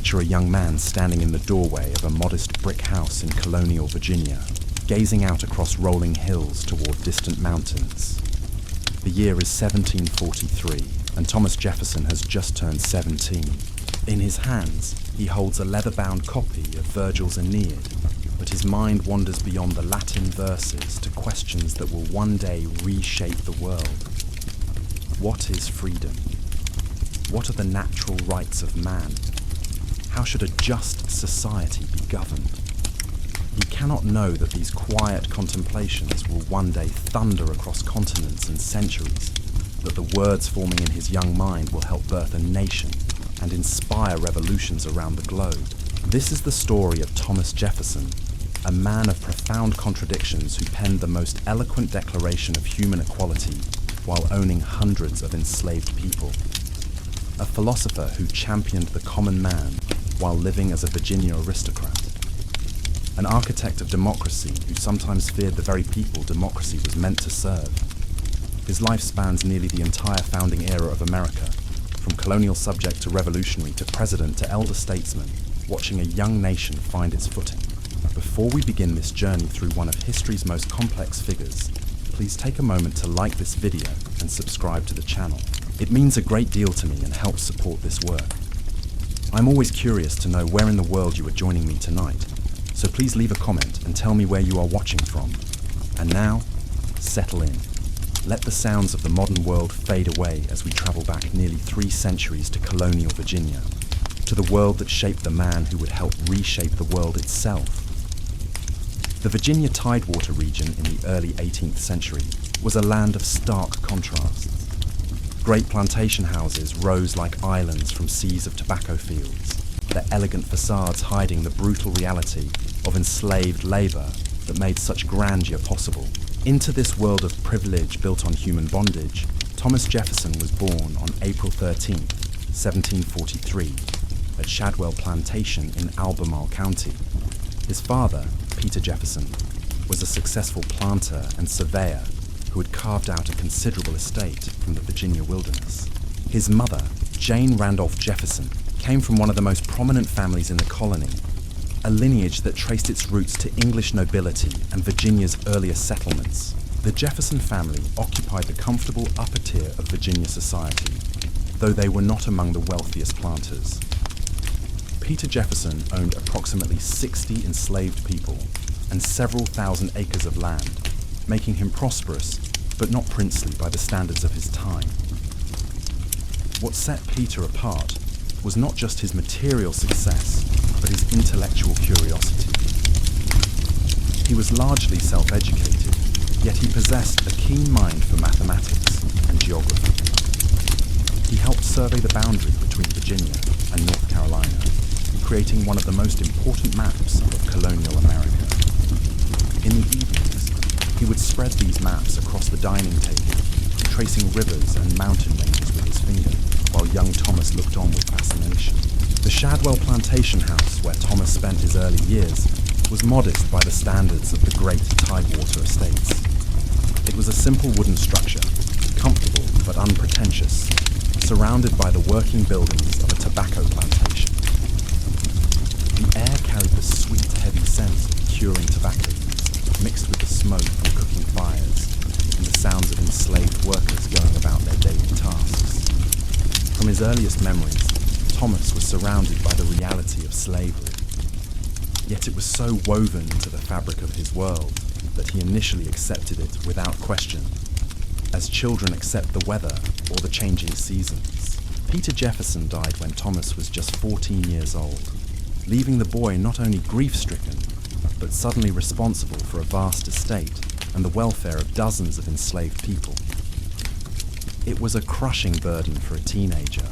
Picture a young man standing in the doorway of a modest brick house in Colonial, Virginia, gazing out across rolling hills toward distant mountains. The year is 1743, and Thomas Jefferson has just turned 17. In his hands, he holds a leather-bound copy of Virgil's Aeneid, but his mind wanders beyond the Latin verses to questions that will one day reshape the world. What is freedom? What are the natural rights of man? How should a just society be governed? He cannot know that these quiet contemplations will one day thunder across continents and centuries, that the words forming in his young mind will help birth a nation and inspire revolutions around the globe. This is the story of Thomas Jefferson, a man of profound contradictions who penned the most eloquent declaration of human equality while owning hundreds of enslaved people. A philosopher who championed the common man while living as a Virginia aristocrat. An architect of democracy who sometimes feared the very people democracy was meant to serve. His life spans nearly the entire founding era of America, from colonial subject to revolutionary to president to elder statesman, watching a young nation find its footing. Before we begin this journey through one of history's most complex figures, please take a moment to like this video and subscribe to the channel. It means a great deal to me and helps support this work. I'm always curious to know where in the world you are joining me tonight, so please leave a comment and tell me where you are watching from. And now, settle in. Let the sounds of the modern world fade away as we travel back nearly 3 centuries to Colonial Virginia, to the world that shaped the man who would help reshape the world itself. The Virginia Tidewater region in the early 18th century was a land of stark contrasts. Great plantation houses rose like islands from seas of tobacco fields, their elegant facades hiding the brutal reality of enslaved labor that made such grandeur possible. Into this world of privilege built on human bondage, Thomas Jefferson was born on April 13, 1743, at Shadwell Plantation in Albemarle County. His father, Peter Jefferson, was a successful planter and surveyor who had carved out a considerable estate from the Virginia wilderness. His mother, Jane Randolph Jefferson, came from one of the most prominent families in the colony, a lineage that traced its roots to English nobility and Virginia's earliest settlements. The Jefferson family occupied the comfortable upper tier of Virginia society, though they were not among the wealthiest planters. Peter Jefferson owned approximately 60 enslaved people and several thousand acres of land, making him prosperous, but not princely by the standards of his time. What set Peter apart was not just his material success, but his intellectual curiosity. He was largely self-educated, yet he possessed a keen mind for mathematics and geography. He helped survey the boundary between Virginia and North Carolina, creating one of the most important maps of colonial America. In the evenings, he would spread these maps across the dining table, tracing rivers and mountain ranges with his finger, while young Thomas looked on with fascination. The Shadwell Plantation House, where Thomas spent his early years, was modest by the standards of the great Tidewater estates. It was a simple wooden structure, comfortable but unpretentious, surrounded by the working buildings of a tobacco plantation. The air carried the sweet, heavy scent of curing tobacco leaves, mixed with the smoke from cooking fires and the sounds of enslaved workers going about their daily tasks. From his earliest memories, Thomas was surrounded by the reality of slavery. Yet it was so woven into the fabric of his world that he initially accepted it without question, as children accept the weather or the changing seasons. Peter Jefferson died when Thomas was just 14 years old, leaving the boy not only grief-stricken, but suddenly responsible for a vast estate and the welfare of dozens of enslaved people. It was a crushing burden for a teenager,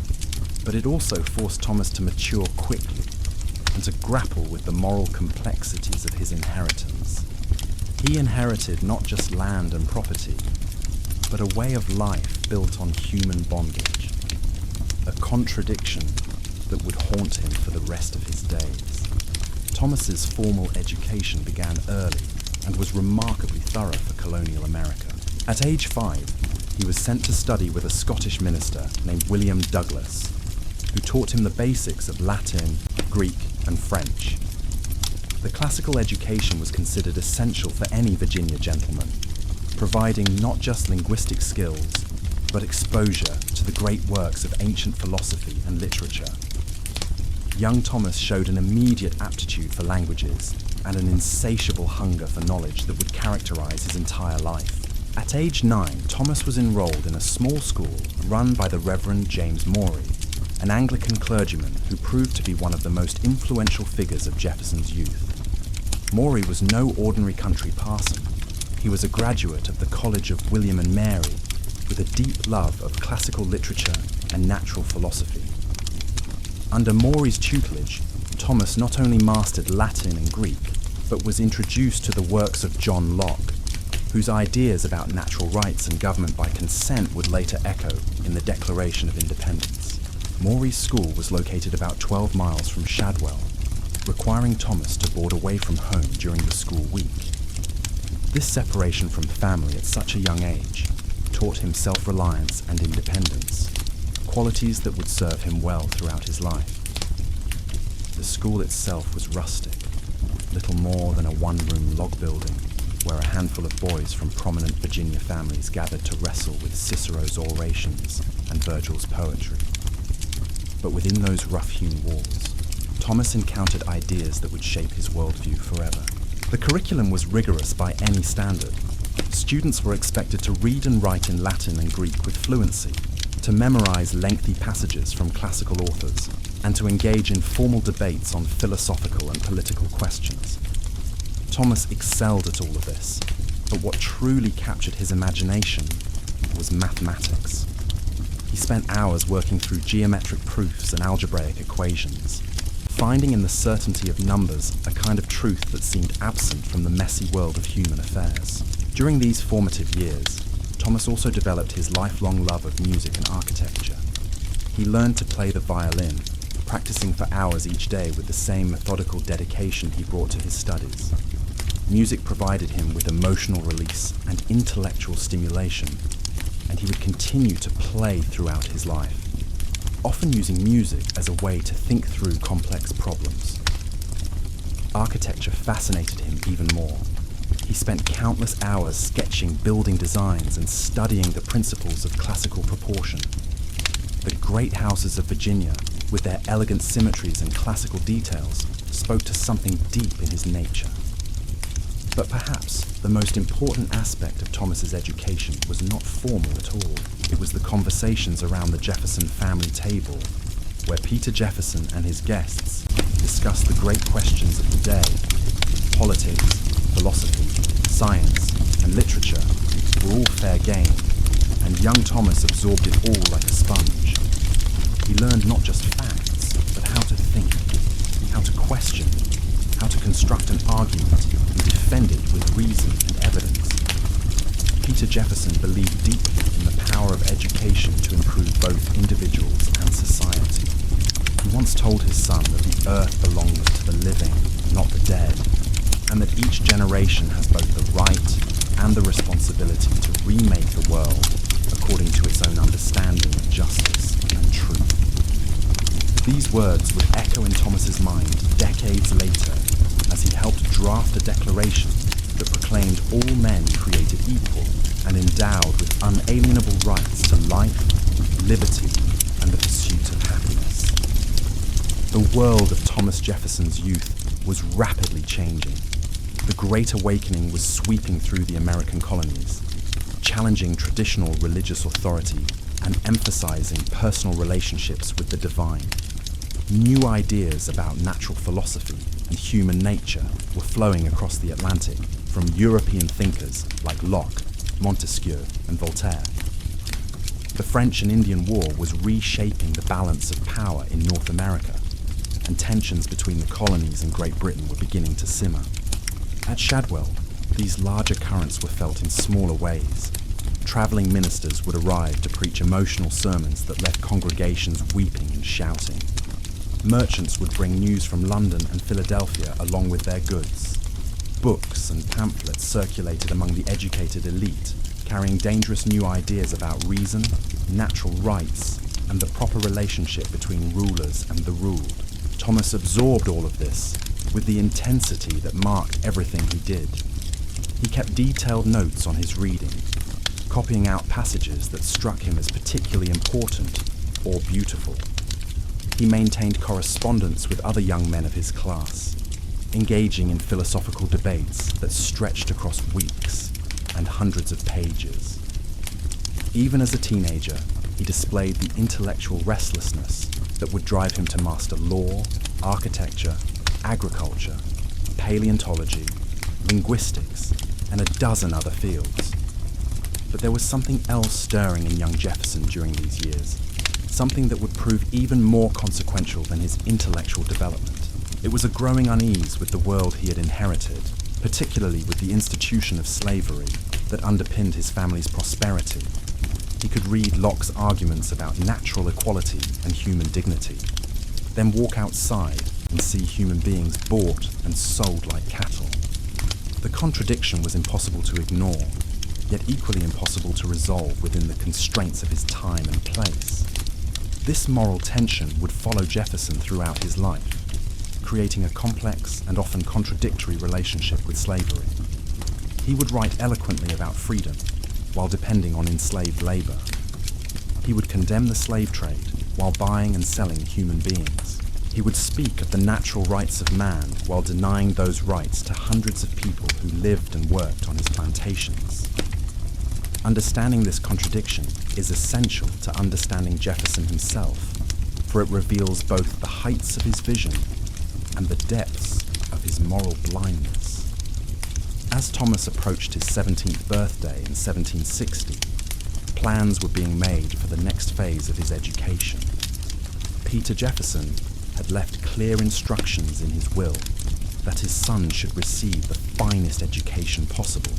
but it also forced Thomas to mature quickly and to grapple with the moral complexities of his inheritance. He inherited not just land and property, but a way of life built on human bondage, a contradiction that would haunt him for the rest of his days. Thomas's formal education began early and was remarkably thorough for colonial America. At age 5, he was sent to study with a Scottish minister named William Douglas, who taught him the basics of Latin, Greek, and French. The classical education was considered essential for any Virginia gentleman, providing not just linguistic skills, but exposure to the great works of ancient philosophy and literature. Young Thomas showed an immediate aptitude for languages and an insatiable hunger for knowledge that would characterize his entire life. At age 9, Thomas was enrolled in a small school run by the Reverend James Morey, an Anglican clergyman who proved to be one of the most influential figures of Jefferson's youth. Morey was no ordinary country parson. He was a graduate of the College of William and Mary, with a deep love of classical literature and natural philosophy. Under Morey's tutelage, Thomas not only mastered Latin and Greek, but was introduced to the works of John Locke, whose ideas about natural rights and government by consent would later echo in the Declaration of Independence. Morey's school was located about 12 miles from Shadwell, requiring Thomas to board away from home during the school week. This separation from family at such a young age taught him self-reliance and independence, qualities that would serve him well throughout his life. The school itself was rustic, little more than a one-room log building where a handful of boys from prominent Virginia families gathered to wrestle with Cicero's orations and Virgil's poetry. But within those rough-hewn walls, Thomas encountered ideas that would shape his worldview forever. The curriculum was rigorous by any standard. Students were expected to read and write in Latin and Greek with fluency, to memorize lengthy passages from classical authors, and to engage in formal debates on philosophical and political questions. Thomas excelled at all of this, but what truly captured his imagination was mathematics. He spent hours working through geometric proofs and algebraic equations, finding in the certainty of numbers a kind of truth that seemed absent from the messy world of human affairs. During these formative years, Thomas also developed his lifelong love of music and architecture. He learned to play the violin, practicing for hours each day with the same methodical dedication he brought to his studies. Music provided him with emotional release and intellectual stimulation, and he would continue to play throughout his life, often using music as a way to think through complex problems. Architecture fascinated him even more. He spent countless hours sketching building designs and studying the principles of classical proportion. The great houses of Virginia, with their elegant symmetries and classical details, spoke to something deep in his nature. But perhaps the most important aspect of Thomas's education was not formal at all. It was the conversations around the Jefferson family table, where Peter Jefferson and his guests discussed the great questions of the day. Politics, philosophy, science, and literature were all fair game, and young Thomas absorbed it all like a sponge. He learned not just facts, but how to think, how to question, how to construct an argument and defend it with reason and evidence. Peter Jefferson believed deeply in the power of education to improve both individuals and society. He once told his son that the earth belongs to the living, not the dead, and that each generation has both the right and the responsibility to remake the world according to its own understanding of justice and truth. These words would echo in Thomas's mind decades later as he helped draft a declaration that proclaimed all men created equal and endowed with unalienable rights to life, liberty, and the pursuit of happiness. The world of Thomas Jefferson's youth was rapidly changing. The Great Awakening was sweeping through the American colonies, challenging traditional religious authority and emphasizing personal relationships with the divine. New ideas about natural philosophy and human nature were flowing across the Atlantic from European thinkers like Locke, Montesquieu, and Voltaire. The French and Indian War was reshaping the balance of power in North America, and tensions between the colonies and Great Britain were beginning to simmer. At Shadwell, these larger currents were felt in smaller ways. Traveling ministers would arrive to preach emotional sermons that left congregations weeping and shouting. Merchants would bring news from London and Philadelphia along with their goods. Books and pamphlets circulated among the educated elite, carrying dangerous new ideas about reason, natural rights, and the proper relationship between rulers and the ruled. Thomas absorbed all of this with the intensity that marked everything he did. He kept detailed notes on his reading, copying out passages that struck him as particularly important or beautiful. He maintained correspondence with other young men of his class, engaging in philosophical debates that stretched across weeks and hundreds of pages. Even as a teenager, he displayed the intellectual restlessness that would drive him to master law, architecture, agriculture, paleontology, linguistics, and a dozen other fields. But there was something else stirring in young Jefferson during these years, something that would prove even more consequential than his intellectual development. It was a growing unease with the world he had inherited, particularly with the institution of slavery that underpinned his family's prosperity. He could read Locke's arguments about natural equality and human dignity, then walk outside and see human beings bought and sold like cattle. The contradiction was impossible to ignore, yet equally impossible to resolve within the constraints of his time and place. This moral tension would follow Jefferson throughout his life, creating a complex and often contradictory relationship with slavery. He would write eloquently about freedom, while depending on enslaved labor. He would condemn the slave trade while buying and selling human beings. He would speak of the natural rights of man while denying those rights to hundreds of people who lived and worked on his plantations. Understanding this contradiction is essential to understanding Jefferson himself, for it reveals both the heights of his vision and the depths of his moral blindness. As Thomas approached his 17th birthday in 1760, plans were being made for the next phase of his education. Peter Jefferson had left clear instructions in his will that his son should receive the finest education possible.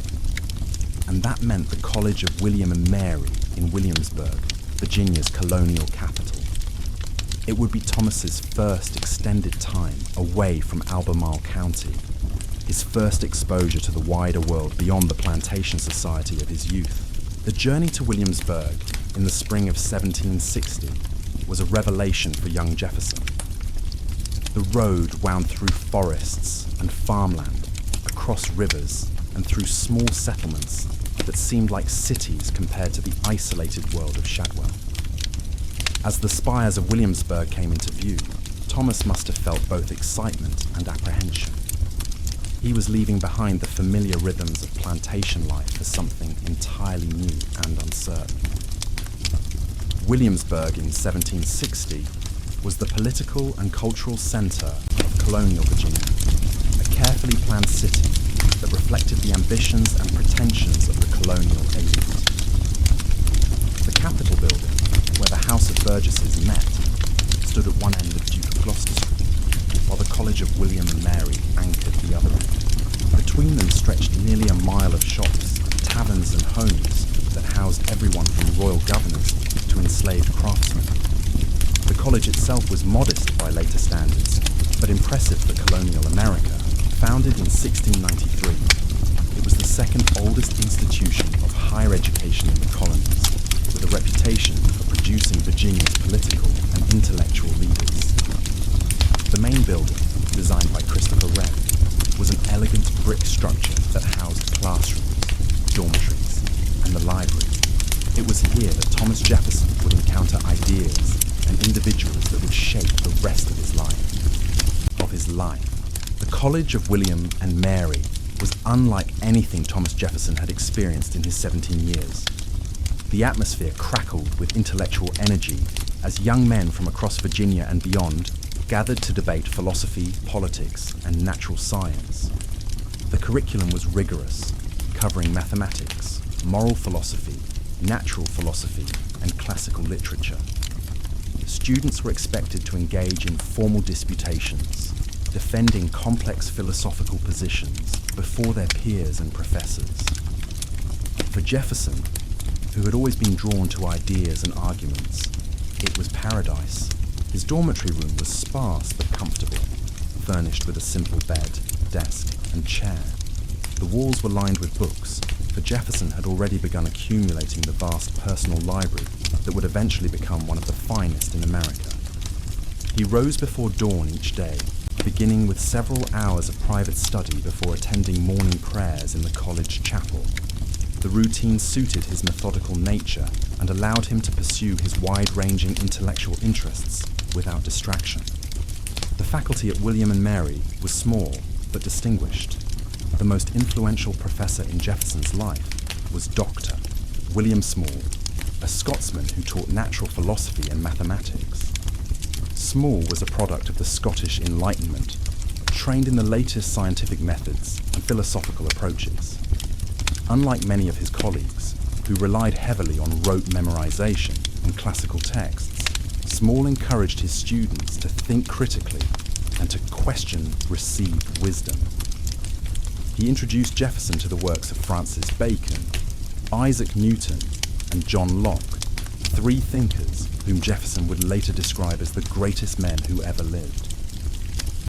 And that meant the College of William and Mary in Williamsburg, Virginia's colonial capital. It would be Thomas's first extended time away from Albemarle County, his first exposure to the wider world beyond the plantation society of his youth. The journey to Williamsburg in the spring of 1760 was a revelation for young Jefferson. The road wound through forests and farmland, across rivers, and through small settlements that seemed like cities compared to the isolated world of Shadwell. As the spires of Williamsburg came into view, Thomas must have felt both excitement and apprehension. He was leaving behind the familiar rhythms of plantation life for something entirely new and uncertain. Williamsburg in 1760 was the political and cultural centre of colonial Virginia, a carefully planned city that reflected the ambitions and pretensions of the colonial elite. The Capitol building, where the House of Burgesses met, stood at one end of Duke of Gloucester Street, while the College of William and Mary anchored the other end. Between them stretched nearly a mile of shops, taverns and homes that housed everyone from royal governors to enslaved craftsmen. The college itself was modest by later standards, but impressive for colonial America. Founded in 1693, it was the second oldest institution of higher education in the colonies, with a reputation for producing Virginia's political and intellectual leaders. The main building, designed by Christopher Wren, was an elegant brick structure that housed classrooms, dormitories, and the library. It was here that Thomas Jefferson would encounter ideas and individuals that would shape the rest of his life. The College of William and Mary was unlike anything Thomas Jefferson had experienced in his 17 years. The atmosphere crackled with intellectual energy as young men from across Virginia and beyond gathered to debate philosophy, politics, and natural science. The curriculum was rigorous, covering mathematics, moral philosophy, natural philosophy, and classical literature. Students were expected to engage in formal disputations, defending complex philosophical positions before their peers and professors. For Jefferson, who had always been drawn to ideas and arguments, it was paradise. His dormitory room was sparse but comfortable, furnished with a simple bed, desk, and chair. The walls were lined with books, for Jefferson had already begun accumulating the vast personal library that would eventually become one of the finest in America. He rose before dawn each day, beginning with several hours of private study before attending morning prayers in the college chapel. The routine suited his methodical nature and allowed him to pursue his wide-ranging intellectual interests without distraction. The faculty at William and Mary was small but distinguished. The most influential professor in Jefferson's life was Dr. William Small, a Scotsman who taught natural philosophy and mathematics. Small was a product of the Scottish Enlightenment, trained in the latest scientific methods and philosophical approaches. Unlike many of his colleagues, who relied heavily on rote memorization and classical texts, Small encouraged his students to think critically and to question received wisdom. He introduced Jefferson to the works of Francis Bacon, Isaac Newton, and John Locke, three thinkers whom Jefferson would later describe as the greatest men who ever lived.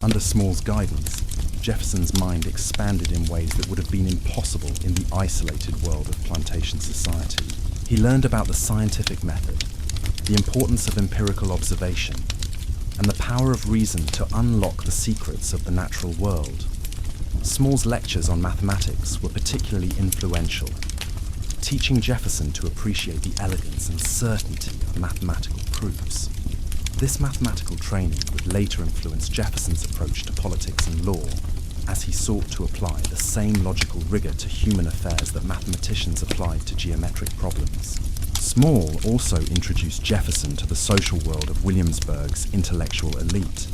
Under Small's guidance, Jefferson's mind expanded in ways that would have been impossible in the isolated world of plantation society. He learned about the scientific method, the importance of empirical observation, and the power of reason to unlock the secrets of the natural world. Small's lectures on mathematics were particularly influential, teaching Jefferson to appreciate the elegance and certainty of mathematical proofs. This mathematical training would later influence Jefferson's approach to politics and law, as he sought to apply the same logical rigor to human affairs that mathematicians applied to geometric problems. Small also introduced Jefferson to the social world of Williamsburg's intellectual elite.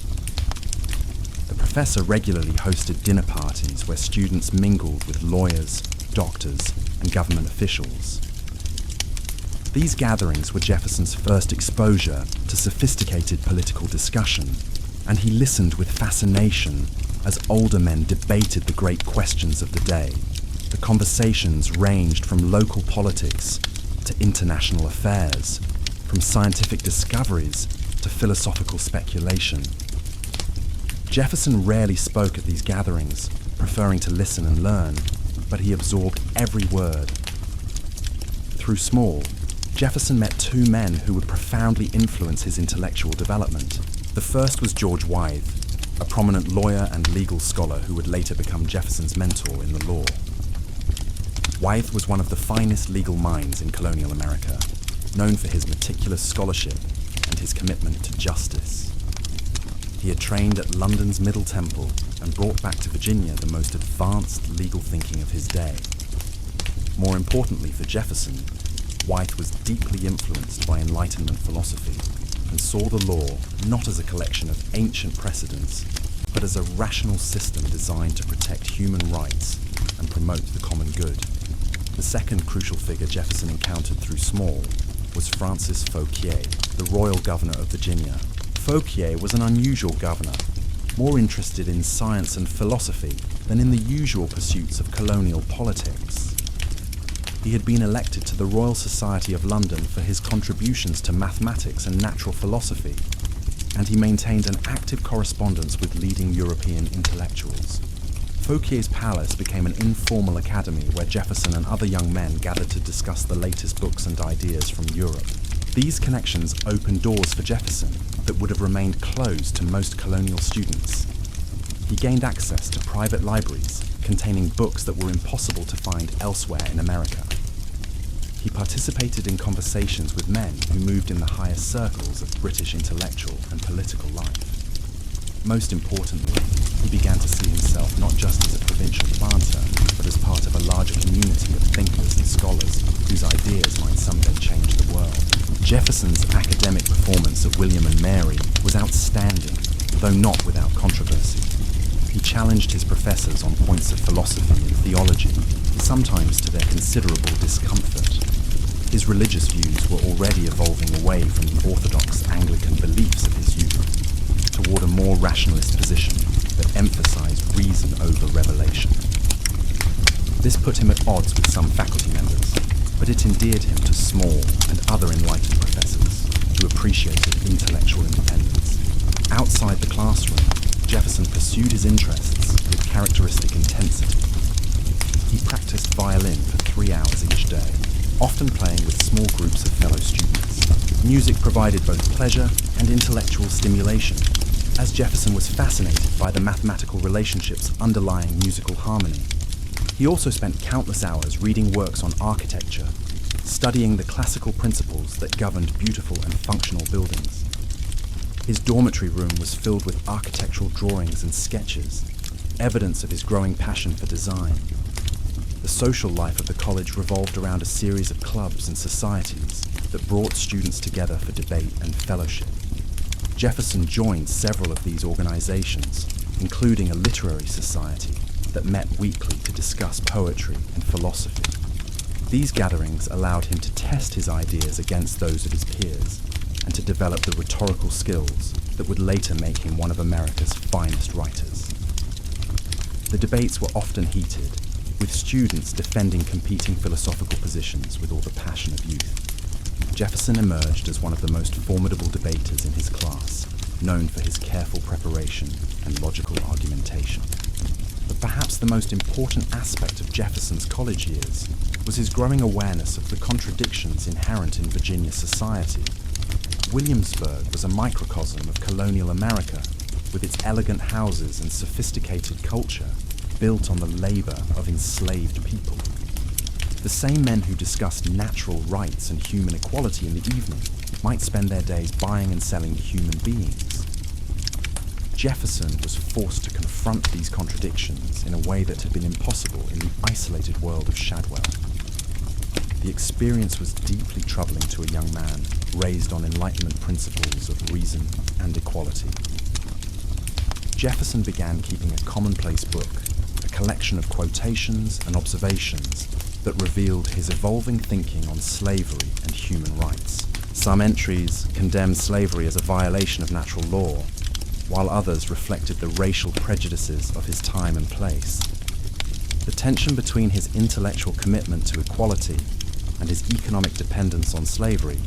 The professor regularly hosted dinner parties where students mingled with lawyers, doctors, and government officials. These gatherings were Jefferson's first exposure to sophisticated political discussion, and he listened with fascination as older men debated the great questions of the day. The conversations ranged from local politics to international affairs, from scientific discoveries to philosophical speculation. Jefferson rarely spoke at these gatherings, preferring to listen and learn, but he absorbed every word. Through Small, Jefferson met two men who would profoundly influence his intellectual development. The first was George Wythe, a prominent lawyer and legal scholar who would later become Jefferson's mentor in the law. Wythe was one of the finest legal minds in colonial America, known for his meticulous scholarship and his commitment to justice. He had trained at London's Middle Temple and brought back to Virginia the most advanced legal thinking of his day. More importantly for Jefferson, Wythe was deeply influenced by Enlightenment philosophy and saw the law not as a collection of ancient precedents, but as a rational system designed to protect human rights and promote the common good. The second crucial figure Jefferson encountered through Small was Francis Fauquier, the royal governor of Virginia. Fauquier was an unusual governor, more interested in science and philosophy than in the usual pursuits of colonial politics. He had been elected to the Royal Society of London for his contributions to mathematics and natural philosophy, and he maintained an active correspondence with leading European intellectuals. Fauquier's palace became an informal academy where Jefferson and other young men gathered to discuss the latest books and ideas from Europe. These connections opened doors for Jefferson that would have remained closed to most colonial students. He gained access to private libraries containing books that were impossible to find elsewhere in America. He participated in conversations with men who moved in the higher circles of British intellectual and political life. Most importantly, he began to see himself not just as a provincial planter, but as part of a larger community of thinkers and scholars whose ideas might someday change the world. Jefferson's academic performance at William and Mary was outstanding, though not without controversy. He challenged his professors on points of philosophy and theology, sometimes to their considerable discomfort. His religious views were already evolving away from the orthodox Anglican beliefs of his youth, toward a more rationalist position that emphasized reason over revelation. This put him at odds with some faculty members, but it endeared him to Small and other enlightened professors who appreciated intellectual independence. Outside the classroom, Jefferson pursued his interests with characteristic intensity. He practiced violin for 3 hours each day, often playing with small groups of fellow students. Music provided both pleasure and intellectual stimulation, as Jefferson was fascinated by the mathematical relationships underlying musical harmony. He also spent countless hours reading works on architecture, studying the classical principles that governed beautiful and functional buildings. His dormitory room was filled with architectural drawings and sketches, evidence of his growing passion for design. The social life of the college revolved around a series of clubs and societies that brought students together for debate and fellowship. Jefferson joined several of these organizations, including a literary society that met weekly to discuss poetry and philosophy. These gatherings allowed him to test his ideas against those of his peers and to develop the rhetorical skills that would later make him one of America's finest writers. The debates were often heated, with students defending competing philosophical positions with all the passion of youth. Jefferson emerged as one of the most formidable debaters in his class, known for his careful preparation and logical argumentation. But perhaps the most important aspect of Jefferson's college years was his growing awareness of the contradictions inherent in Virginia society. Williamsburg was a microcosm of colonial America, with its elegant houses and sophisticated culture built on the labor of enslaved people. The same men who discussed natural rights and human equality in the evening might spend their days buying and selling human beings. Jefferson was forced to confront these contradictions in a way that had been impossible in the isolated world of Shadwell. The experience was deeply troubling to a young man raised on Enlightenment principles of reason and equality. Jefferson began keeping a commonplace book, a collection of quotations and observations that revealed his evolving thinking on slavery and human rights. Some entries condemned slavery as a violation of natural law, while others reflected the racial prejudices of his time and place. The tension between his intellectual commitment to equality and his economic dependence on slavery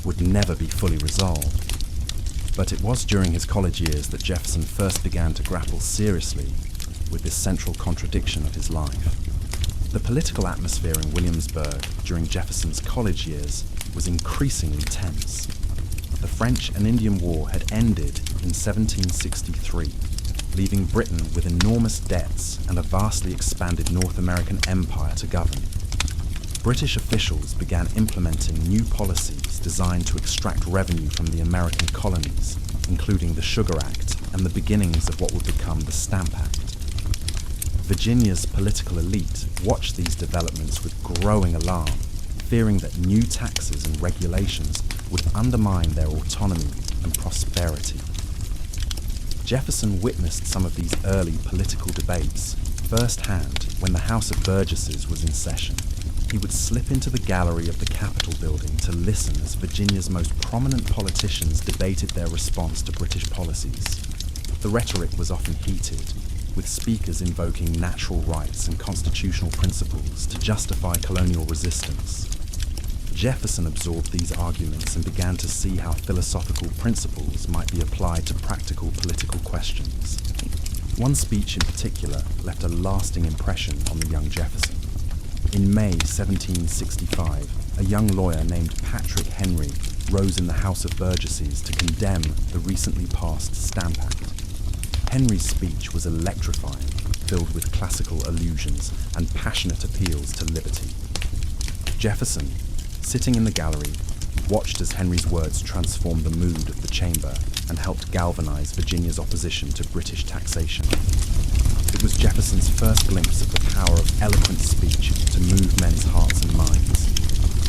would never be fully resolved. But it was during his college years that Jefferson first began to grapple seriously with this central contradiction of his life. The political atmosphere in Williamsburg during Jefferson's college years was increasingly tense. The French and Indian War had ended in 1763, leaving Britain with enormous debts and a vastly expanded North American empire to govern. British officials began implementing new policies designed to extract revenue from the American colonies, including the Sugar Act and the beginnings of what would become the Stamp Act. Virginia's political elite watched these developments with growing alarm, fearing that new taxes and regulations would undermine their autonomy and prosperity. Jefferson witnessed some of these early political debates firsthand when the House of Burgesses was in session. He would slip into the gallery of the Capitol building to listen as Virginia's most prominent politicians debated their response to British policies. The rhetoric was often heated, with speakers invoking natural rights and constitutional principles to justify colonial resistance. Jefferson absorbed these arguments and began to see how philosophical principles might be applied to practical political questions. One speech in particular left a lasting impression on the young Jefferson. In May 1765, a young lawyer named Patrick Henry rose in the House of Burgesses to condemn the recently passed Stamp Act. Henry's speech was electrifying, filled with classical allusions and passionate appeals to liberty. Jefferson, sitting in the gallery, watched as Henry's words transformed the mood of the chamber and helped galvanize Virginia's opposition to British taxation. It was Jefferson's first glimpse of the power of eloquent speech to move men's hearts and minds,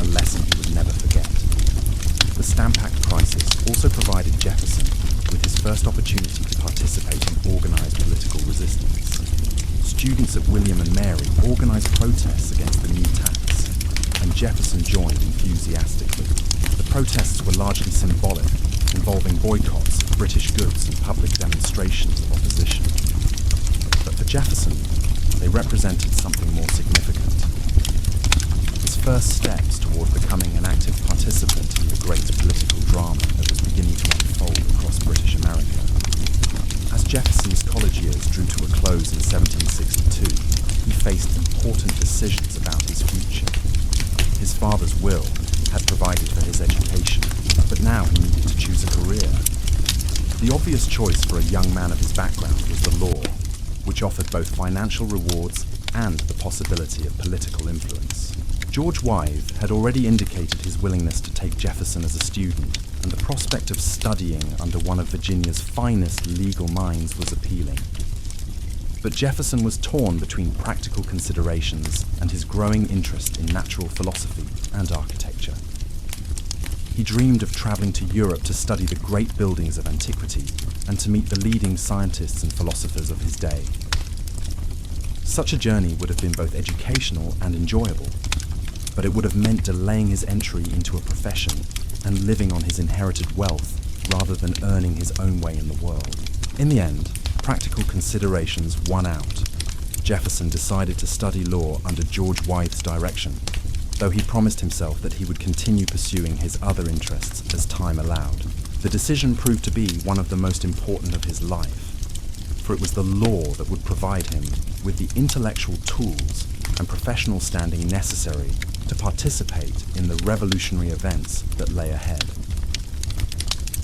a lesson he would never forget. The Stamp Act crisis also provided Jefferson with his first opportunity to participate in organized political resistance. Students at William and Mary organized protests against the new tax, and Jefferson joined enthusiastically. The protests were largely symbolic, involving boycotts of British goods and public demonstrations of opposition. But for Jefferson, they represented something more significant. His first steps toward becoming an active participant in the great political drama that was beginning to unfold across British America. As Jefferson's college years drew to a close in 1762, he faced important decisions about his future. His father's will had provided for his education, But now he needed to choose a career. The obvious choice for a young man of his background was the law, which offered both financial rewards and the possibility of political influence. George Wythe had already indicated his willingness to take Jefferson as a student, and the prospect of studying under one of Virginia's finest legal minds was appealing. But Jefferson was torn between practical considerations and his growing interest in natural philosophy and architecture. He dreamed of traveling to Europe to study the great buildings of antiquity and to meet the leading scientists and philosophers of his day. Such a journey would have been both educational and enjoyable, but it would have meant delaying his entry into a profession and living on his inherited wealth rather than earning his own way in the world. In the end, practical considerations won out. Jefferson decided to study law under George Wythe's direction, though he promised himself that he would continue pursuing his other interests as time allowed. The decision proved to be one of the most important of his life, for it was the law that would provide him with the intellectual tools and professional standing necessary to participate in the revolutionary events that lay ahead.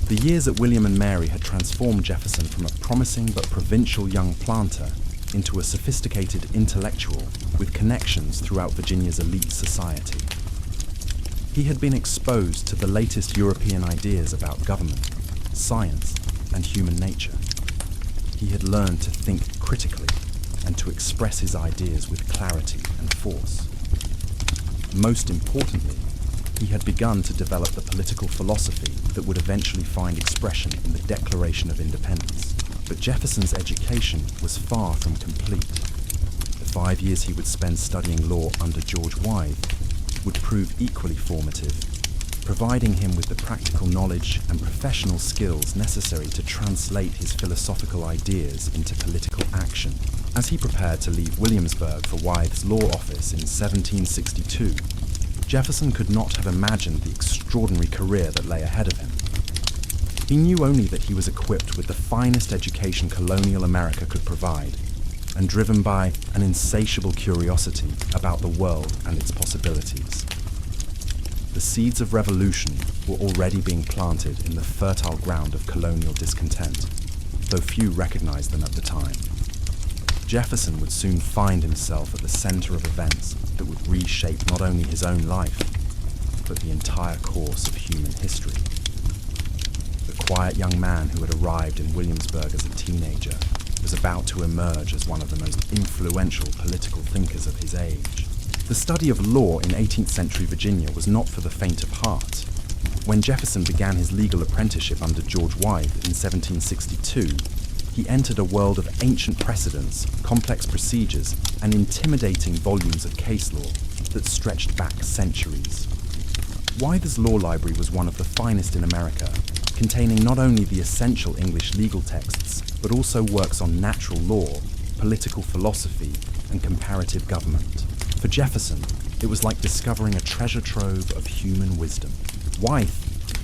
The years at William and Mary had transformed Jefferson from a promising but provincial young planter into a sophisticated intellectual with connections throughout Virginia's elite society. He had been exposed to the latest European ideas about government, science, and human nature. He had learned to think critically and to express his ideas with clarity and force. Most importantly, he had begun to develop the political philosophy that would eventually find expression in the Declaration of Independence. But Jefferson's education was far from complete. The 5 years he would spend studying law under George Wythe would prove equally formative, providing him with the practical knowledge and professional skills necessary to translate his philosophical ideas into political action. As he prepared to leave Williamsburg for Wythe's law office in 1762, Jefferson could not have imagined the extraordinary career that lay ahead of him. He knew only that he was equipped with the finest education colonial America could provide, and driven by an insatiable curiosity about the world and its possibilities. The seeds of revolution were already being planted in the fertile ground of colonial discontent, though few recognized them at the time. Jefferson would soon find himself at the center of events that would reshape not only his own life, but the entire course of human history. The quiet young man who had arrived in Williamsburg as a teenager was about to emerge as one of the most influential political thinkers of his age. The study of law in 18th century Virginia was not for the faint of heart. When Jefferson began his legal apprenticeship under George Wythe in 1762, he entered a world of ancient precedents, complex procedures, and intimidating volumes of case law that stretched back centuries. Wythe's law library was one of the finest in America, containing not only the essential English legal texts, but also works on natural law, political philosophy, and comparative government. For Jefferson, it was like discovering a treasure trove of human wisdom. Wythe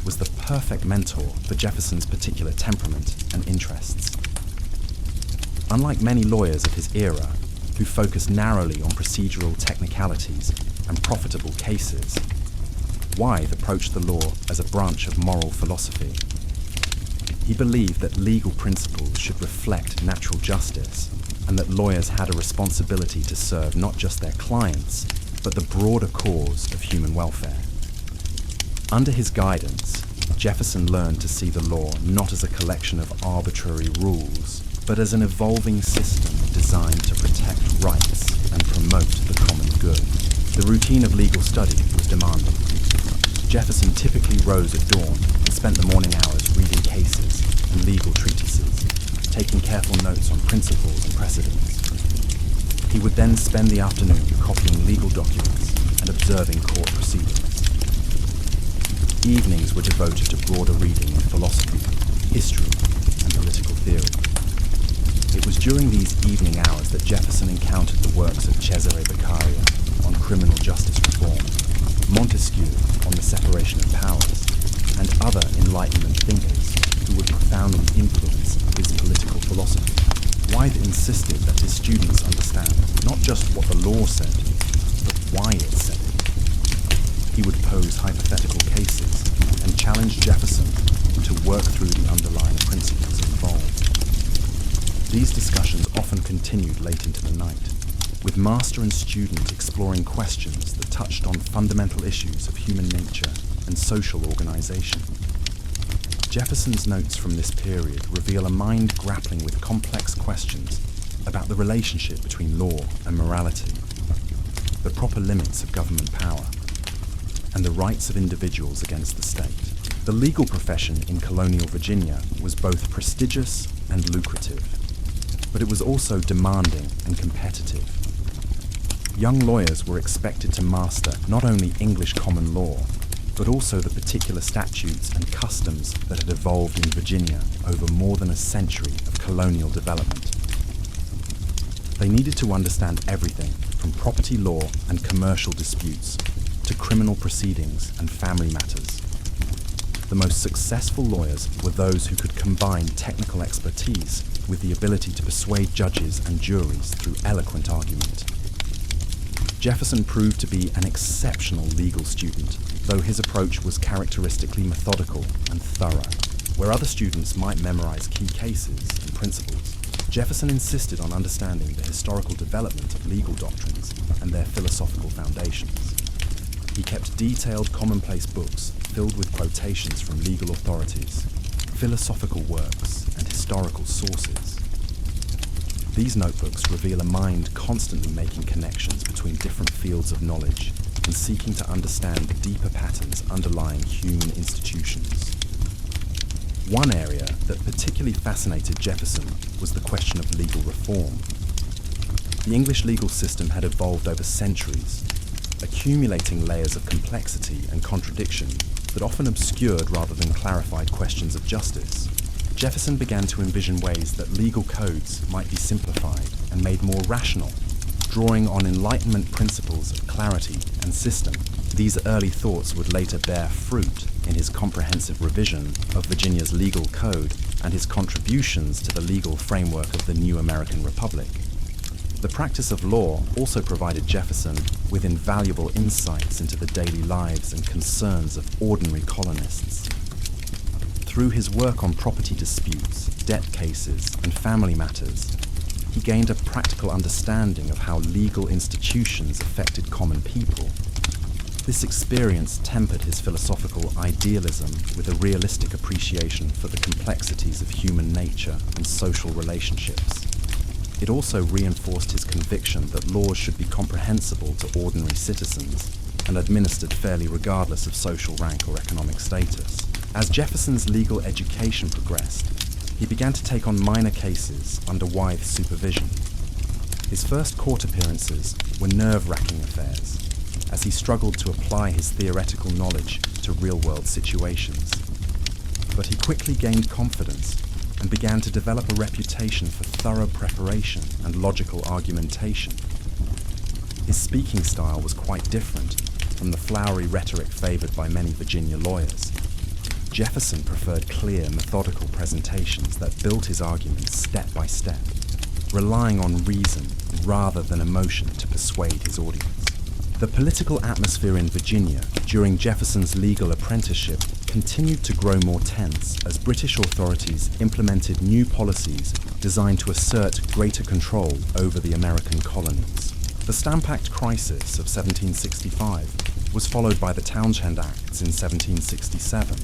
was the perfect mentor for Jefferson's particular temperament and interests. Unlike many lawyers of his era, who focused narrowly on procedural technicalities and profitable cases, Wythe approached the law as a branch of moral philosophy. He believed that legal principles should reflect natural justice, and that lawyers had a responsibility to serve not just their clients, but the broader cause of human welfare. Under his guidance, Jefferson learned to see the law not as a collection of arbitrary rules, but as an evolving system designed to protect rights and promote the common good. The routine of legal study was demanding. Jefferson typically rose at dawn and spent the morning hours reading cases and legal treatises, taking careful notes on principles and precedents. He would then spend the afternoon copying legal documents and observing court proceedings. Evenings were devoted to broader reading of philosophy, history, and political theory. It was during these evening hours that Jefferson encountered the works of Cesare Beccaria on criminal justice reform, Montesquieu on the separation of powers, and other Enlightenment thinkers who would profoundly influence his political philosophy. Wythe insisted that his students understand not just what the law said, but why it said it. He would pose hypothetical cases and and challenged Jefferson to work through the underlying principles involved. These discussions often continued late into the night, with master and student exploring questions that touched on fundamental issues of human nature and social organization. Jefferson's notes from this period reveal a mind grappling with complex questions about the relationship between law and morality, the proper limits of government power, and the rights of individuals against the state. The legal profession in colonial Virginia was both prestigious and lucrative, but it was also demanding and competitive. Young lawyers were expected to master not only English common law, but also the particular statutes and customs that had evolved in Virginia over more than a century of colonial development. They needed to understand everything from property law and commercial disputes to criminal proceedings and family matters. The most successful lawyers were those who could combine technical expertise with the ability to persuade judges and juries through eloquent argument. Jefferson proved to be an exceptional legal student, though his approach was characteristically methodical and thorough. Where other students might memorize key cases and principles, Jefferson insisted on understanding the historical development of legal doctrines and their philosophical foundations. He kept detailed commonplace books filled with quotations from legal authorities, philosophical works, and historical sources. These notebooks reveal a mind constantly making connections between different fields of knowledge and seeking to understand the deeper patterns underlying human institutions. One area that particularly fascinated Jefferson was the question of legal reform. The English legal system had evolved over centuries, accumulating layers of complexity and contradiction that often obscured rather than clarified questions of justice. Jefferson began to envision ways that legal codes might be simplified and made more rational, drawing on Enlightenment principles of clarity and system. These early thoughts would later bear fruit in his comprehensive revision of Virginia's legal code and his contributions to the legal framework of the new American Republic. The practice of law also provided Jefferson with invaluable insights into the daily lives and concerns of ordinary colonists. Through his work on property disputes, debt cases, and family matters, he gained a practical understanding of how legal institutions affected common people. This experience tempered his philosophical idealism with a realistic appreciation for the complexities of human nature and social relationships. It also reinforced his conviction that laws should be comprehensible to ordinary citizens and administered fairly regardless of social rank or economic status. As Jefferson's legal education progressed, he began to take on minor cases under wide supervision. His first court appearances were nerve-wracking affairs, as he struggled to apply his theoretical knowledge to real-world situations. But he quickly gained confidence and began to develop a reputation for thorough preparation and logical argumentation. His speaking style was quite different from the flowery rhetoric favored by many Virginia lawyers. Jefferson preferred clear, methodical presentations that built his arguments step by step, relying on reason rather than emotion to persuade his audience. The political atmosphere in Virginia during Jefferson's legal apprenticeship continued to grow more tense as British authorities implemented new policies designed to assert greater control over the American colonies. The Stamp Act crisis of 1765 was followed by the Townshend Acts in 1767,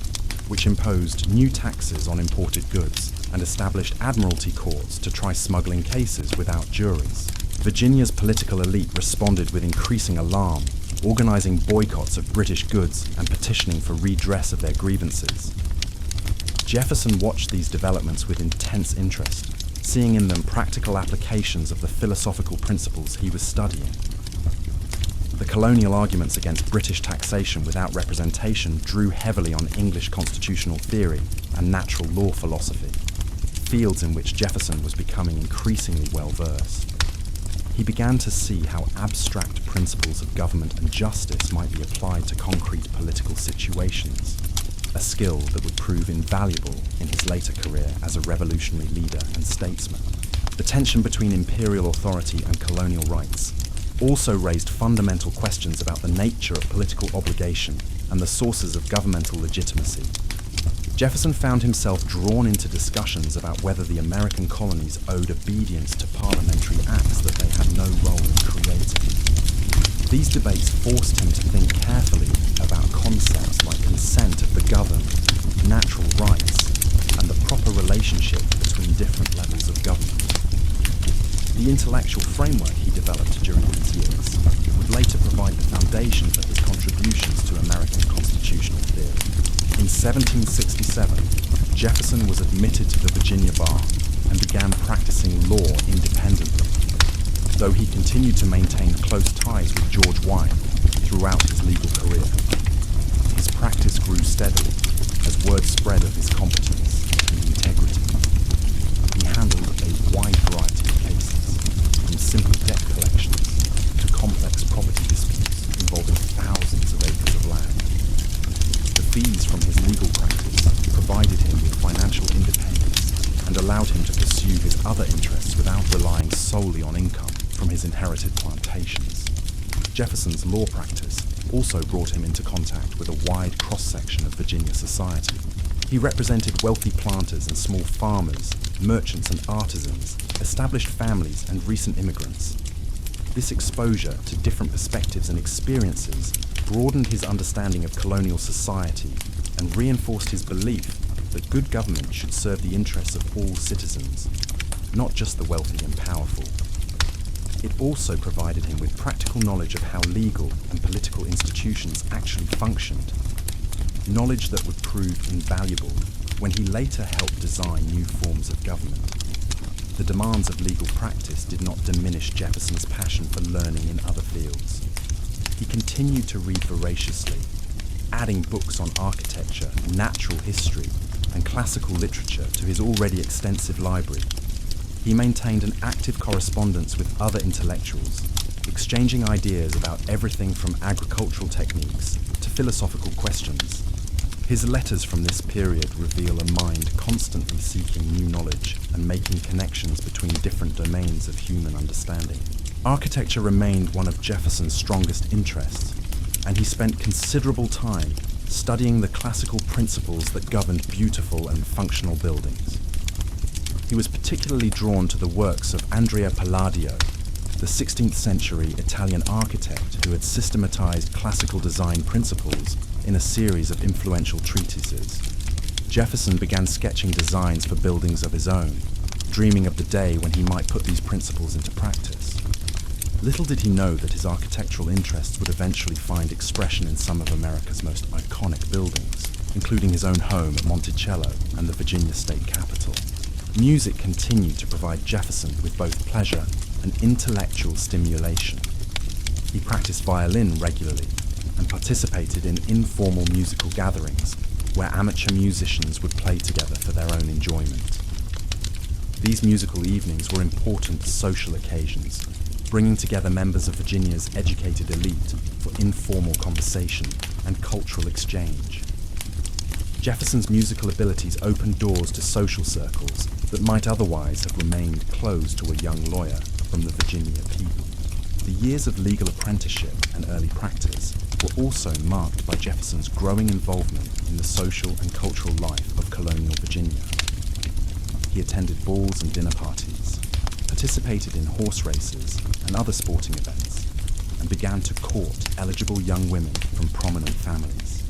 which imposed new taxes on imported goods and established admiralty courts to try smuggling cases without juries. Virginia's political elite responded with increasing alarm, organizing boycotts of British goods and petitioning for redress of their grievances. Jefferson watched these developments with intense interest, seeing in them practical applications of the philosophical principles he was studying. The colonial arguments against British taxation without representation drew heavily on English constitutional theory and natural law philosophy, fields in which Jefferson was becoming increasingly well-versed. He began to see how abstract principles of government and justice might be applied to concrete political situations, a skill that would prove invaluable in his later career as a revolutionary leader and statesman. The tension between imperial authority and colonial rights also raised fundamental questions about the nature of political obligation and the sources of governmental legitimacy. Jefferson found himself drawn into discussions about whether the American colonies owed obedience to parliamentary acts that they had no role in creating. These debates forced him to think carefully about concepts like consent of the governed, natural rights, and the proper relationship between different levels of government. The intellectual framework he developed during these years would later provide the foundation for his contributions to American constitutional theory. In 1767, Jefferson was admitted to the Virginia bar and began practicing law independently, though he continued to maintain close ties with George Wythe throughout his legal career. His practice grew steadily as word spread of his competence and integrity. He handled a wide variety of cases, from simple debt collections to complex property disputes involving thousands of acres of land. The fees from his legal practice provided him with financial independence and allowed him to pursue his other interests without relying solely on income from his inherited plantations. Jefferson's law practice also brought him into contact with a wide cross-section of Virginia society. He represented wealthy planters and small farmers, merchants and artisans, established families and recent immigrants. This exposure to different perspectives and experiences broadened his understanding of colonial society and reinforced his belief that good government should serve the interests of all citizens, not just the wealthy and powerful. It also provided him with practical knowledge of how legal and political institutions actually functioned, knowledge that would prove invaluable when he later helped design new forms of government. The demands of legal practice did not diminish Jefferson's passion for learning in other fields. He continued to read voraciously, adding books on architecture, natural history, and classical literature to his already extensive library. He maintained an active correspondence with other intellectuals, exchanging ideas about everything from agricultural techniques to philosophical questions. His letters from this period reveal a mind constantly seeking new knowledge and making connections between different domains of human understanding. Architecture remained one of Jefferson's strongest interests, and he spent considerable time studying the classical principles that governed beautiful and functional buildings. He was particularly drawn to the works of Andrea Palladio, the 16th century Italian architect who had systematized classical design principles in a series of influential treatises. Jefferson began sketching designs for buildings of his own, dreaming of the day when he might put these principles into practice. Little did he know that his architectural interests would eventually find expression in some of America's most iconic buildings, including his own home at Monticello and the Virginia state capitol. Music continued to provide Jefferson with both pleasure and intellectual stimulation. He practiced violin regularly and participated in informal musical gatherings where amateur musicians would play together for their own enjoyment. These musical evenings were important social occasions, bringing together members of Virginia's educated elite for informal conversation and cultural exchange. Jefferson's musical abilities opened doors to social circles that might otherwise have remained closed to a young lawyer from the Virginia people. The years of legal apprenticeship and early practice were also marked by Jefferson's growing involvement in the social and cultural life of colonial Virginia. He attended balls and dinner parties, participated in horse races and other sporting events, and began to court eligible young women from prominent families.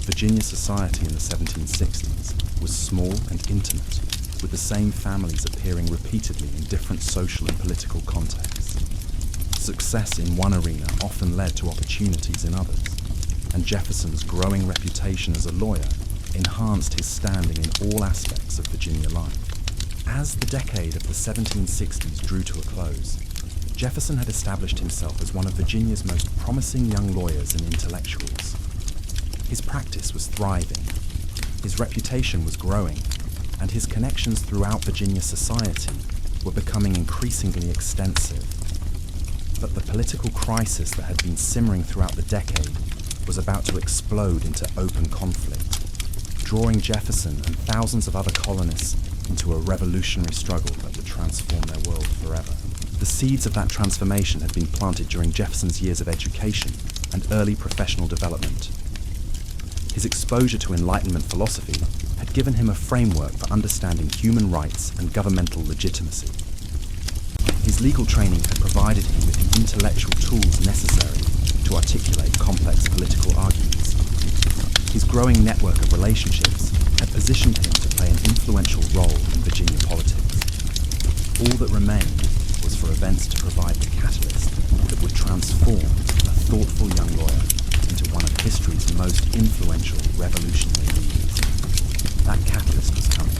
Virginia society in the 1760s was small and intimate, with the same families appearing repeatedly in different social and political contexts. Success in one arena often led to opportunities in others, and Jefferson's growing reputation as a lawyer enhanced his standing in all aspects of Virginia life. As the decade of the 1760s drew to a close, Jefferson had established himself as one of Virginia's most promising young lawyers and intellectuals. His practice was thriving, his reputation was growing, and his connections throughout Virginia society were becoming increasingly extensive. But the political crisis that had been simmering throughout the decade was about to explode into open conflict, drawing Jefferson and thousands of other colonists into a revolutionary struggle that would transform their world forever. The seeds of that transformation had been planted during Jefferson's years of education and early professional development. His exposure to Enlightenment philosophy had given him a framework for understanding human rights and governmental legitimacy. His legal training had provided him with the intellectual tools necessary to articulate complex political arguments. His growing network of relationships had positioned him to play an influential role in Virginia politics. All that remained was for events to provide the catalyst that would transform a thoughtful young lawyer into one of history's most influential revolutionary leaders. That catalyst was coming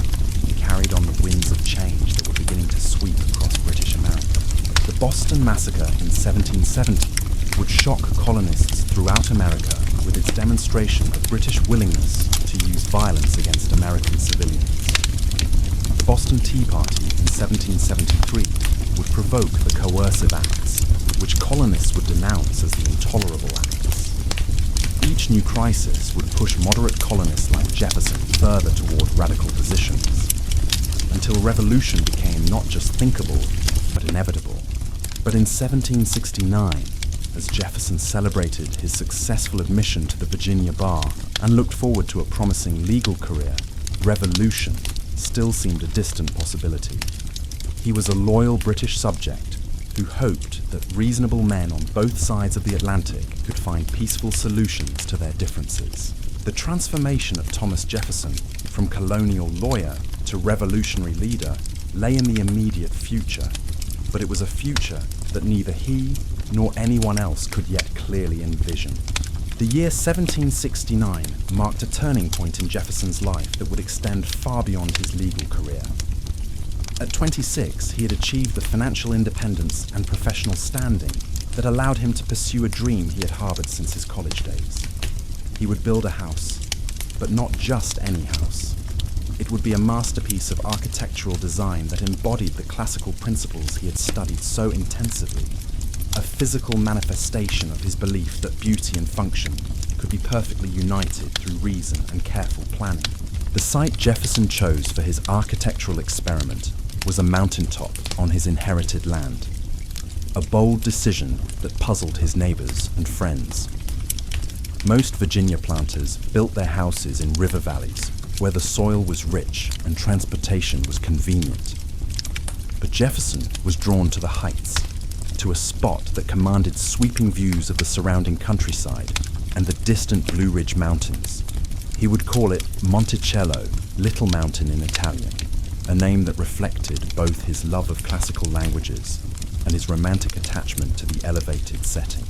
and carried on the winds of change that were beginning to sweep across British America. The Boston Massacre in 1770 would shock colonists throughout America with its demonstration of British willingness to use violence against American civilians. The Boston Tea Party in 1773 would provoke the coercive acts, which colonists would denounce as the intolerable acts. Each new crisis would push moderate colonists like Jefferson further toward radical positions, until revolution became not just thinkable, but inevitable. But in 1769, as Jefferson celebrated his successful admission to the Virginia bar and looked forward to a promising legal career, revolution still seemed a distant possibility. He was a loyal British subject who hoped that reasonable men on both sides of the Atlantic could find peaceful solutions to their differences. The transformation of Thomas Jefferson from colonial lawyer to revolutionary leader lay in the immediate future, but it was a future that neither he nor anyone else could yet clearly envision. The year 1769 marked a turning point in Jefferson's life that would extend far beyond his legal career. At 26, he had achieved the financial independence and professional standing that allowed him to pursue a dream he had harbored since his college days. He would build a house, but not just any house. It would be a masterpiece of architectural design that embodied the classical principles he had studied so intensively, a physical manifestation of his belief that beauty and function could be perfectly united through reason and careful planning. The site Jefferson chose for his architectural experiment was a mountaintop on his inherited land, a bold decision that puzzled his neighbors and friends. Most Virginia planters built their houses in river valleys where the soil was rich and transportation was convenient. But Jefferson was drawn to the heights, to a spot that commanded sweeping views of the surrounding countryside and the distant Blue Ridge Mountains. He would call it Monticello, Little Mountain in Italian, a name that reflected both his love of classical languages and his romantic attachment to the elevated setting.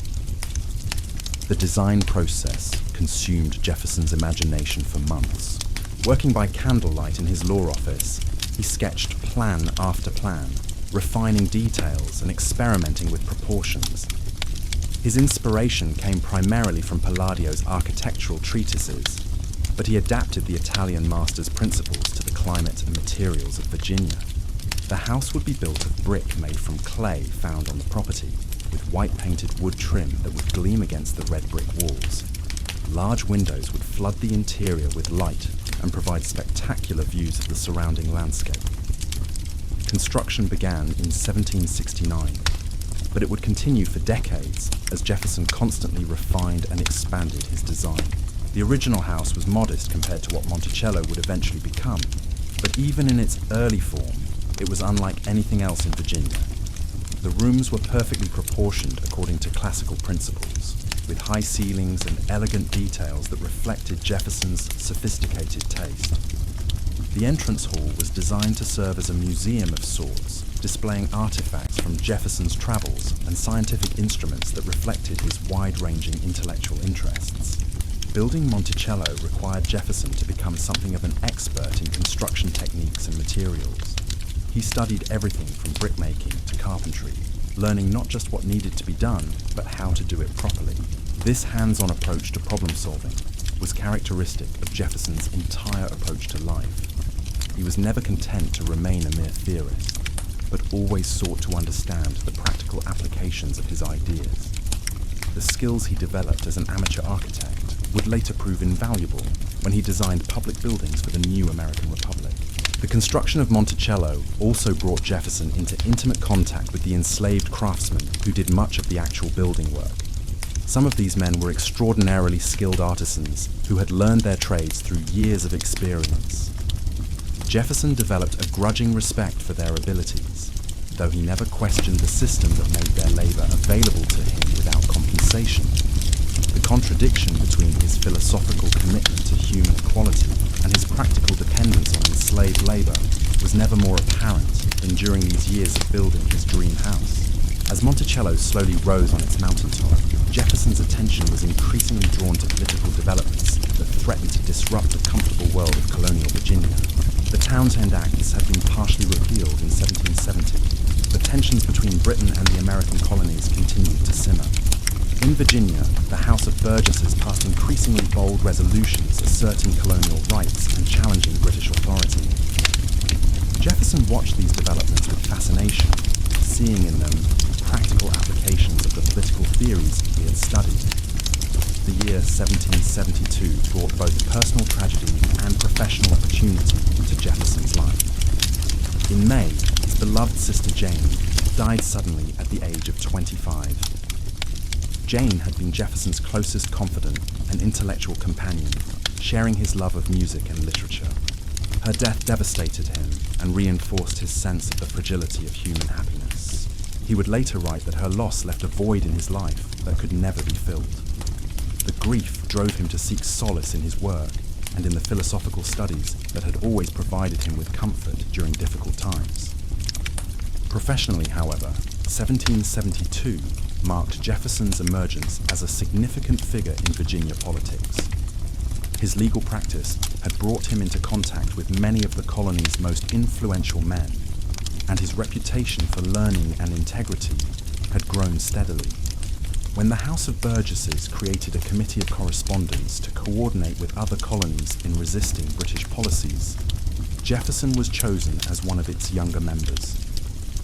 The design process consumed Jefferson's imagination for months. Working by candlelight in his law office, he sketched plan after plan, refining details and experimenting with proportions. His inspiration came primarily from Palladio's architectural treatises, but he adapted the Italian master's principles to the climate and materials of Virginia. The house would be built of brick made from clay found on the property, with white-painted wood trim that would gleam against the red brick walls. Large windows would flood the interior with light and provide spectacular views of the surrounding landscape. Construction began in 1769, but it would continue for decades as Jefferson constantly refined and expanded his design. The original house was modest compared to what Monticello would eventually become, but even in its early form, it was unlike anything else in Virginia. The rooms were perfectly proportioned according to classical principles, with high ceilings and elegant details that reflected Jefferson's sophisticated taste. The entrance hall was designed to serve as a museum of sorts, displaying artifacts from Jefferson's travels and scientific instruments that reflected his wide-ranging intellectual interests. Building Monticello required Jefferson to become something of an expert in construction techniques and materials. He studied everything from brickmaking to carpentry, learning not just what needed to be done, but how to do it properly. This hands-on approach to problem-solving was characteristic of Jefferson's entire approach to life. He was never content to remain a mere theorist, but always sought to understand the practical applications of his ideas. The skills he developed as an amateur architect would later prove invaluable when he designed public buildings for the new American Republic. The construction of Monticello also brought Jefferson into intimate contact with the enslaved craftsmen who did much of the actual building work. Some of these men were extraordinarily skilled artisans who had learned their trades through years of experience. Jefferson developed a grudging respect for their abilities, though he never questioned the system that made their labor available to him without compensation. The contradiction between his philosophical commitment to human equality and his practical dependence on enslaved labor was never more apparent than during these years of building his dream house. As Monticello slowly rose on its mountaintop, Jefferson's attention was increasingly drawn to political developments that threatened to disrupt the comfortable world of colonial Virginia. The Townshend Acts had been partially repealed in 1770. The tensions between Britain and the American colonies continued to simmer. In Virginia, the House of Burgesses passed increasingly bold resolutions asserting colonial rights and challenging British authority. Jefferson watched these developments with fascination, seeing in them practical applications of the political theories he had studied. The year 1772 brought both personal tragedy and professional opportunity to Jefferson's life. In May, his beloved sister Jane died suddenly at the age of 25. Jane had been Jefferson's closest confidant and intellectual companion, sharing his love of music and literature. Her death devastated him and reinforced his sense of the fragility of human happiness. He would later write that her loss left a void in his life that could never be filled. The grief drove him to seek solace in his work and in the philosophical studies that had always provided him with comfort during difficult times. Professionally, however, 1772 marked Jefferson's emergence as a significant figure in Virginia politics. His legal practice had brought him into contact with many of the colony's most influential men, and his reputation for learning and integrity had grown steadily. When the House of Burgesses created a committee of correspondence to coordinate with other colonies in resisting British policies, Jefferson was chosen as one of its younger members.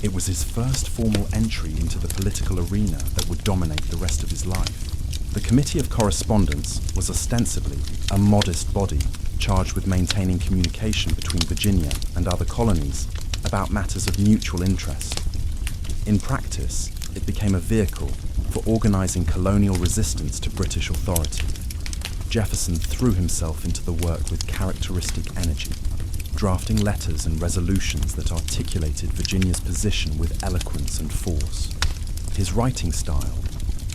It was his first formal entry into the political arena that would dominate the rest of his life. The Committee of Correspondence was ostensibly a modest body charged with maintaining communication between Virginia and other colonies about matters of mutual interest. In practice, it became a vehicle for organizing colonial resistance to British authority. Jefferson threw himself into the work with characteristic energy, drafting letters and resolutions that articulated Virginia's position with eloquence and force. His writing style,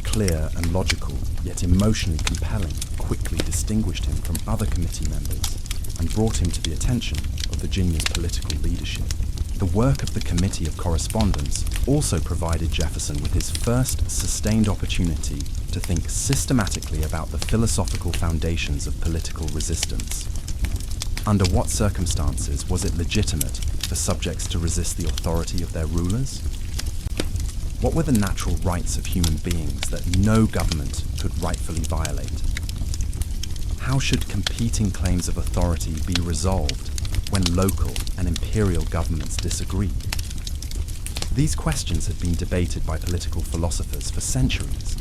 clear and logical, yet emotionally compelling, quickly distinguished him from other committee members and brought him to the attention of Virginia's political leadership. The work of the Committee of Correspondence also provided Jefferson with his first sustained opportunity to think systematically about the philosophical foundations of political resistance. Under what circumstances was it legitimate for subjects to resist the authority of their rulers? What were the natural rights of human beings that no government could rightfully violate? How should competing claims of authority be resolved when local and imperial governments disagreed? These questions had been debated by political philosophers for centuries,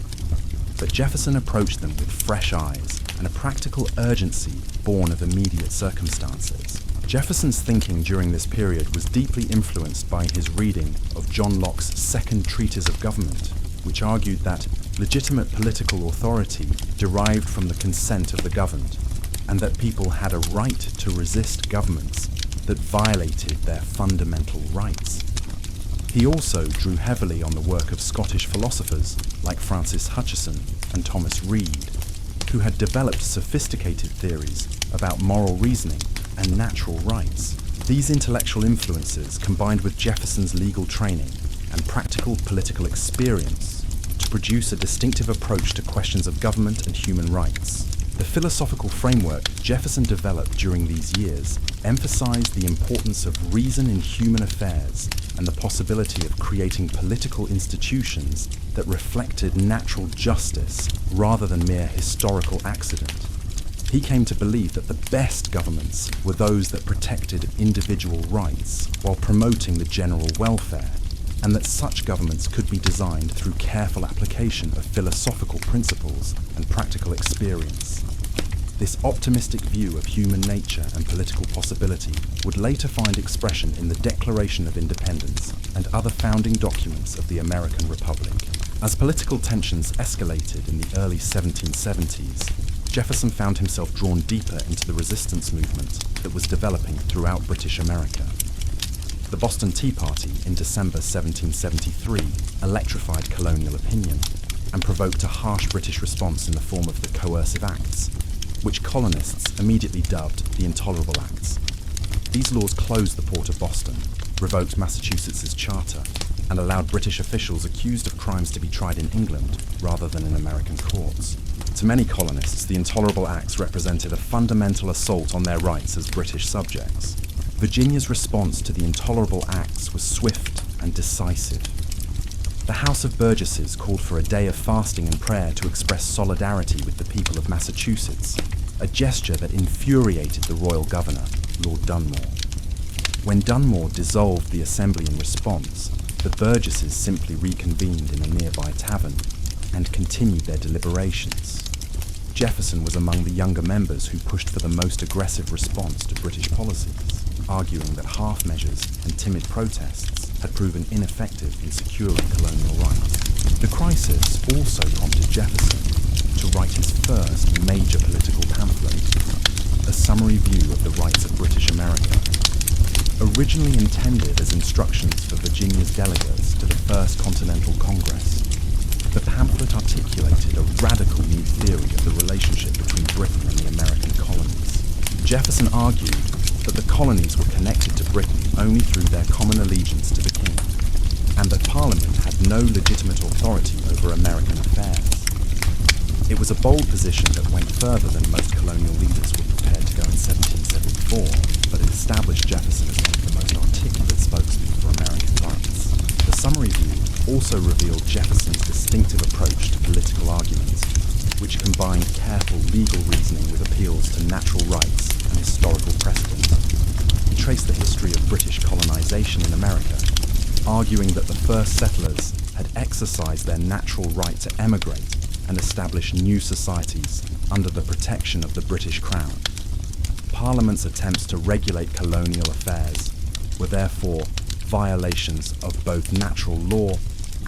but Jefferson approached them with fresh eyes and a practical urgency born of immediate circumstances. Jefferson's thinking during this period was deeply influenced by his reading of John Locke's Second Treatise of Government, which argued that legitimate political authority derived from the consent of the governed, and that people had a right to resist governments that violated their fundamental rights. He also drew heavily on the work of Scottish philosophers like Francis Hutcheson and Thomas Reid, who had developed sophisticated theories about moral reasoning and natural rights. These intellectual influences combined with Jefferson's legal training and practical political experience to produce a distinctive approach to questions of government and human rights. The philosophical framework Jefferson developed during these years emphasized the importance of reason in human affairs and the possibility of creating political institutions that reflected natural justice rather than mere historical accident. He came to believe that the best governments were those that protected individual rights while promoting the general welfare, and that such governments could be designed through careful application of philosophical principles and practical experience. This optimistic view of human nature and political possibility would later find expression in the Declaration of Independence and other founding documents of the American Republic. As political tensions escalated in the early 1770s, Jefferson found himself drawn deeper into the resistance movement that was developing throughout British America. The Boston Tea Party in December 1773 electrified colonial opinion and provoked a harsh British response in the form of the Coercive Acts, which colonists immediately dubbed the Intolerable Acts. These laws closed the port of Boston, revoked Massachusetts' charter, and allowed British officials accused of crimes to be tried in England rather than in American courts. To many colonists, the Intolerable Acts represented a fundamental assault on their rights as British subjects. Virginia's response to the Intolerable Acts was swift and decisive. The House of Burgesses called for a day of fasting and prayer to express solidarity with the people of Massachusetts, a gesture that infuriated the royal governor, Lord Dunmore. When Dunmore dissolved the assembly in response, the Burgesses simply reconvened in a nearby tavern and continued their deliberations. Jefferson was among the younger members who pushed for the most aggressive response to British policies, arguing that half measures and timid protests had proven ineffective in securing colonial rights. The crisis also prompted Jefferson to write his first major political pamphlet, a summary view of the rights of British America. Originally intended as instructions for Virginia's delegates to the First Continental Congress, the pamphlet articulated a radical new theory of the relationship between Britain and the American colonies. Jefferson argued that the colonies were connected to Britain only through their common allegiance to the king, and that Parliament had no legitimate authority over American affairs. It was a bold position that went further than most colonial leaders were prepared to go in 1774, but it established Jefferson as one of the most articulate spokesmen for American rights. The summary view also revealed Jefferson's distinctive approach to political arguments, which combined careful legal reasoning with appeals to natural rights and historical precedent. He traced the history of British colonization in America, arguing that the first settlers had exercised their natural right to emigrate and establish new societies under the protection of the British Crown. Parliament's attempts to regulate colonial affairs were therefore violations of both natural law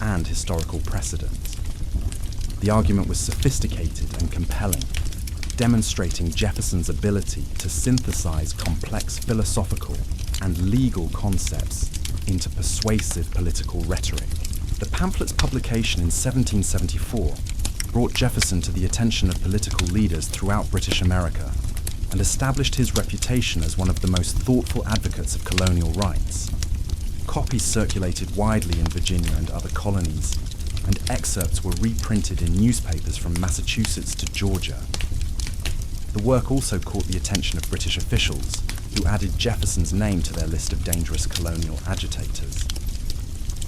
and historical precedent. The argument was sophisticated and compelling, demonstrating Jefferson's ability to synthesize complex philosophical and legal concepts into persuasive political rhetoric. The pamphlet's publication in 1774 brought Jefferson to the attention of political leaders throughout British America and established his reputation as one of the most thoughtful advocates of colonial rights. Copies circulated widely in Virginia and other colonies, and excerpts were reprinted in newspapers from Massachusetts to Georgia. The work also caught the attention of British officials, who added Jefferson's name to their list of dangerous colonial agitators.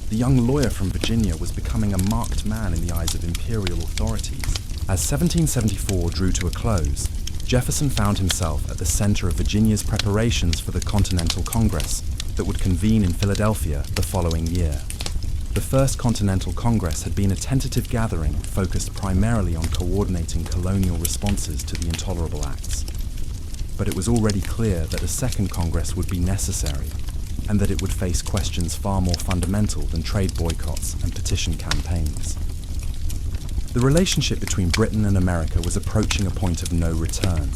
The young lawyer from Virginia was becoming a marked man in the eyes of imperial authorities. As 1774 drew to a close, Jefferson found himself at the center of Virginia's preparations for the Continental Congress that would convene in Philadelphia the following year. The First Continental Congress had been a tentative gathering focused primarily on coordinating colonial responses to the Intolerable Acts. But it was already clear that a second Congress would be necessary, and that it would face questions far more fundamental than trade boycotts and petition campaigns. The relationship between Britain and America was approaching a point of no return,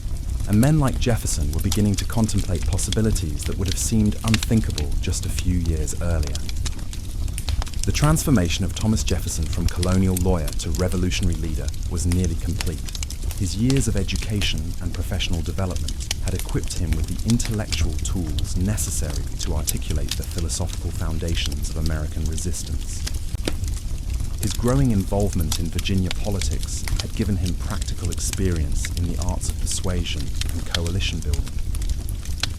and men like Jefferson were beginning to contemplate possibilities that would have seemed unthinkable just a few years earlier. The transformation of Thomas Jefferson from colonial lawyer to revolutionary leader was nearly complete. His years of education and professional development had equipped him with the intellectual tools necessary to articulate the philosophical foundations of American resistance. His growing involvement in Virginia politics had given him practical experience in the arts of persuasion and coalition building.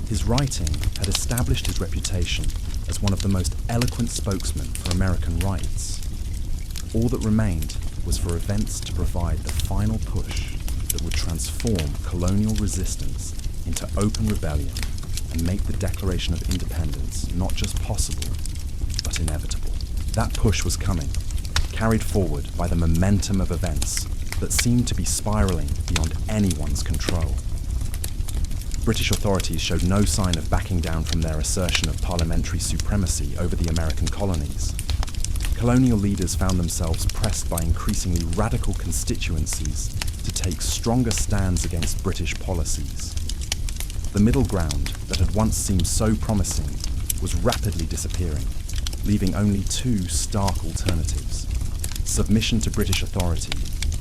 His writing had established his reputation as one of the most eloquent spokesmen for American rights. All that remained was for events to provide the final push that would transform colonial resistance into open rebellion and make the Declaration of Independence not just possible, but inevitable. That push was coming, carried forward by the momentum of events that seemed to be spiraling beyond anyone's control. British authorities showed no sign of backing down from their assertion of parliamentary supremacy over the American colonies. colonial leaders found themselves pressed by increasingly radical constituencies to take stronger stands against British policies. The middle ground that had once seemed so promising was rapidly disappearing, leaving only two stark alternatives: submission to British authority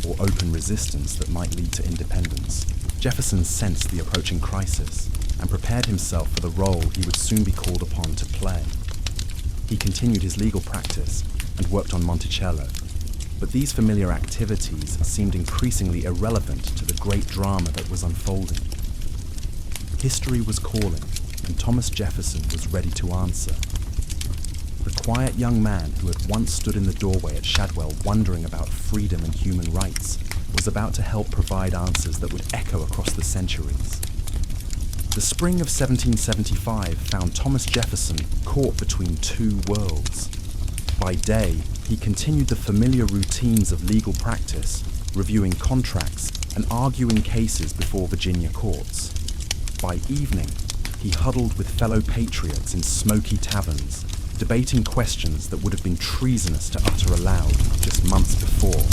or open resistance that might lead to independence. Jefferson sensed the approaching crisis and prepared himself for the role he would soon be called upon to play. He continued his legal practice and worked on Monticello, but these familiar activities seemed increasingly irrelevant to the great drama that was unfolding. History was calling, and Thomas Jefferson was ready to answer. The quiet young man who had once stood in the doorway at Shadwell wondering about freedom and human rights was about to help provide answers that would echo across the centuries. The spring of 1775 found Thomas Jefferson caught between two worlds. By day, he continued the familiar routines of legal practice, reviewing contracts and arguing cases before Virginia courts. By evening, he huddled with fellow patriots in smoky taverns, debating questions that would have been treasonous to utter aloud just months before.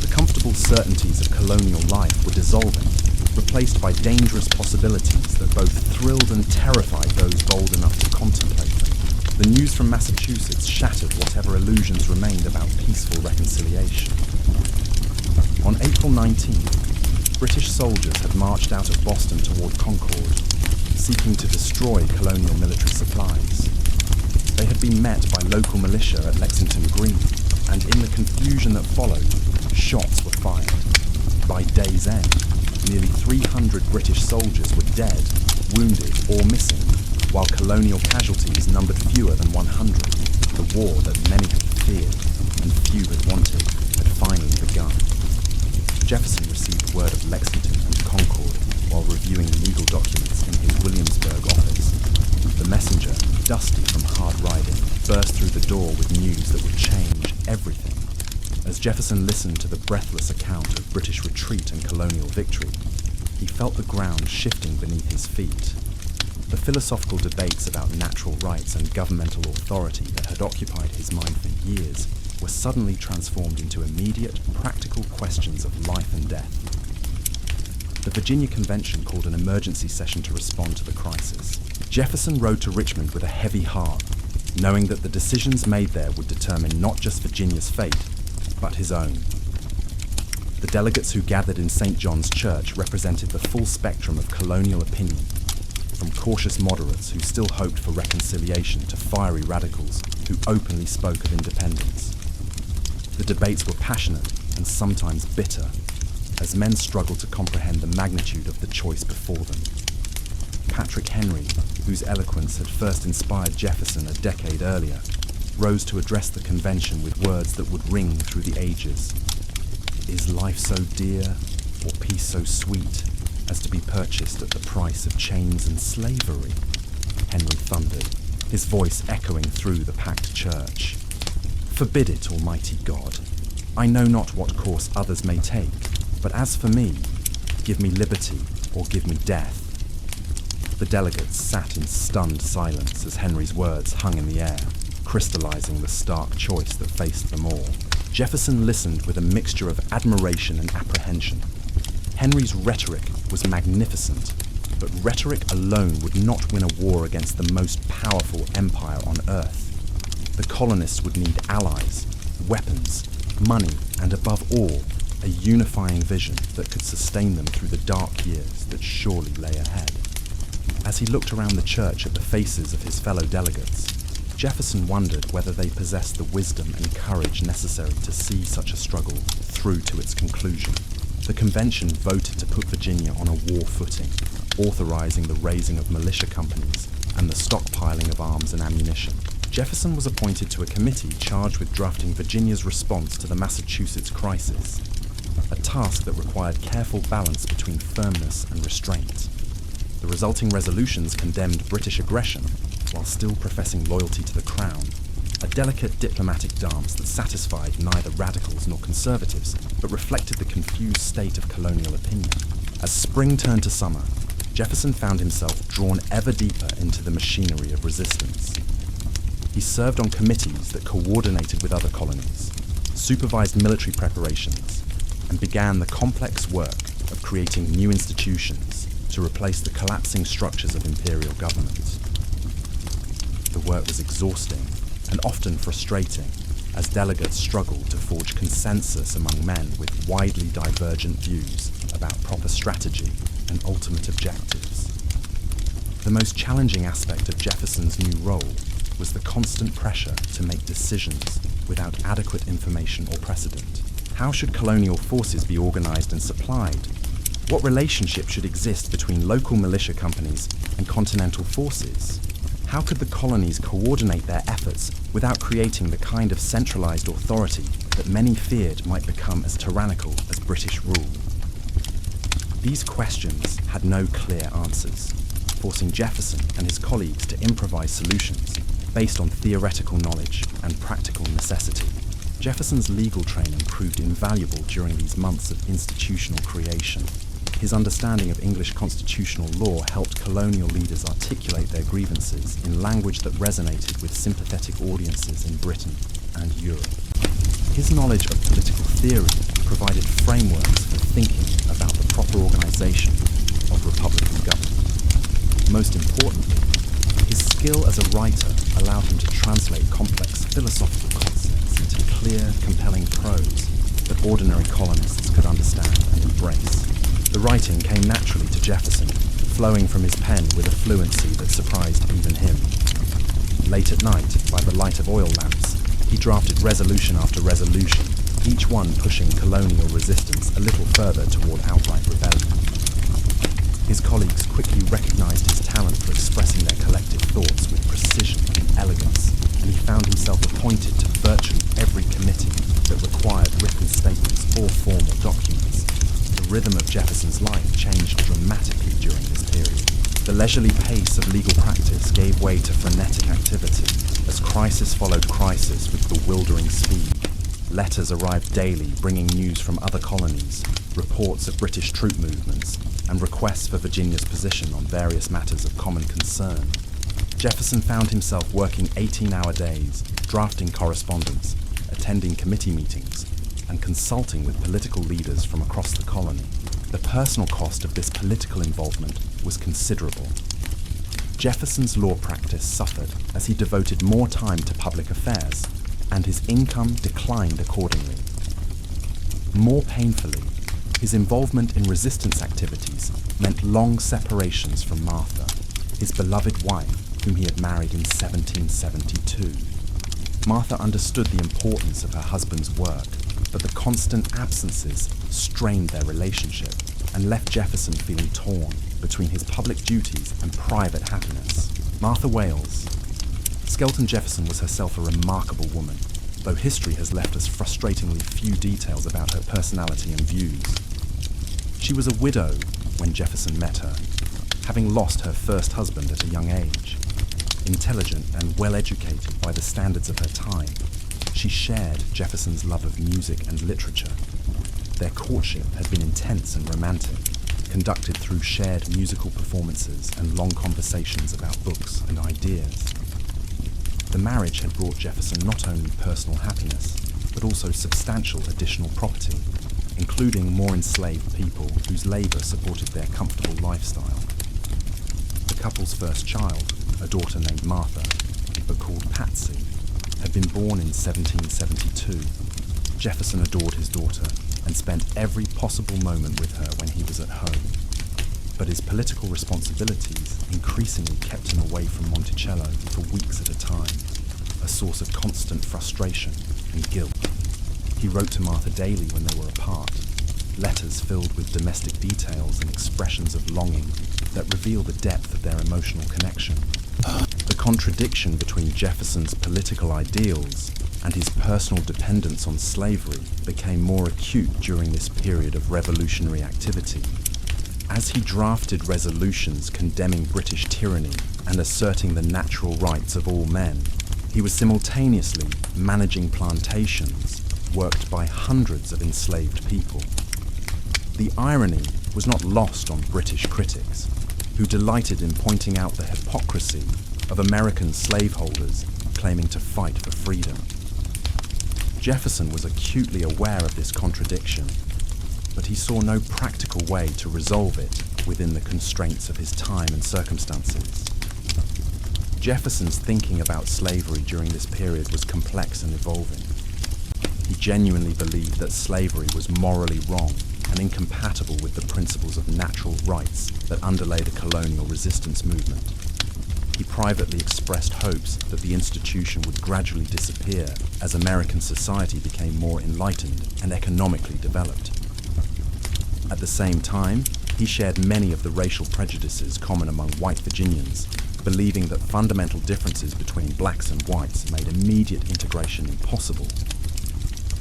The comfortable certainties of colonial life were dissolving, replaced by dangerous possibilities that both thrilled and terrified those bold enough to contemplate them. The news from Massachusetts shattered whatever illusions remained about peaceful reconciliation. On April 19th, British soldiers had marched out of Boston toward Concord, seeking to destroy colonial military supplies. They had been met by local militia at Lexington Green, and in the confusion that followed, shots were fired. By day's end, nearly 300 British soldiers were dead, wounded, or missing, while colonial casualties numbered fewer than 100. The war that many had feared and few had wanted had finally begun. Jefferson received word of Lexington and Concord while reviewing legal documents in his Williamsburg office. The messenger, dusty from hard riding, burst through the door with news that would change everything. As Jefferson listened to the breathless account of British retreat and colonial victory, he felt the ground shifting beneath his feet. The philosophical debates about natural rights and governmental authority that had occupied his mind for years were suddenly transformed into immediate, practical questions of life and death. The Virginia Convention called an emergency session to respond to the crisis. Jefferson rode to Richmond with a heavy heart, knowing that the decisions made there would determine not just Virginia's fate, but his own. The delegates who gathered in St. John's Church represented the full spectrum of colonial opinion, from cautious moderates who still hoped for reconciliation to fiery radicals who openly spoke of independence. The debates were passionate and sometimes bitter, as men struggled to comprehend the magnitude of the choice before them. Patrick Henry, whose eloquence had first inspired Jefferson a decade earlier, rose to address the convention with words that would ring through the ages. "Is life so dear, or peace so sweet, as to be purchased at the price of chains and slavery?" Henry thundered, his voice echoing through the packed church. "Forbid it, Almighty God. I know not what course others may take, but as for me, give me liberty or give me death." The delegates sat in stunned silence as Henry's words hung in the air, crystallizing the stark choice that faced them all. Jefferson listened with a mixture of admiration and apprehension. Henry's rhetoric was magnificent, but rhetoric alone would not win a war against the most powerful empire on earth. The colonists would need allies, weapons, money, and above all, a unifying vision that could sustain them through the dark years that surely lay ahead. As he looked around the church at the faces of his fellow delegates, Jefferson wondered whether they possessed the wisdom and courage necessary to see such a struggle through to its conclusion. The convention voted to put Virginia on a war footing, authorizing the raising of militia companies and the stockpiling of arms and ammunition. Jefferson was appointed to a committee charged with drafting Virginia's response to the Massachusetts crisis, a task that required careful balance between firmness and restraint. The resulting resolutions condemned British aggression while still professing loyalty to the crown, a delicate diplomatic dance that satisfied neither radicals nor conservatives, but reflected the confused state of colonial opinion. As spring turned to summer, Jefferson found himself drawn ever deeper into the machinery of resistance. He served on committees that coordinated with other colonies, supervised military preparations, and began the complex work of creating new institutions to replace the collapsing structures of imperial government. The work was exhausting and often frustrating, as delegates struggled to forge consensus among men with widely divergent views about proper strategy and ultimate objectives. The most challenging aspect of Jefferson's new role was the constant pressure to make decisions without adequate information or precedent. How should colonial forces be organized and supplied? What relationship should exist between local militia companies and continental forces? How could the colonies coordinate their efforts without creating the kind of centralized authority that many feared might become as tyrannical as British rule? These questions had no clear answers, forcing Jefferson and his colleagues to improvise solutions based on theoretical knowledge and practical necessity. Jefferson's legal training proved invaluable during these months of institutional creation. His understanding of English constitutional law helped colonial leaders articulate their grievances in language that resonated with sympathetic audiences in Britain and Europe. His knowledge of political theory provided frameworks for thinking about the proper organization of republican government. Most importantly, his skill as a writer allowed him to translate complex philosophical concepts into clear, compelling prose that ordinary colonists could understand and embrace. The writing came naturally to Jefferson, flowing from his pen with a fluency that surprised even him. Late at night, by the light of oil lamps, he drafted resolution after resolution, each one pushing colonial resistance a little further toward outright rebellion. His colleagues quickly recognized his talent for expressing their collective thoughts with precision and elegance, and he found himself appointed to virtually every committee that required written statements or formal documents. The rhythm of Jefferson's life changed dramatically during this period. The leisurely pace of legal practice gave way to frenetic activity, as crisis followed crisis with bewildering speed. Letters arrived daily bringing news from other colonies, reports of British troop movements, and requests for Virginia's position on various matters of common concern. Jefferson found himself working 18-hour days, drafting correspondence, attending committee meetings, and consulting with political leaders from across the colony. The personal cost of this political involvement was considerable. Jefferson's law practice suffered as he devoted more time to public affairs, and his income declined accordingly. More painfully, his involvement in resistance activities meant long separations from Martha, his beloved wife, whom he had married in 1772. Martha understood the importance of her husband's work, but the constant absences strained their relationship and left Jefferson feeling torn between his public duties and private happiness. Martha Wales. Skelton Jefferson was herself a remarkable woman, though history has left us frustratingly few details about her personality and views. She was a widow when Jefferson met her, having lost her first husband at a young age. Intelligent and well-educated by the standards of her time, she shared Jefferson's love of music and literature. Their courtship had been intense and romantic, conducted through shared musical performances and long conversations about books and ideas. The marriage had brought Jefferson not only personal happiness, but also substantial additional property, including more enslaved people whose labor supported their comfortable lifestyle. The couple's first child, a daughter named Martha, but called Patsy, had been born in 1772. Jefferson adored his daughter and spent every possible moment with her when he was at home. But his political responsibilities increasingly kept him away from Monticello for weeks at a time, a source of constant frustration and guilt. He wrote to Martha daily when they were apart, letters filled with domestic details and expressions of longing that reveal the depth of their emotional connection. The contradiction between Jefferson's political ideals and his personal dependence on slavery became more acute during this period of revolutionary activity. As he drafted resolutions condemning British tyranny and asserting the natural rights of all men, he was simultaneously managing plantations worked by hundreds of enslaved people. The irony was not lost on British critics, who delighted in pointing out the hypocrisy of American slaveholders claiming to fight for freedom. Jefferson was acutely aware of this contradiction, but he saw no practical way to resolve it within the constraints of his time and circumstances. Jefferson's thinking about slavery during this period was complex and evolving. He genuinely believed that slavery was morally wrong and incompatible with the principles of natural rights that underlay the colonial resistance movement. He privately expressed hopes that the institution would gradually disappear as American society became more enlightened and economically developed. At the same time, he shared many of the racial prejudices common among white Virginians, believing that fundamental differences between blacks and whites made immediate integration impossible.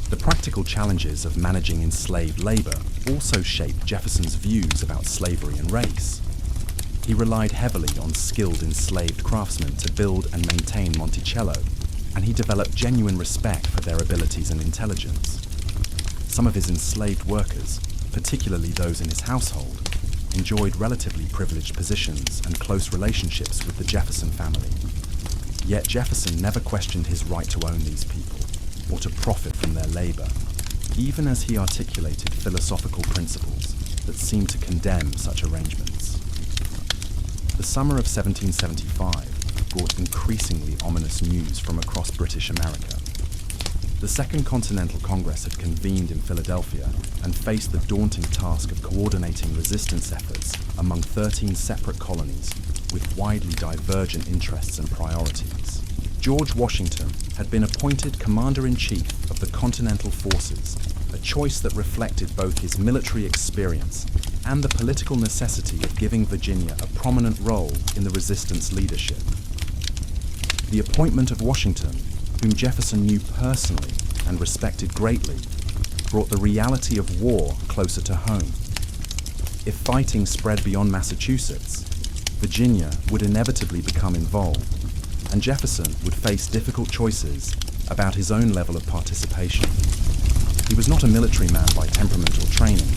The practical challenges of managing enslaved labor also shaped Jefferson's views about slavery and race. He relied heavily on skilled enslaved craftsmen to build and maintain Monticello, and he developed genuine respect for their abilities and intelligence. Some of his enslaved workers, particularly those in his household, enjoyed relatively privileged positions and close relationships with the Jefferson family. Yet Jefferson never questioned his right to own these people or to profit from their labor, even as he articulated philosophical principles that seemed to condemn such arrangements. The summer of 1775 brought increasingly ominous news from across British America. The Second Continental Congress had convened in Philadelphia and faced the daunting task of coordinating resistance efforts among 13 separate colonies with widely divergent interests and priorities. George Washington had been appointed Commander-in-Chief of the Continental Forces, a choice that reflected both his military experience and the political necessity of giving Virginia a prominent role in the resistance leadership. The appointment of Washington, whom Jefferson knew personally and respected greatly, brought the reality of war closer to home. If fighting spread beyond Massachusetts, Virginia would inevitably become involved, and Jefferson would face difficult choices about his own level of participation. He was not a military man by temperament or training,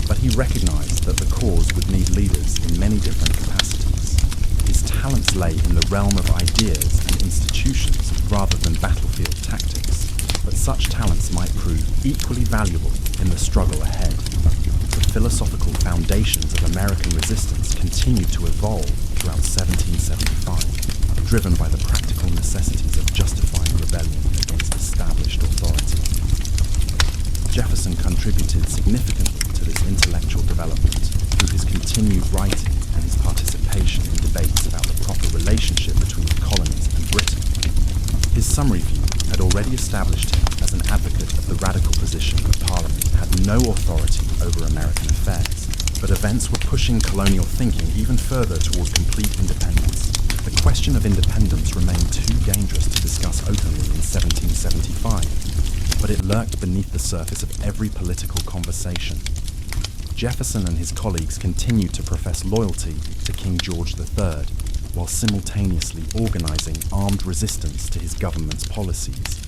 but he recognized that the cause would need leaders in many different capacities. His talents lay in the realm of ideas and institutions rather than battlefield tactics, but such talents might prove equally valuable in the struggle ahead. The philosophical foundations of American resistance continued to evolve throughout 1775, driven by the practical necessities of justifying rebellion against established authority. Jefferson contributed significantly to this intellectual development through his continued writing and his participation in debates about the proper relationship between the colonies and Britain. His summary view had already established him as an advocate of the radical position that Parliament had no authority over American affairs, but events were pushing colonial thinking even further toward complete independence. The question of independence remained too dangerous to discuss openly in 1775, but it lurked beneath the surface of every political conversation. Jefferson and his colleagues continued to profess loyalty to King George III, while simultaneously organizing armed resistance to his government's policies.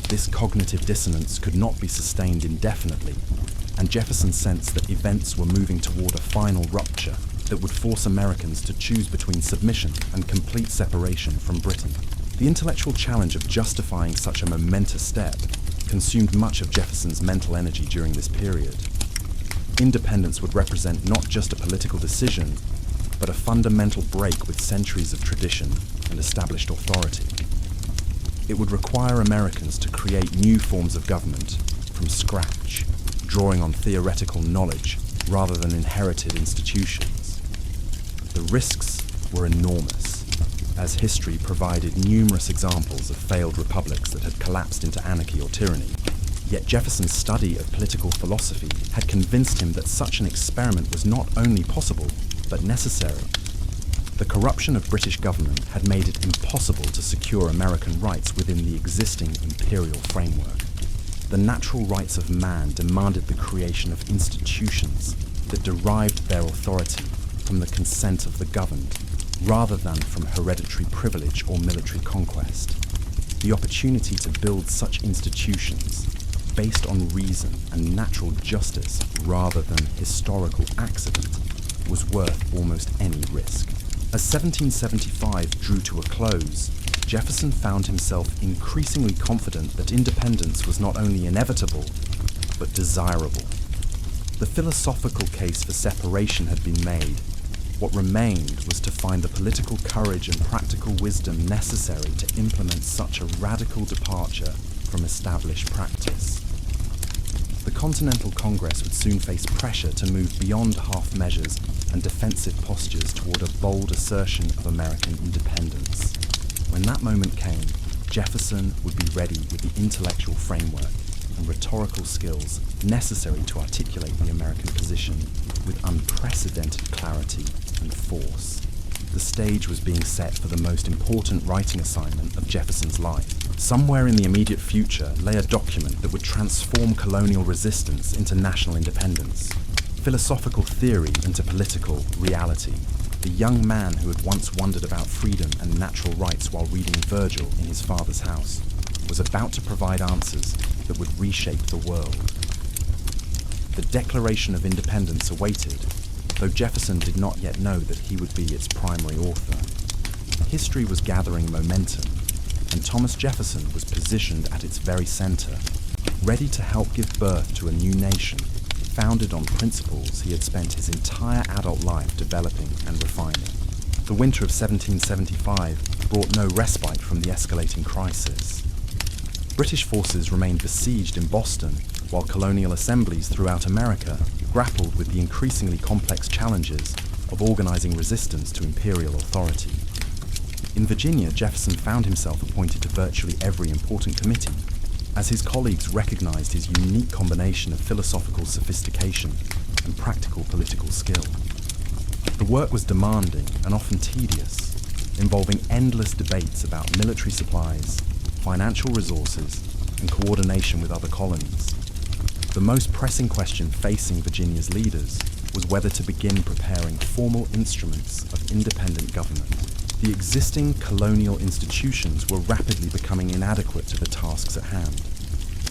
This cognitive dissonance could not be sustained indefinitely, and Jefferson sensed that events were moving toward a final rupture that would force Americans to choose between submission and complete separation from Britain. The intellectual challenge of justifying such a momentous step consumed much of Jefferson's mental energy during this period. Independence would represent not just a political decision, but a fundamental break with centuries of tradition and established authority. It would require Americans to create new forms of government from scratch, drawing on theoretical knowledge rather than inherited institutions. The risks were enormous, as history provided numerous examples of failed republics that had collapsed into anarchy or tyranny. Yet Jefferson's study of political philosophy had convinced him that such an experiment was not only possible, but necessary. The corruption of British government had made it impossible to secure American rights within the existing imperial framework. The natural rights of man demanded the creation of institutions that derived their authority from the consent of the governed, rather than from hereditary privilege or military conquest. The opportunity to build such institutions, based on reason and natural justice rather than historical accident, was worth almost any risk. As 1775 drew to a close, Jefferson found himself increasingly confident that independence was not only inevitable, but desirable. The philosophical case for separation had been made. What remained was to find the political courage and practical wisdom necessary to implement such a radical departure from established practice. The Continental Congress would soon face pressure to move beyond half measures and defensive postures toward a bold assertion of American independence. When that moment came, Jefferson would be ready with the intellectual framework and rhetorical skills necessary to articulate the American position with unprecedented clarity and force. The stage was being set for the most important writing assignment of Jefferson's life. Somewhere in the immediate future lay a document that would transform colonial resistance into national independence, philosophical theory into political reality. The young man who had once wondered about freedom and natural rights while reading Virgil in his father's house was about to provide answers that would reshape the world. The Declaration of Independence awaited, though Jefferson did not yet know that he would be its primary author. History was gathering momentum, and Thomas Jefferson was positioned at its very center, ready to help give birth to a new nation, founded on principles he had spent his entire adult life developing and refining. The winter of 1775 brought no respite from the escalating crisis. British forces remained besieged in Boston, while colonial assemblies throughout America grappled with the increasingly complex challenges of organizing resistance to imperial authority. In Virginia, Jefferson found himself appointed to virtually every important committee, as his colleagues recognized his unique combination of philosophical sophistication and practical political skill. The work was demanding and often tedious, involving endless debates about military supplies, financial resources, and coordination with other colonies. The most pressing question facing Virginia's leaders was whether to begin preparing formal instruments of independent government. The existing colonial institutions were rapidly becoming inadequate to the tasks at hand,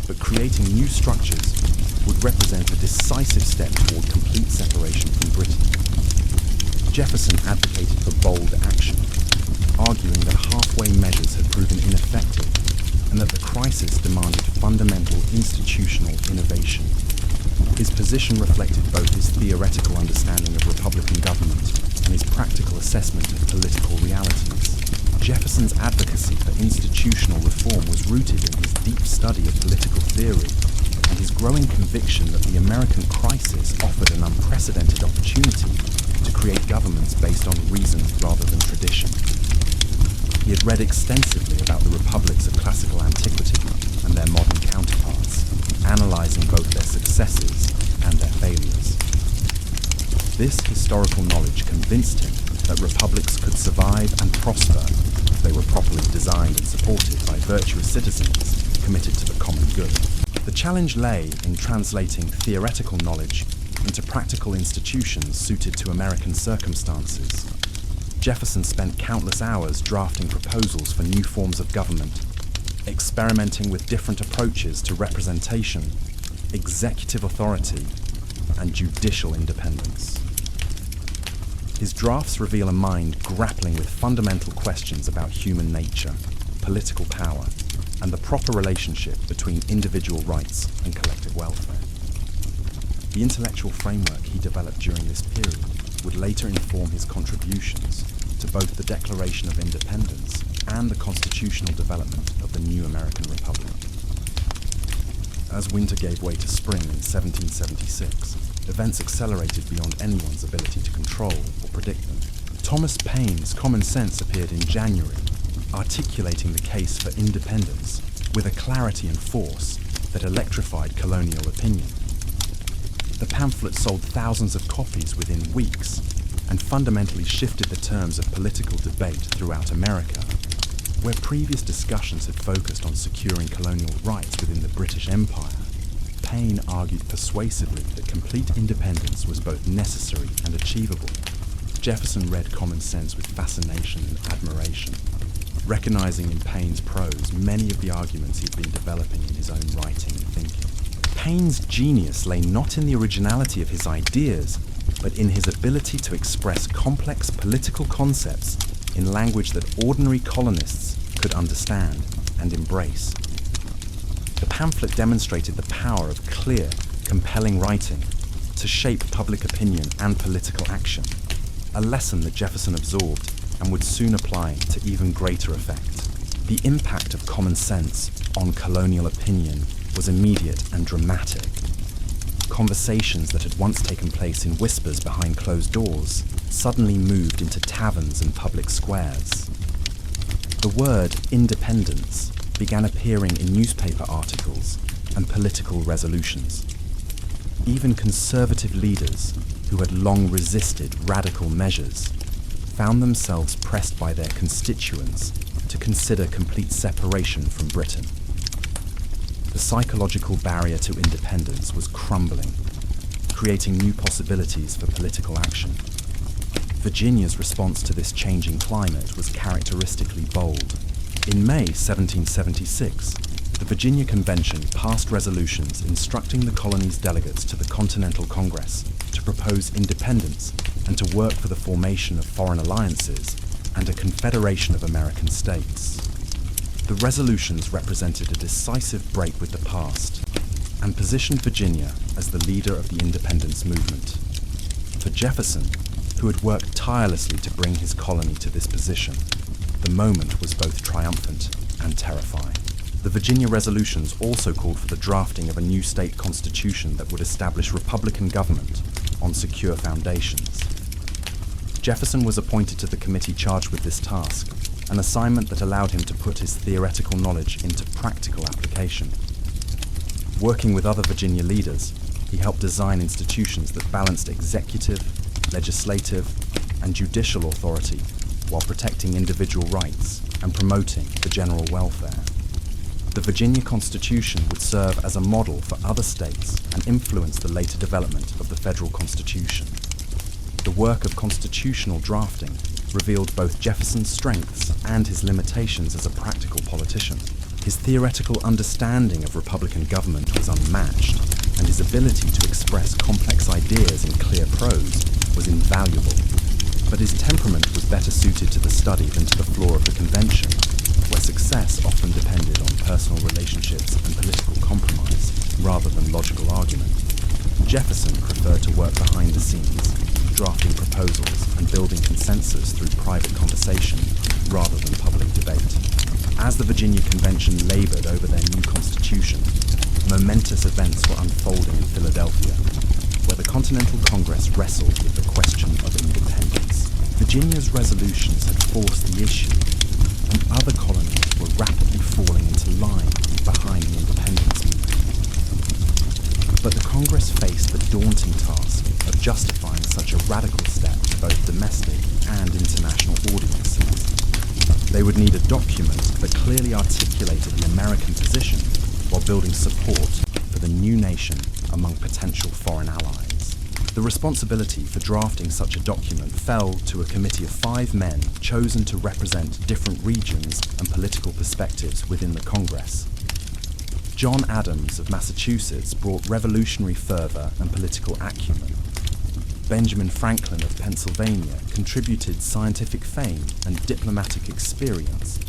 but creating new structures would represent a decisive step toward complete separation from Britain. Jefferson advocated for bold action, arguing that halfway measures had proven ineffective and that the crisis demanded fundamental institutional innovation. His position reflected both his theoretical understanding of Republican government and his practical assessment of political realities. Jefferson's advocacy for institutional reform was rooted in his deep study of political theory and his growing conviction that the American crisis offered an unprecedented opportunity to create governments based on reason rather than tradition. He had read extensively about the republics of classical antiquity and their modern counterparts, analyzing both their successes and their failures. This historical knowledge convinced him that republics could survive and prosper if they were properly designed and supported by virtuous citizens committed to the common good. The challenge lay in translating theoretical knowledge into practical institutions suited to American circumstances. Jefferson spent countless hours drafting proposals for new forms of government, experimenting with different approaches to representation, executive authority, and judicial independence. His drafts reveal a mind grappling with fundamental questions about human nature, political power, and the proper relationship between individual rights and collective welfare. The intellectual framework he developed during this period would later inform his contributions to both the Declaration of Independence and the constitutional development of the new American Republic. As winter gave way to spring in 1776, events accelerated beyond anyone's ability to control or predict them. Thomas Paine's Common Sense appeared in January, articulating the case for independence with a clarity and force that electrified colonial opinion. The pamphlet sold thousands of copies within weeks and fundamentally shifted the terms of political debate throughout America. Where previous discussions had focused on securing colonial rights within the British Empire, Paine argued persuasively that complete independence was both necessary and achievable. Jefferson read Common Sense with fascination and admiration, recognizing in Paine's prose many of the arguments he'd been developing in his own writing and thinking. Paine's genius lay not in the originality of his ideas, but in his ability to express complex political concepts in language that ordinary colonists could understand and embrace. The pamphlet demonstrated the power of clear, compelling writing to shape public opinion and political action, a lesson that Jefferson absorbed and would soon apply to even greater effect. The impact of common sense on colonial opinion was immediate and dramatic. Conversations that had once taken place in whispers behind closed doors suddenly moved into taverns and public squares. The word independence began appearing in newspaper articles and political resolutions. Even conservative leaders, who had long resisted radical measures, found themselves pressed by their constituents to consider complete separation from Britain. The psychological barrier to independence was crumbling, creating new possibilities for political action. Virginia's response to this changing climate was characteristically bold. In May 1776, the Virginia Convention passed resolutions instructing the colony's delegates to the Continental Congress to propose independence and to work for the formation of foreign alliances and a confederation of American states. The resolutions represented a decisive break with the past and positioned Virginia as the leader of the independence movement. For Jefferson, who had worked tirelessly to bring his colony to this position, the moment was both triumphant and terrifying. The Virginia resolutions also called for the drafting of a new state constitution that would establish republican government on secure foundations. Jefferson was appointed to the committee charged with this task, an assignment that allowed him to put his theoretical knowledge into practical application. Working with other Virginia leaders, he helped design institutions that balanced executive, legislative, and judicial authority while protecting individual rights and promoting the general welfare. The Virginia Constitution would serve as a model for other states and influence the later development of the federal Constitution. The work of constitutional drafting revealed both Jefferson's strengths and his limitations as a practical politician. His theoretical understanding of republican government was unmatched, and his ability to express complex ideas in clear prose was invaluable. But his temperament was better suited to the study than to the floor of the convention, where success often depended on personal relationships and political compromise rather than logical argument. Jefferson preferred to work behind the scenes, drafting proposals and building consensus through private conversation rather than public debate. As the Virginia Convention labored over their new constitution, momentous events were unfolding in Philadelphia, where the Continental Congress wrestled with the question of independence. Virginia's resolutions had forced the issue, and other colonies were rapidly falling into line behind the independence movement. But the Congress faced the daunting task of justifying such a radical step to both domestic and international audiences. They would need a document that clearly articulated the American position while building support for the new nation among potential foreign allies. The responsibility for drafting such a document fell to a committee of 5 men chosen to represent different regions and political perspectives within the Congress. John Adams of Massachusetts brought revolutionary fervor and political acumen. Benjamin Franklin of Pennsylvania contributed scientific fame and diplomatic experience.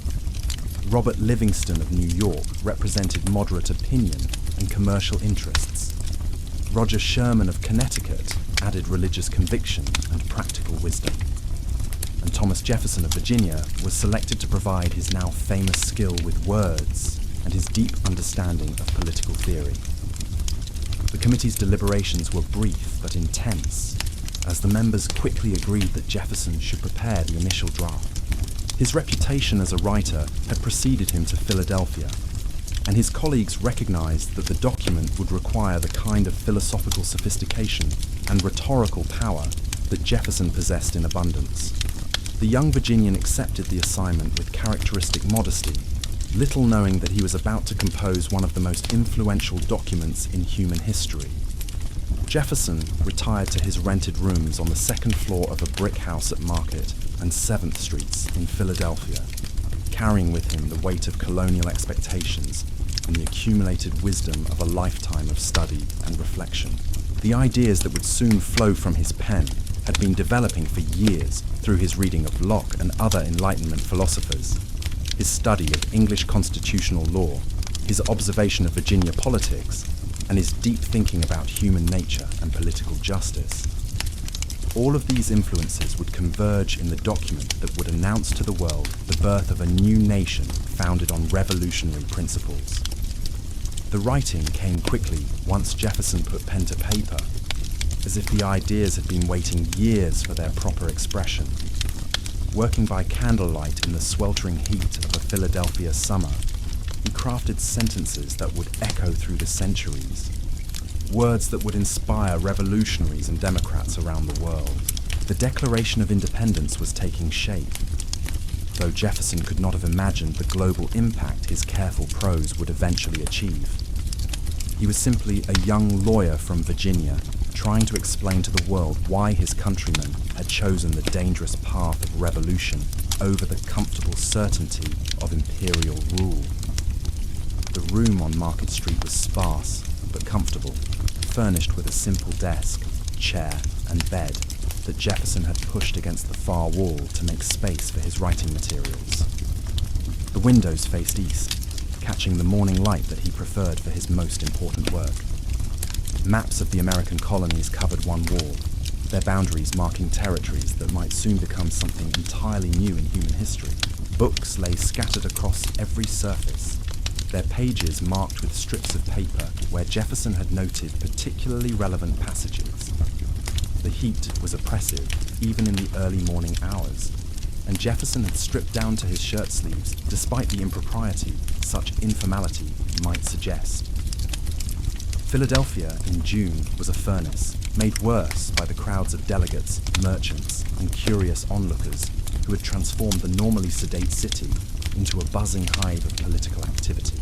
Robert Livingston of New York represented moderate opinion and commercial interests. Roger Sherman of Connecticut added religious conviction and practical wisdom. And Thomas Jefferson of Virginia was selected to provide his now famous skill with words and his deep understanding of political theory. The committee's deliberations were brief but intense, as the members quickly agreed that Jefferson should prepare the initial draft. His reputation as a writer had preceded him to Philadelphia, and his colleagues recognized that the document would require the kind of philosophical sophistication and rhetorical power that Jefferson possessed in abundance. The young Virginian accepted the assignment with characteristic modesty, little knowing that he was about to compose one of the most influential documents in human history. Jefferson retired to his rented rooms on the second floor of a brick house at Market and 7th Streets in Philadelphia, carrying with him the weight of colonial expectations and the accumulated wisdom of a lifetime of study and reflection. The ideas that would soon flow from his pen had been developing for years through his reading of Locke and other Enlightenment philosophers. his study of English constitutional law, his observation of Virginia politics, and his deep thinking about human nature and political justice. All of these influences would converge in the document that would announce to the world the birth of a new nation founded on revolutionary principles. The writing came quickly once Jefferson put pen to paper, as if the ideas had been waiting years for their proper expression. Working by candlelight in the sweltering heat of a Philadelphia summer, he crafted sentences that would echo through the centuries, words that would inspire revolutionaries and democrats around the world. The Declaration of Independence was taking shape, though Jefferson could not have imagined the global impact his careful prose would eventually achieve. He was simply a young lawyer from Virginia, trying to explain to the world why his countrymen had chosen the dangerous path of revolution over the comfortable certainty of imperial rule. The room on Market Street was sparse but comfortable, furnished with a simple desk, chair, and bed that Jefferson had pushed against the far wall to make space for his writing materials. The windows faced east, catching the morning light that he preferred for his most important work. Maps of the American colonies covered one wall, their boundaries marking territories that might soon become something entirely new in human history. Books lay scattered across every surface, their pages marked with strips of paper where Jefferson had noted particularly relevant passages. The heat was oppressive, even in the early morning hours, and Jefferson had stripped down to his shirt sleeves despite the impropriety such informality might suggest. Philadelphia in June was a furnace, made worse by the crowds of delegates, merchants, and curious onlookers who had transformed the normally sedate city into a buzzing hive of political activity.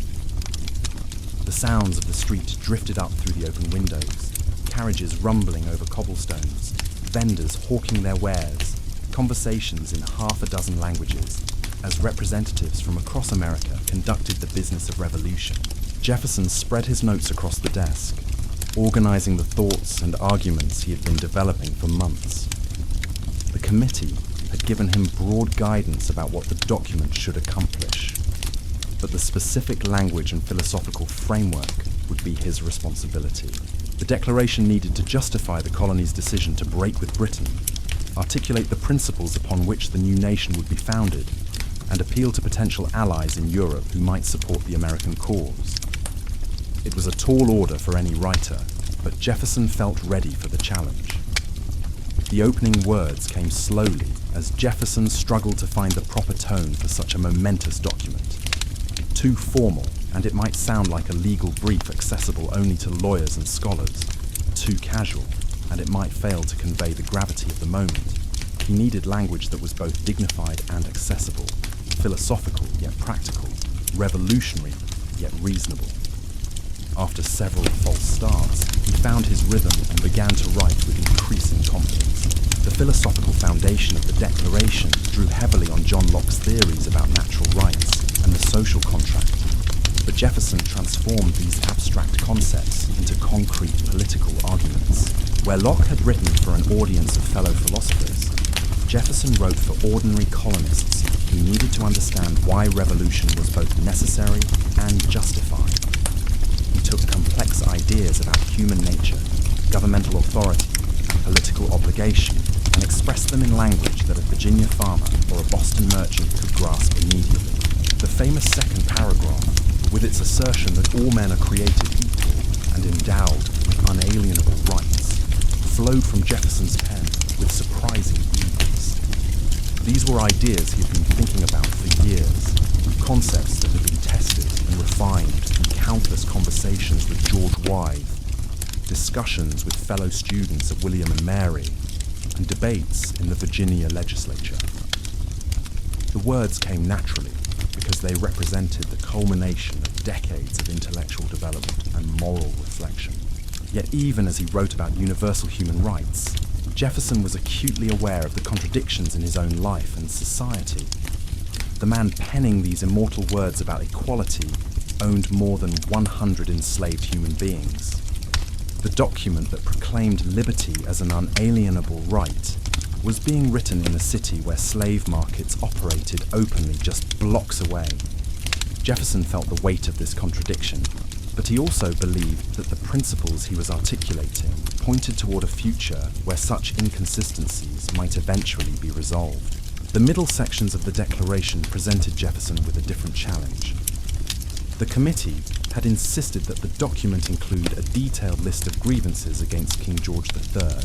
The sounds of the street drifted up through the open windows, carriages rumbling over cobblestones, vendors hawking their wares, conversations in half a dozen languages, as representatives from across America conducted the business of revolution. Jefferson spread his notes across the desk, organizing the thoughts and arguments he had been developing for months. The committee had given him broad guidance about what the document should accomplish, but the specific language and philosophical framework would be his responsibility. The Declaration needed to justify the colony's decision to break with Britain, articulate the principles upon which the new nation would be founded, and appeal to potential allies in Europe who might support the American cause. It was a tall order for any writer, but Jefferson felt ready for the challenge. The opening words came slowly as Jefferson struggled to find the proper tone for such a momentous document. Too formal, and it might sound like a legal brief accessible only to lawyers and scholars. Too casual, and it might fail to convey the gravity of the moment. He needed language that was both dignified and accessible, philosophical yet practical, revolutionary yet reasonable. After several false starts, he found his rhythm and began to write with increasing confidence. The philosophical foundation of the Declaration drew heavily on John Locke's theories about natural rights and the social contract, but Jefferson transformed these abstract concepts into concrete political arguments. Where Locke had written for an audience of fellow philosophers, Jefferson wrote for ordinary colonists who needed to understand why revolution was both necessary and justified. He took complex ideas about human nature, governmental authority, political obligation, and expressed them in language that a Virginia farmer or a Boston merchant could grasp immediately. The famous second paragraph, with its assertion that all men are created equal and endowed with unalienable rights, flowed from Jefferson's pen with surprising ease. These were ideas he had been thinking about for years, concepts that had been tested and refined in countless conversations with George Wythe, discussions with fellow students at William and Mary, and debates in the Virginia legislature. The words came naturally because they represented the culmination of decades of intellectual development and moral reflection. Yet even as he wrote about universal human rights, Jefferson was acutely aware of the contradictions in his own life and society. The man penning these immortal words about equality owned more than 100 enslaved human beings. The document that proclaimed liberty as an unalienable right was being written in a city where slave markets operated openly just blocks away. Jefferson felt the weight of this contradiction, but he also believed that the principles he was articulating pointed toward a future where such inconsistencies might eventually be resolved. The middle sections of the Declaration presented Jefferson with a different challenge. The committee had insisted that the document include a detailed list of grievances against King George III,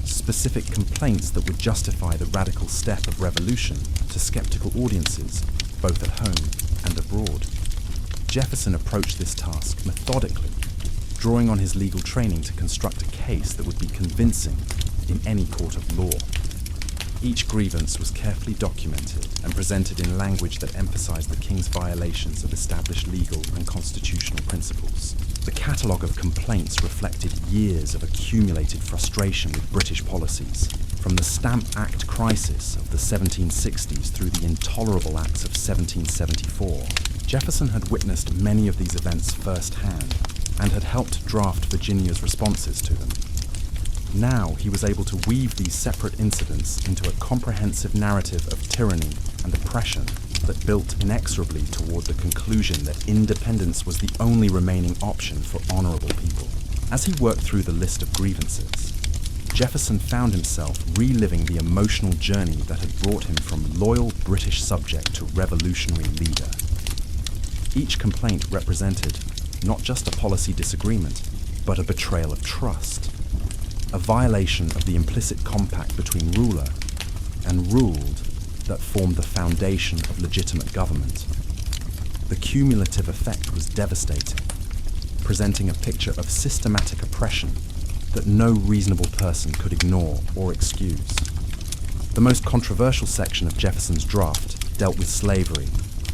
specific complaints that would justify the radical step of revolution to skeptical audiences, both at home and abroad. Jefferson approached this task methodically, drawing on his legal training to construct a case that would be convincing in any court of law. Each grievance was carefully documented and presented in language that emphasized the king's violations of established legal and constitutional principles. The catalogue of complaints reflected years of accumulated frustration with British policies, from the Stamp Act crisis of the 1760s through the intolerable acts of 1774. Jefferson had witnessed many of these events firsthand and had helped draft Virginia's responses to them. Now he was able to weave these separate incidents into a comprehensive narrative of tyranny and oppression that built inexorably toward the conclusion that independence was the only remaining option for honorable people. As he worked through the list of grievances, Jefferson found himself reliving the emotional journey that had brought him from loyal British subject to revolutionary leader. Each complaint represented not just a policy disagreement, but a betrayal of trust, a violation of the implicit compact between ruler and ruled that formed the foundation of legitimate government. The cumulative effect was devastating, presenting a picture of systematic oppression that no reasonable person could ignore or excuse. The most controversial section of Jefferson's draft dealt with slavery,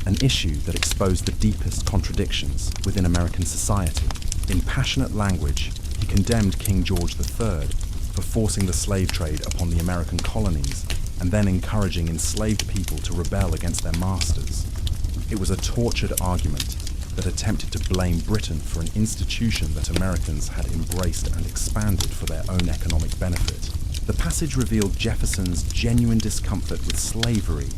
an issue that exposed the deepest contradictions within American society. In passionate language, he condemned King George III for forcing the slave trade upon the American colonies and then encouraging enslaved people to rebel against their masters. It was a tortured argument that attempted to blame Britain for an institution that Americans had embraced and expanded for their own economic benefit. The passage revealed Jefferson's genuine discomfort with slavery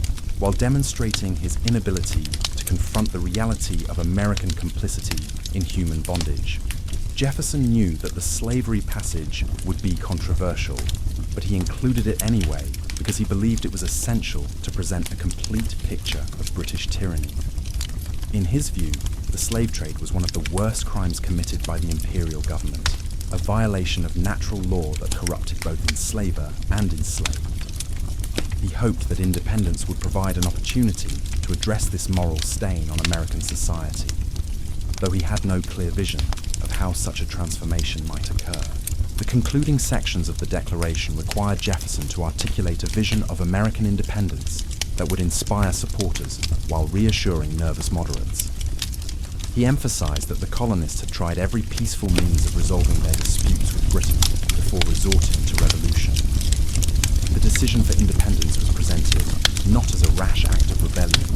while demonstrating his inability to confront the reality of American complicity in human bondage. Jefferson knew that the slavery passage would be controversial, but he included it anyway because he believed it was essential to present a complete picture of British tyranny. In his view, the slave trade was one of the worst crimes committed by the imperial government, a violation of natural law that corrupted both enslaver and enslaved. He hoped that independence would provide an opportunity to address this moral stain on American society, though he had no clear vision of how such a transformation might occur. The concluding sections of the Declaration required Jefferson to articulate a vision of American independence that would inspire supporters while reassuring nervous moderates. He emphasized that the colonists had tried every peaceful means of resolving their disputes with Britain before resorting to revolution. The decision for independence was presented not as a rash act of rebellion,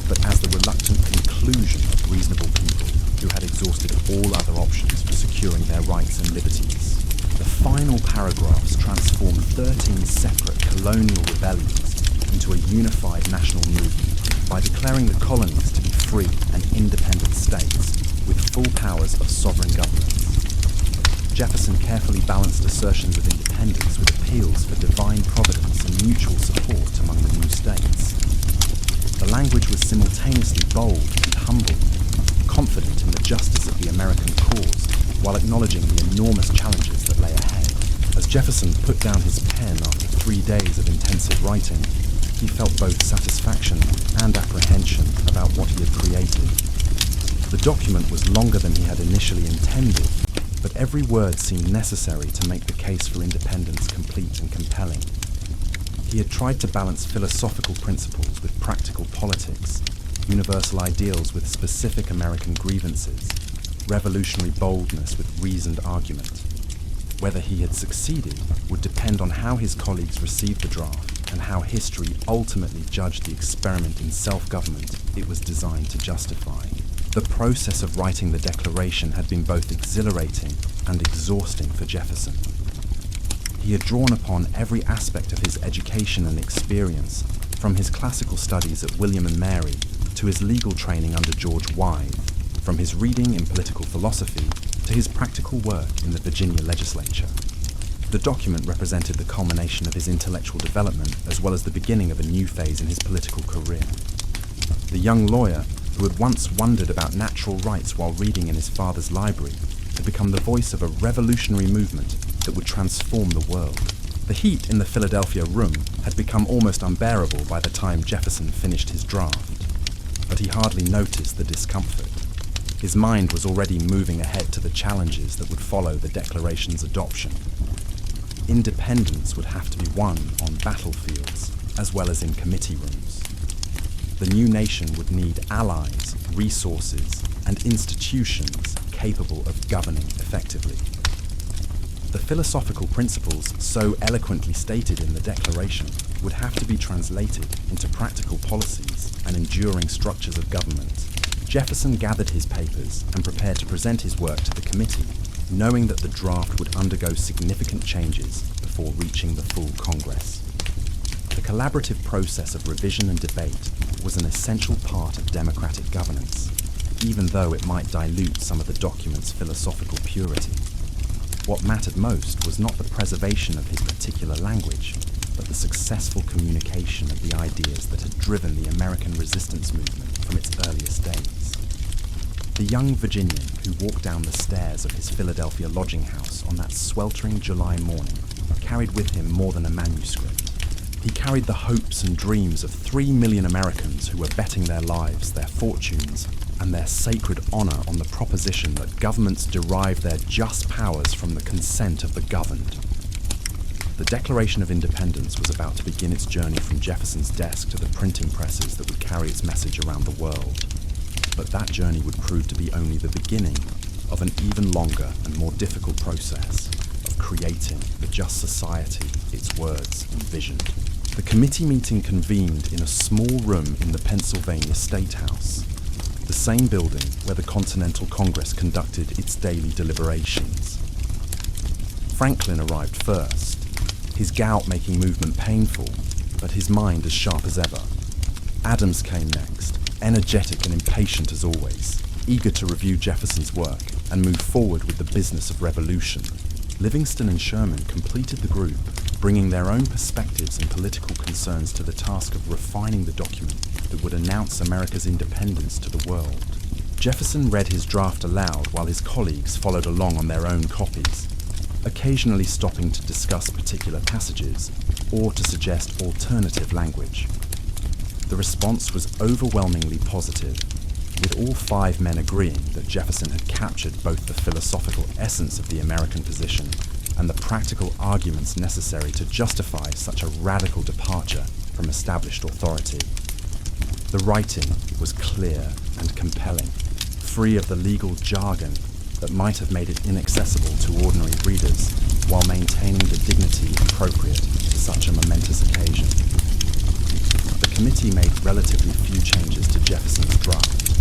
but as the reluctant conclusion of reasonable people who had exhausted all other options for securing their rights and liberties. The final paragraphs transformed 13 separate colonial rebellions into a unified national movement by declaring the colonies to be free and independent states with full powers of sovereign governments. Jefferson carefully balanced assertions of independence with appeals for divine providence and mutual support among the new states. The language was simultaneously bold and humble, confident in the justice of the American cause, while acknowledging the enormous challenges that lay ahead. As Jefferson put down his pen after 3 days of intensive writing, he felt both satisfaction and apprehension about what he had created. The document was longer than he had initially intended, but every word seemed necessary to make the case for independence complete and compelling. He had tried to balance philosophical principles with practical politics, universal ideals with specific American grievances, revolutionary boldness with reasoned argument. Whether he had succeeded would depend on how his colleagues received the draft and how history ultimately judged the experiment in self-government it was designed to justify. The process of writing the Declaration had been both exhilarating and exhausting for Jefferson. He He had drawn upon every aspect of his education and experience, from his classical studies at William and Mary to his legal training under George Wythe, from his reading in political philosophy to his practical work in the Virginia legislature. The document represented the culmination of his intellectual development as well as the beginning of a new phase in his political career. The young lawyer, who had once wondered about natural rights while reading in his father's library, had become the voice of a revolutionary movement that would transform the world. The heat in the Philadelphia room had become almost unbearable by the time Jefferson finished his draft, but he hardly noticed the discomfort. His mind was already moving ahead to the challenges that would follow the Declaration's adoption. Independence would have to be won on battlefields as well as in committee rooms. The new nation would need allies, resources, and institutions capable of governing effectively. The philosophical principles so eloquently stated in the Declaration would have to be translated into practical policies and enduring structures of government. Jefferson gathered his papers and prepared to present his work to the committee, knowing that the draft would undergo significant changes before reaching the full Congress. The collaborative process of revision and debate was an essential part of democratic governance, even though it might dilute some of the document's philosophical purity. What mattered most was not the preservation of his particular language, but the successful communication of the ideas that had driven the American resistance movement from its earliest days. The young Virginian who walked down the stairs of his Philadelphia lodging house on that sweltering July morning carried with him more than a manuscript. He carried the hopes and dreams of 3 million Americans who were betting their lives, their fortunes, and their sacred honor on the proposition that governments derive their just powers from the consent of the governed. The Declaration of Independence was about to begin its journey from Jefferson's desk to the printing presses that would carry its message around the world. But that journey would prove to be only the beginning of an even longer and more difficult process of creating the just society its words envisioned. The committee meeting convened in a small room in the Pennsylvania State House, the same building where the Continental Congress conducted its daily deliberations. Franklin arrived first, his gout-making movement painful, but his mind as sharp as ever. Adams came next, energetic and impatient as always, eager to review Jefferson's work and move forward with the business of revolution. Livingston and Sherman completed the group, bringing their own perspectives and political concerns to the task of refining the document that would announce America's independence to the world. Jefferson read his draft aloud while his colleagues followed along on their own copies, occasionally stopping to discuss particular passages or to suggest alternative language. The response was overwhelmingly positive, with all 5 men agreeing that Jefferson had captured both the philosophical essence of the American position and the practical arguments necessary to justify such a radical departure from established authority. The writing was clear and compelling, free of the legal jargon that might have made it inaccessible to ordinary readers, while maintaining the dignity appropriate to such a momentous occasion. The committee made relatively few changes to Jefferson's draft,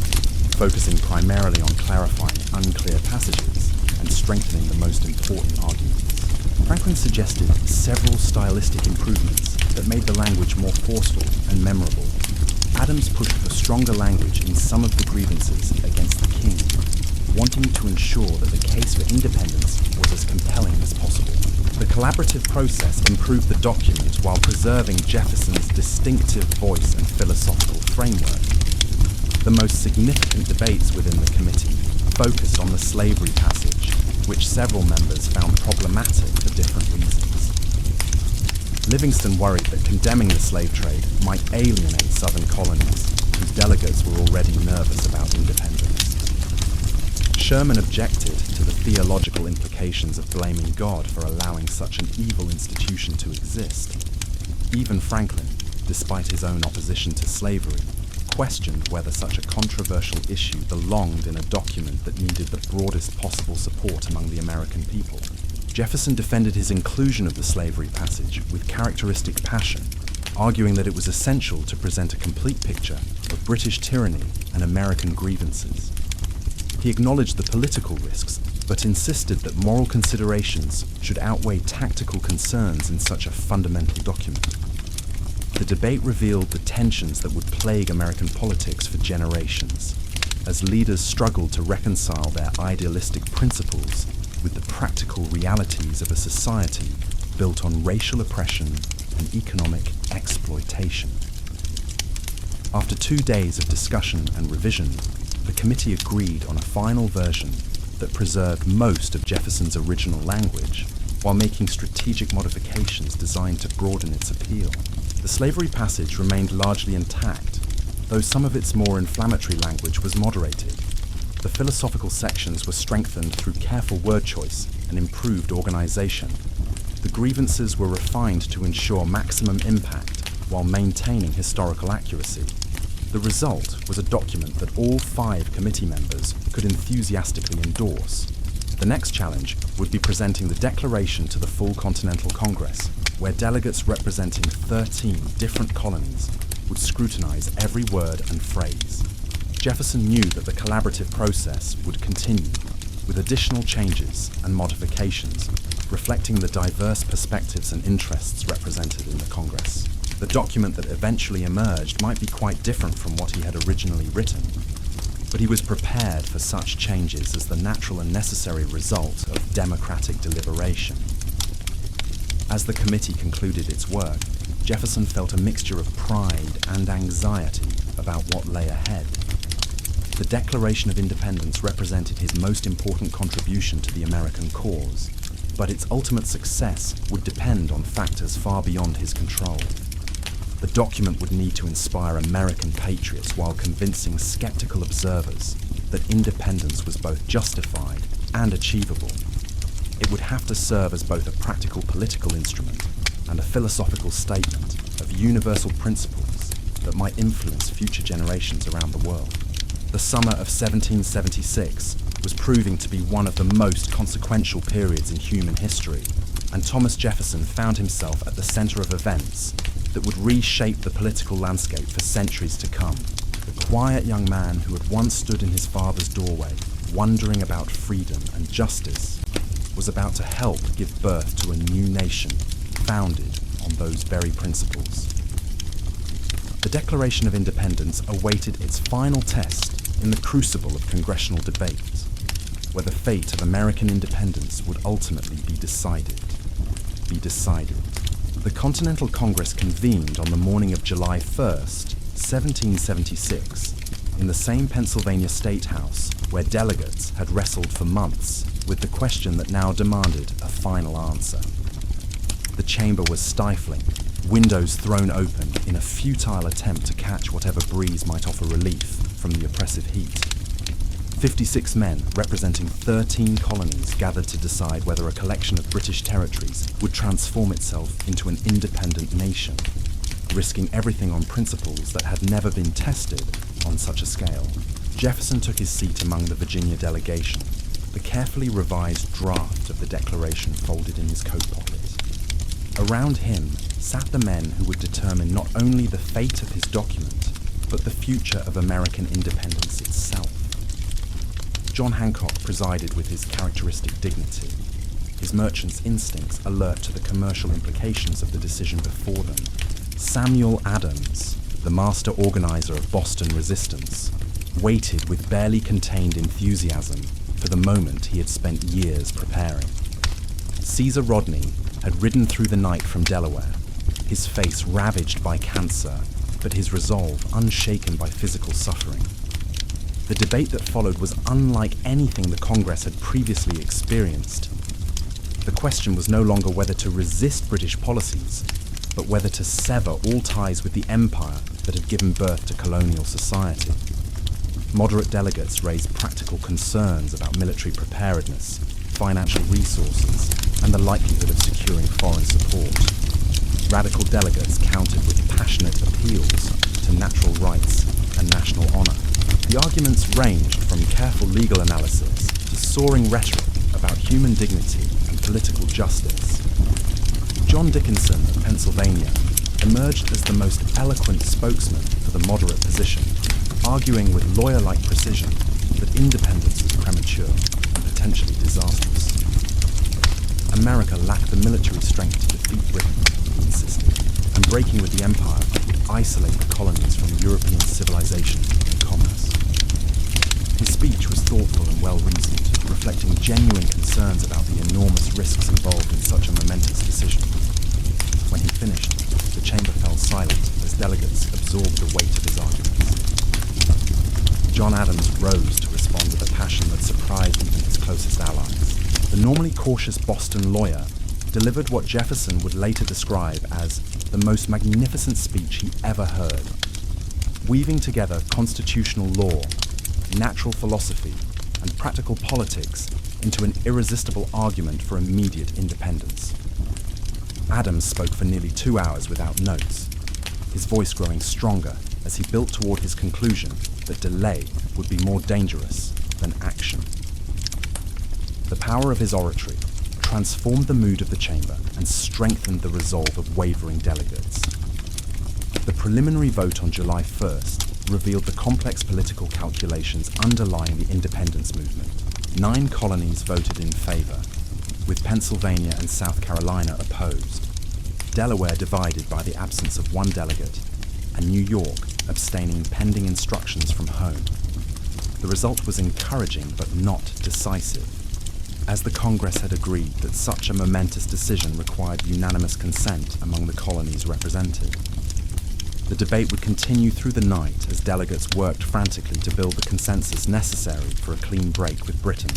focusing primarily on clarifying unclear passages and strengthening the most important arguments. Franklin suggested several stylistic improvements that made the language more forceful and memorable. Adams pushed for stronger language in some of the grievances against the king, wanting to ensure that the case for independence was as compelling as possible. The collaborative process improved the document while preserving Jefferson's distinctive voice and philosophical framework. The most significant debates within the committee focused on the slavery passage, which several members found problematic for different reasons. Livingston worried that condemning the slave trade might alienate southern colonies, whose delegates were already nervous about independence. Sherman objected to the theological implications of blaming God for allowing such an evil institution to exist. Even Franklin, despite his own opposition to slavery, questioned whether such a controversial issue belonged in a document that needed the broadest possible support among the American people. Jefferson defended his inclusion of the slavery passage with characteristic passion, arguing that it was essential to present a complete picture of British tyranny and American grievances. He acknowledged the political risks but insisted that moral considerations should outweigh tactical concerns in such a fundamental document. The debate revealed the tensions that would plague American politics for generations, as leaders struggled to reconcile their idealistic principles with the practical realities of a society built on racial oppression and economic exploitation. After 2 days of discussion and revision, the committee agreed on a final version that preserved most of Jefferson's original language while making strategic modifications designed to broaden its appeal. The slavery passage remained largely intact, though some of its more inflammatory language was moderated. The philosophical sections were strengthened through careful word choice and improved organization. The grievances were refined to ensure maximum impact while maintaining historical accuracy. The result was a document that all 5 committee members could enthusiastically endorse. The next challenge would be presenting the Declaration to the full Continental Congress, where delegates representing 13 different colonies would scrutinize every word and phrase. Jefferson knew that the collaborative process would continue, with additional changes and modifications, reflecting the diverse perspectives and interests represented in the Congress. The document that eventually emerged might be quite different from what he had originally written, but he was prepared for such changes as the natural and necessary result of democratic deliberation. As the committee concluded its work, Jefferson felt a mixture of pride and anxiety about what lay ahead. The Declaration of Independence represented his most important contribution to the American cause, but its ultimate success would depend on factors far beyond his control. The document would need to inspire American patriots while convincing skeptical observers that independence was both justified and achievable. It would have to serve as both a practical political instrument and a philosophical statement of universal principles that might influence future generations around the world. The summer of 1776 was proving to be one of the most consequential periods in human history, and Thomas Jefferson found himself at the center of events that would reshape the political landscape for centuries to come. The quiet young man who had once stood in his father's doorway, wondering about freedom and justice, was about to help give birth to a new nation founded on those very principles. The Declaration of Independence awaited its final test in the crucible of congressional debate, where the fate of American independence would ultimately be decided. The Continental Congress convened on the morning of July 1st, 1776, in the same Pennsylvania State House where delegates had wrestled for months with the question that now demanded a final answer. The chamber was stifling, windows thrown open in a futile attempt to catch whatever breeze might offer relief from the oppressive heat. 56 men representing 13 colonies gathered to decide whether a collection of British territories would transform itself into an independent nation, risking everything on principles that had never been tested on such a scale. Jefferson took his seat among the Virginia delegation, the carefully revised draft of the Declaration folded in his coat pocket. Around him sat the men who would determine not only the fate of his document, but the future of American independence itself. John Hancock presided with his characteristic dignity, his merchant's instincts alert to the commercial implications of the decision before them. Samuel Adams, the master organizer of Boston resistance, waited with barely contained enthusiasm for the moment he had spent years preparing. Caesar Rodney had ridden through the night from Delaware, his face ravaged by cancer, but his resolve unshaken by physical suffering. The debate that followed was unlike anything the Congress had previously experienced. The question was no longer whether to resist British policies, but whether to sever all ties with the empire that had given birth to colonial society. Moderate delegates raised practical concerns about military preparedness, financial resources, and the likelihood of securing foreign support. Radical delegates countered with passionate appeals to natural rights and national honor. The arguments ranged from careful legal analysis to soaring rhetoric about human dignity and political justice. John Dickinson of Pennsylvania emerged as the most eloquent spokesman for the moderate position, arguing with lawyer-like precision that independence was premature and potentially disastrous. America lacked the military strength to defeat Britain, he insisted, and breaking with the Empire would isolate the colonies from European civilization and commerce. His speech was thoughtful and well-reasoned, reflecting genuine concerns about the enormous risks involved in such a momentous decision. When he finished, the chamber fell silent as delegates absorbed the weight of his arguments. John Adams rose to respond with a passion that surprised even his closest allies. The normally cautious Boston lawyer delivered what Jefferson would later describe as the most magnificent speech he ever heard, weaving together constitutional law, natural philosophy, and practical politics into an irresistible argument for immediate independence. Adams spoke for nearly 2 hours without notes, his voice growing stronger as he built toward his conclusion that delay would be more dangerous than action. The power of his oratory transformed the mood of the chamber and strengthened the resolve of wavering delegates. The preliminary vote on July 1st revealed the complex political calculations underlying the independence movement. 9 colonies voted in favor, with Pennsylvania and South Carolina opposed, Delaware divided by the absence of 1 delegate, and New York abstaining pending instructions from home. The result was encouraging but not decisive, as the Congress had agreed that such a momentous decision required unanimous consent among the colonies represented. The debate would continue through the night as delegates worked frantically to build the consensus necessary for a clean break with Britain.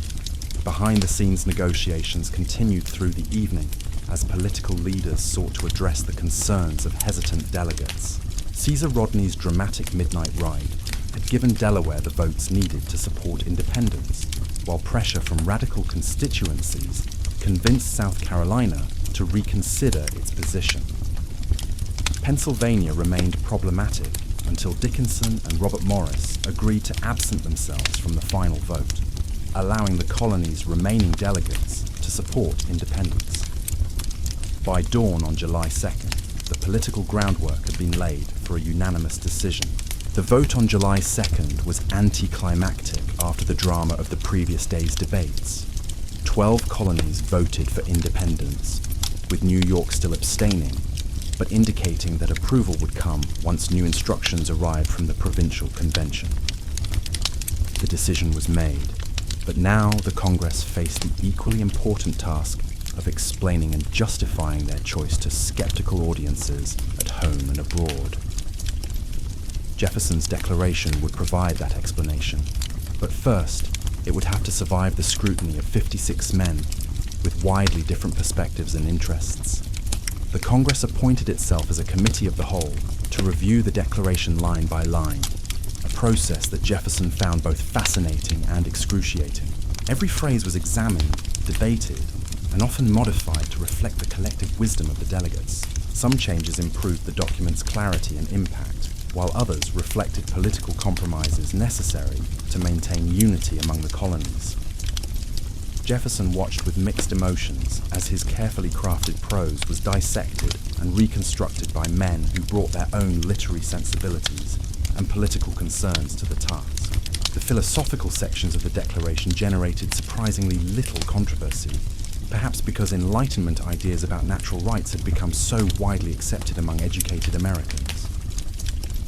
Behind-the-scenes negotiations continued through the evening as political leaders sought to address the concerns of hesitant delegates. Caesar Rodney's dramatic midnight ride had given Delaware the votes needed to support independence, while pressure from radical constituencies convinced South Carolina to reconsider its position. Pennsylvania remained problematic until Dickinson and Robert Morris agreed to absent themselves from the final vote, allowing the colony's remaining delegates to support independence. By dawn on July 2nd, the political groundwork had been laid for a unanimous decision. The vote on July 2nd was anticlimactic after the drama of the previous day's debates. 12 colonies voted for independence, with New York still abstaining, but indicating that approval would come once new instructions arrived from the provincial convention. The decision was made, but now the Congress faced the equally important task of explaining and justifying their choice to skeptical audiences at home and abroad. Jefferson's declaration would provide that explanation, but first, it would have to survive the scrutiny of 56 men with widely different perspectives and interests. The Congress appointed itself as a committee of the whole to review the declaration line by line, a process that Jefferson found both fascinating and excruciating. Every phrase was examined, debated, and often modified to reflect the collective wisdom of the delegates. Some changes improved the document's clarity and impact, while others reflected political compromises necessary to maintain unity among the colonies. Jefferson watched with mixed emotions as his carefully crafted prose was dissected and reconstructed by men who brought their own literary sensibilities and political concerns to the task. The philosophical sections of the Declaration generated surprisingly little controversy, perhaps because Enlightenment ideas about natural rights had become so widely accepted among educated Americans.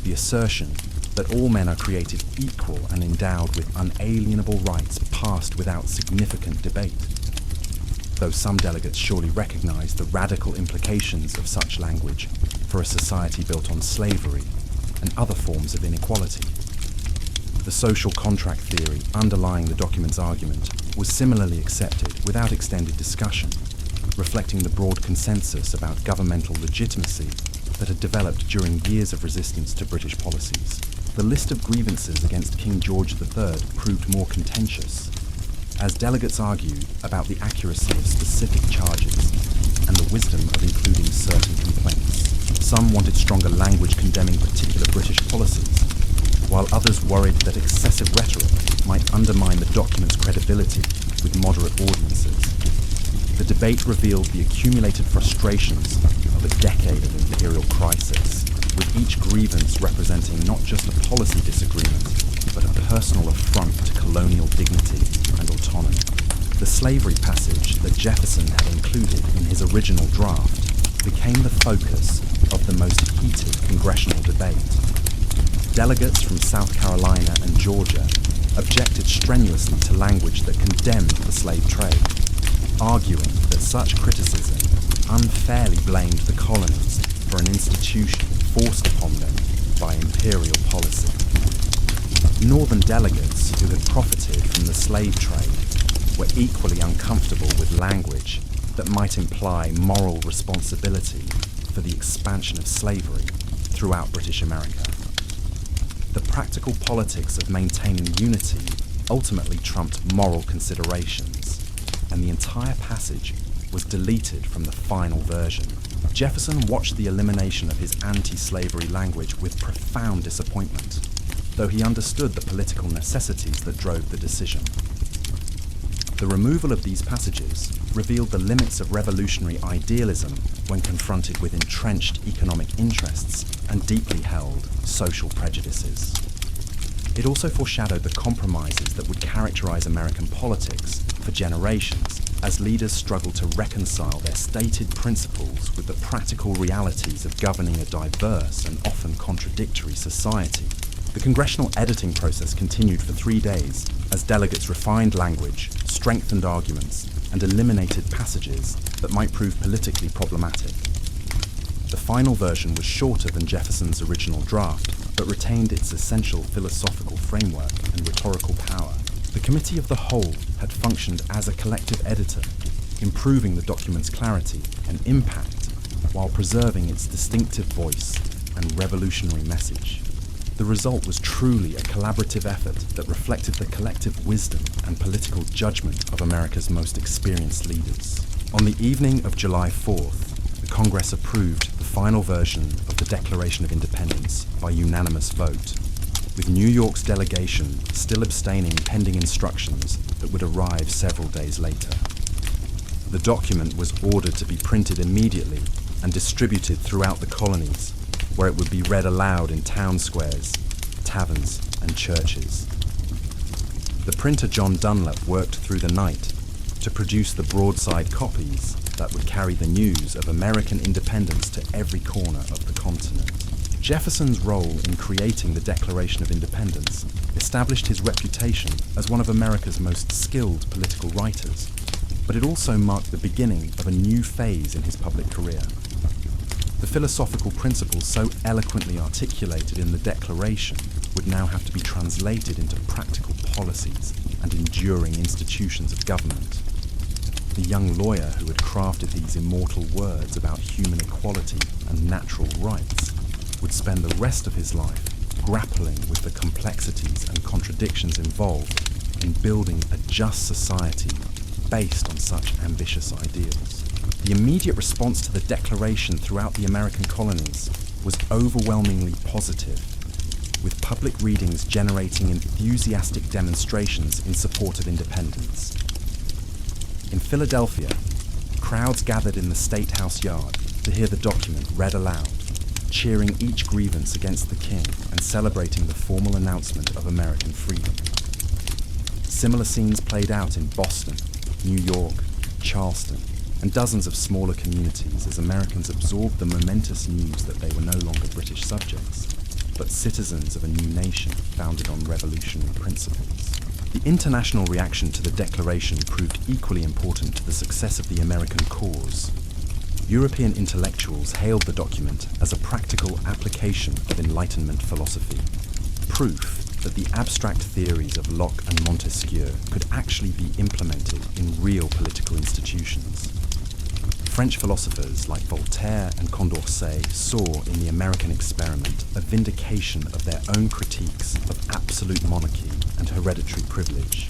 The assertion that all men are created equal and endowed with unalienable rights passed without significant debate, though some delegates surely recognized the radical implications of such language for a society built on slavery and other forms of inequality. The social contract theory underlying the document's argument was similarly accepted without extended discussion, reflecting the broad consensus about governmental legitimacy that had developed during years of resistance to British policies. The list of grievances against King George III proved more contentious, as delegates argued about the accuracy of specific charges and the wisdom of including certain complaints. Some wanted stronger language condemning particular British policies, while others worried that excessive rhetoric might undermine the document's credibility with moderate audiences. The debate revealed the accumulated frustrations of a decade of imperial crisis, with each grievance representing not just a policy disagreement, but a personal affront to colonial dignity and autonomy. The slavery passage that Jefferson had included in his original draft became the focus of the most heated congressional debate. Delegates from South Carolina and Georgia objected strenuously to language that condemned the slave trade, arguing that such criticism unfairly blamed the colonies for an institution forced upon them by imperial policy. Northern delegates who had profited from the slave trade were equally uncomfortable with language that might imply moral responsibility for the expansion of slavery throughout British America. The practical politics of maintaining unity ultimately trumped moral considerations, and the entire passage was deleted from the final version. Jefferson watched the elimination of his anti-slavery language with profound disappointment, though he understood the political necessities that drove the decision. The removal of these passages revealed the limits of revolutionary idealism when confronted with entrenched economic interests and deeply held social prejudices. It also foreshadowed the compromises that would characterize American politics for generations as leaders struggled to reconcile their stated principles with the practical realities of governing a diverse and often contradictory society. The congressional editing process continued for 3 days as delegates refined language, strengthened arguments, and eliminated passages that might prove politically problematic. The final version was shorter than Jefferson's original draft, but retained its essential philosophical framework and rhetorical power. The Committee of the Whole had functioned as a collective editor, improving the document's clarity and impact while preserving its distinctive voice and revolutionary message. The result was truly a collaborative effort that reflected the collective wisdom and political judgment of America's most experienced leaders. On the evening of July 4th, the Congress approved the final version of the Declaration of Independence by unanimous vote, with New York's delegation still abstaining pending instructions that would arrive several days later. The document was ordered to be printed immediately and distributed throughout the colonies, where it would be read aloud in town squares, taverns, and churches. The printer John Dunlap worked through the night to produce the broadside copies that would carry the news of American independence to every corner of the continent. Jefferson's role in creating the Declaration of Independence established his reputation as one of America's most skilled political writers, but it also marked the beginning of a new phase in his public career. The philosophical principles so eloquently articulated in the Declaration would now have to be translated into practical policies and enduring institutions of government. The young lawyer who had crafted these immortal words about human equality and natural rights would spend the rest of his life grappling with the complexities and contradictions involved in building a just society based on such ambitious ideals. The immediate response to the Declaration throughout the American colonies was overwhelmingly positive, with public readings generating enthusiastic demonstrations in support of independence. In Philadelphia, crowds gathered in the State House yard to hear the document read aloud, cheering each grievance against the king and celebrating the formal announcement of American freedom. Similar scenes played out in Boston, New York, Charleston, and dozens of smaller communities as Americans absorbed the momentous news that they were no longer British subjects, but citizens of a new nation founded on revolutionary principles. The international reaction to the Declaration proved equally important to the success of the American cause. European intellectuals hailed the document as a practical application of Enlightenment philosophy, proof that the abstract theories of Locke and Montesquieu could actually be implemented in real political institutions. French philosophers like Voltaire and Condorcet saw in the American experiment a vindication of their own critiques of absolute monarchy and hereditary privilege.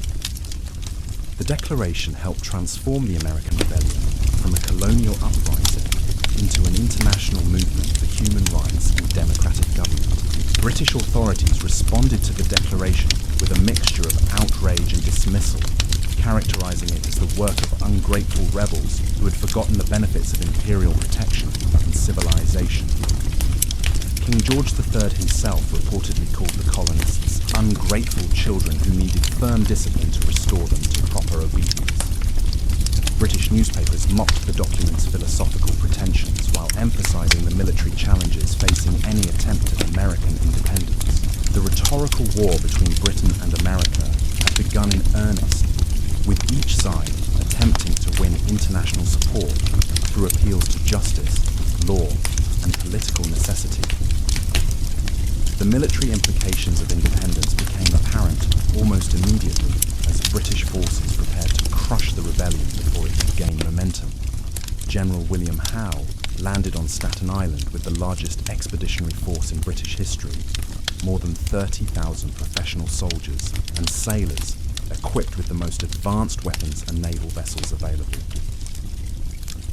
The Declaration helped transform the American rebellion from a colonial uprising into an international movement for human rights and democratic government. British authorities responded to the Declaration with a mixture of outrage and dismissal, characterizing it as the work of ungrateful rebels who had forgotten the benefits of imperial protection and civilization. King George III himself reportedly called the colonists ungrateful children who needed firm discipline to restore them to proper obedience. British newspapers mocked the document's philosophical pretensions while emphasizing the military challenges facing any attempt at American independence. The rhetorical war between Britain and America had begun in earnest, with each side attempting to win international support through appeals to justice, law, and political necessity. The military implications of independence became apparent almost immediately as British forces prepared to crush the rebellion before it could gain momentum. General William Howe landed on Staten Island with the largest expeditionary force in British history, more than 30,000 professional soldiers and sailors equipped with the most advanced weapons and naval vessels available.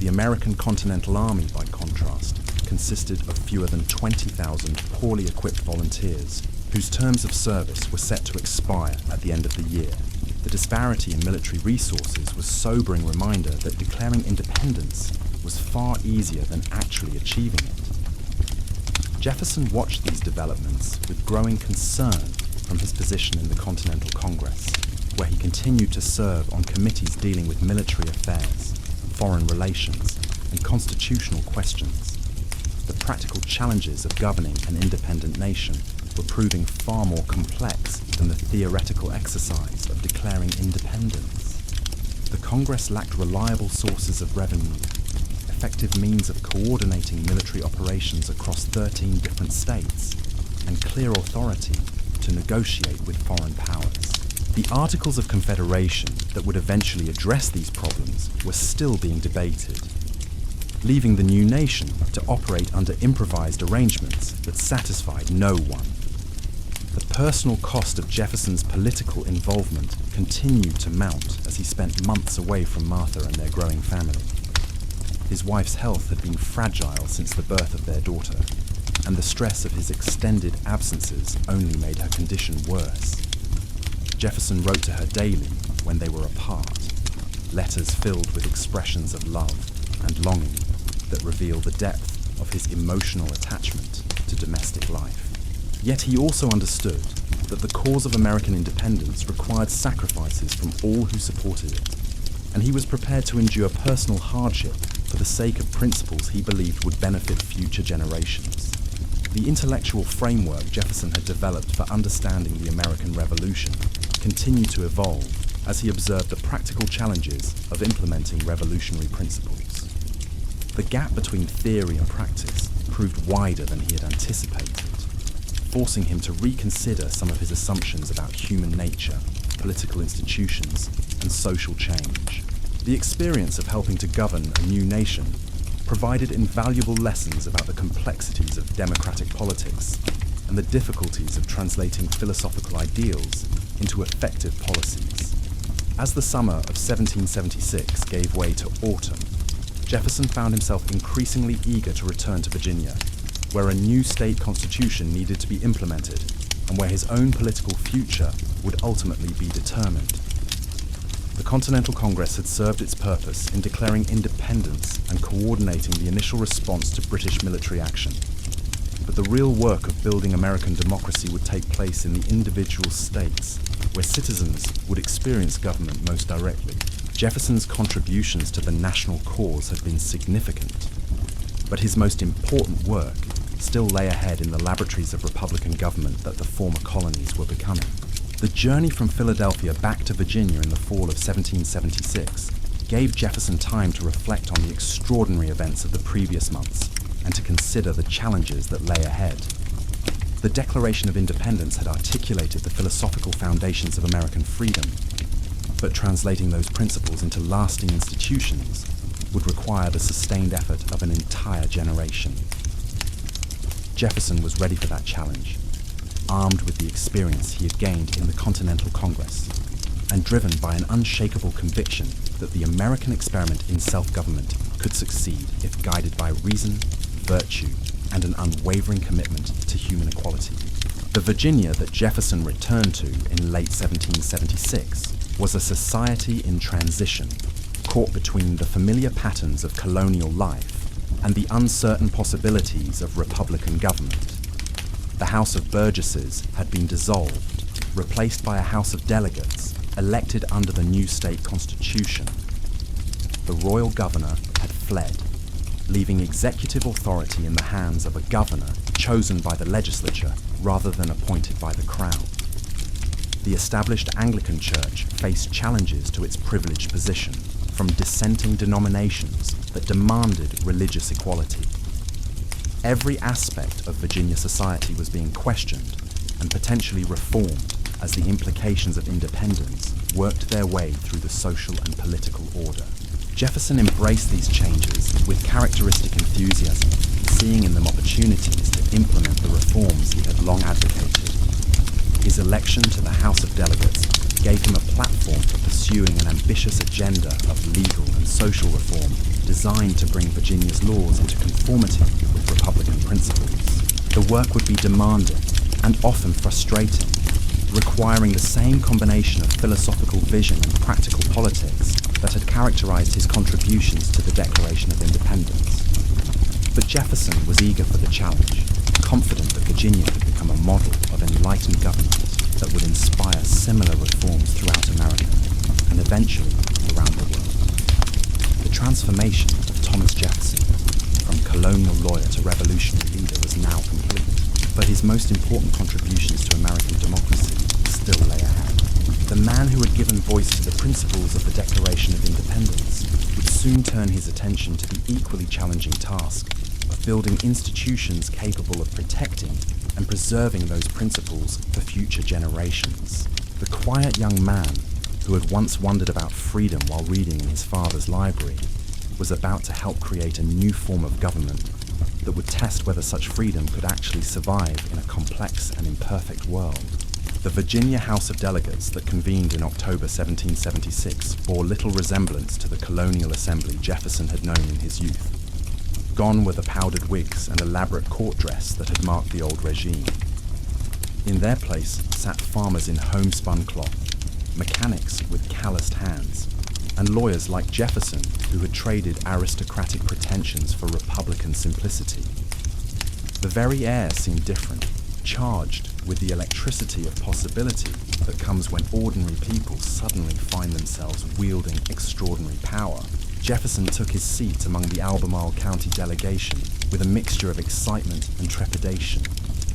The American Continental Army, by contrast, consisted of fewer than 20,000 poorly equipped volunteers whose terms of service were set to expire at the end of the year. The disparity in military resources was a sobering reminder that declaring independence was far easier than actually achieving it. Jefferson watched these developments with growing concern from his position in the Continental Congress, where he continued to serve on committees dealing with military affairs, foreign relations, and constitutional questions. The practical challenges of governing an independent nation were proving far more complex than the theoretical exercise of declaring independence. The Congress lacked reliable sources of revenue, effective means of coordinating military operations across 13 different states, and clear authority to negotiate with foreign powers. The Articles of Confederation that would eventually address these problems were still being debated, leaving the new nation to operate under improvised arrangements that satisfied no one. The personal cost of Jefferson's political involvement continued to mount as he spent months away from Martha and their growing family. His wife's health had been fragile since the birth of their daughter, and the stress of his extended absences only made her condition worse. Jefferson wrote to her daily when they were apart, letters filled with expressions of love and longing that reveal the depth of his emotional attachment to domestic life. Yet he also understood that the cause of American independence required sacrifices from all who supported it, and he was prepared to endure personal hardship for the sake of principles he believed would benefit future generations. The intellectual framework Jefferson had developed for understanding the American Revolution continued to evolve as he observed the practical challenges of implementing revolutionary principles. The gap between theory and practice proved wider than he had anticipated, forcing him to reconsider some of his assumptions about human nature, political institutions, and social change. The experience of helping to govern a new nation provided invaluable lessons about the complexities of democratic politics and the difficulties of translating philosophical ideals into effective policies. As the summer of 1776 gave way to autumn, Jefferson found himself increasingly eager to return to Virginia, where a new state constitution needed to be implemented and where his own political future would ultimately be determined. The Continental Congress had served its purpose in declaring independence and coordinating the initial response to British military action. But the real work of building American democracy would take place in the individual states, where citizens would experience government most directly. Jefferson's contributions to the national cause had been significant, but his most important work still lay ahead in the laboratories of Republican government that the former colonies were becoming. The journey from Philadelphia back to Virginia in the fall of 1776 gave Jefferson time to reflect on the extraordinary events of the previous months and to consider the challenges that lay ahead. The Declaration of Independence had articulated the philosophical foundations of American freedom, but translating those principles into lasting institutions would require the sustained effort of an entire generation. Jefferson was ready for that challenge, armed with the experience he had gained in the Continental Congress, and driven by an unshakable conviction that the American experiment in self-government could succeed if guided by reason, virtue, and an unwavering commitment to human equality. The Virginia that Jefferson returned to in late 1776 was a society in transition, caught between the familiar patterns of colonial life and the uncertain possibilities of Republican government. The House of Burgesses had been dissolved, replaced by a House of Delegates elected under the new state constitution. the royal governor had fled, leaving executive authority in the hands of a governor chosen by the legislature rather than appointed by the crown. The established Anglican Church faced challenges to its privileged position from dissenting denominations that demanded religious equality. Every aspect of Virginia society was being questioned and potentially reformed as the implications of independence worked their way through the social and political order. Jefferson embraced these changes with characteristic enthusiasm, seeing in them opportunities to implement the reforms he had long advocated. His election to the House of Delegates gave him a platform for pursuing an ambitious agenda of legal and social reform designed to bring Virginia's laws into conformity with Republican principles. The work would be demanding and often frustrating, requiring the same combination of philosophical vision and practical politics that had characterized his contributions to the Declaration of Independence. But Jefferson was eager for the challenge, confident that Virginia could become a model of enlightened government that would inspire similar reforms throughout America and eventually around the world. The transformation of Thomas Jefferson from colonial lawyer to revolutionary leader was now complete, but his most important contributions to American democracy still lay ahead. The man who had given voice to the principles of the Declaration of Independence would soon turn his attention to the equally challenging task of building institutions capable of protecting and preserving those principles for future generations. The quiet young man who had once wondered about freedom while reading in his father's library was about to help create a new form of government that would test whether such freedom could actually survive in a complex and imperfect world. The Virginia House of Delegates that convened in October 1776 bore little resemblance to the colonial assembly Jefferson had known in his youth. Gone were the powdered wigs and elaborate court dress that had marked the old regime. In their place sat farmers in homespun cloth, mechanics with calloused hands, and lawyers like Jefferson who had traded aristocratic pretensions for Republican simplicity. The very air seemed different, charged with the electricity of possibility that comes when ordinary people suddenly find themselves wielding extraordinary power. Jefferson took his seat among the Albemarle County delegation with a mixture of excitement and trepidation.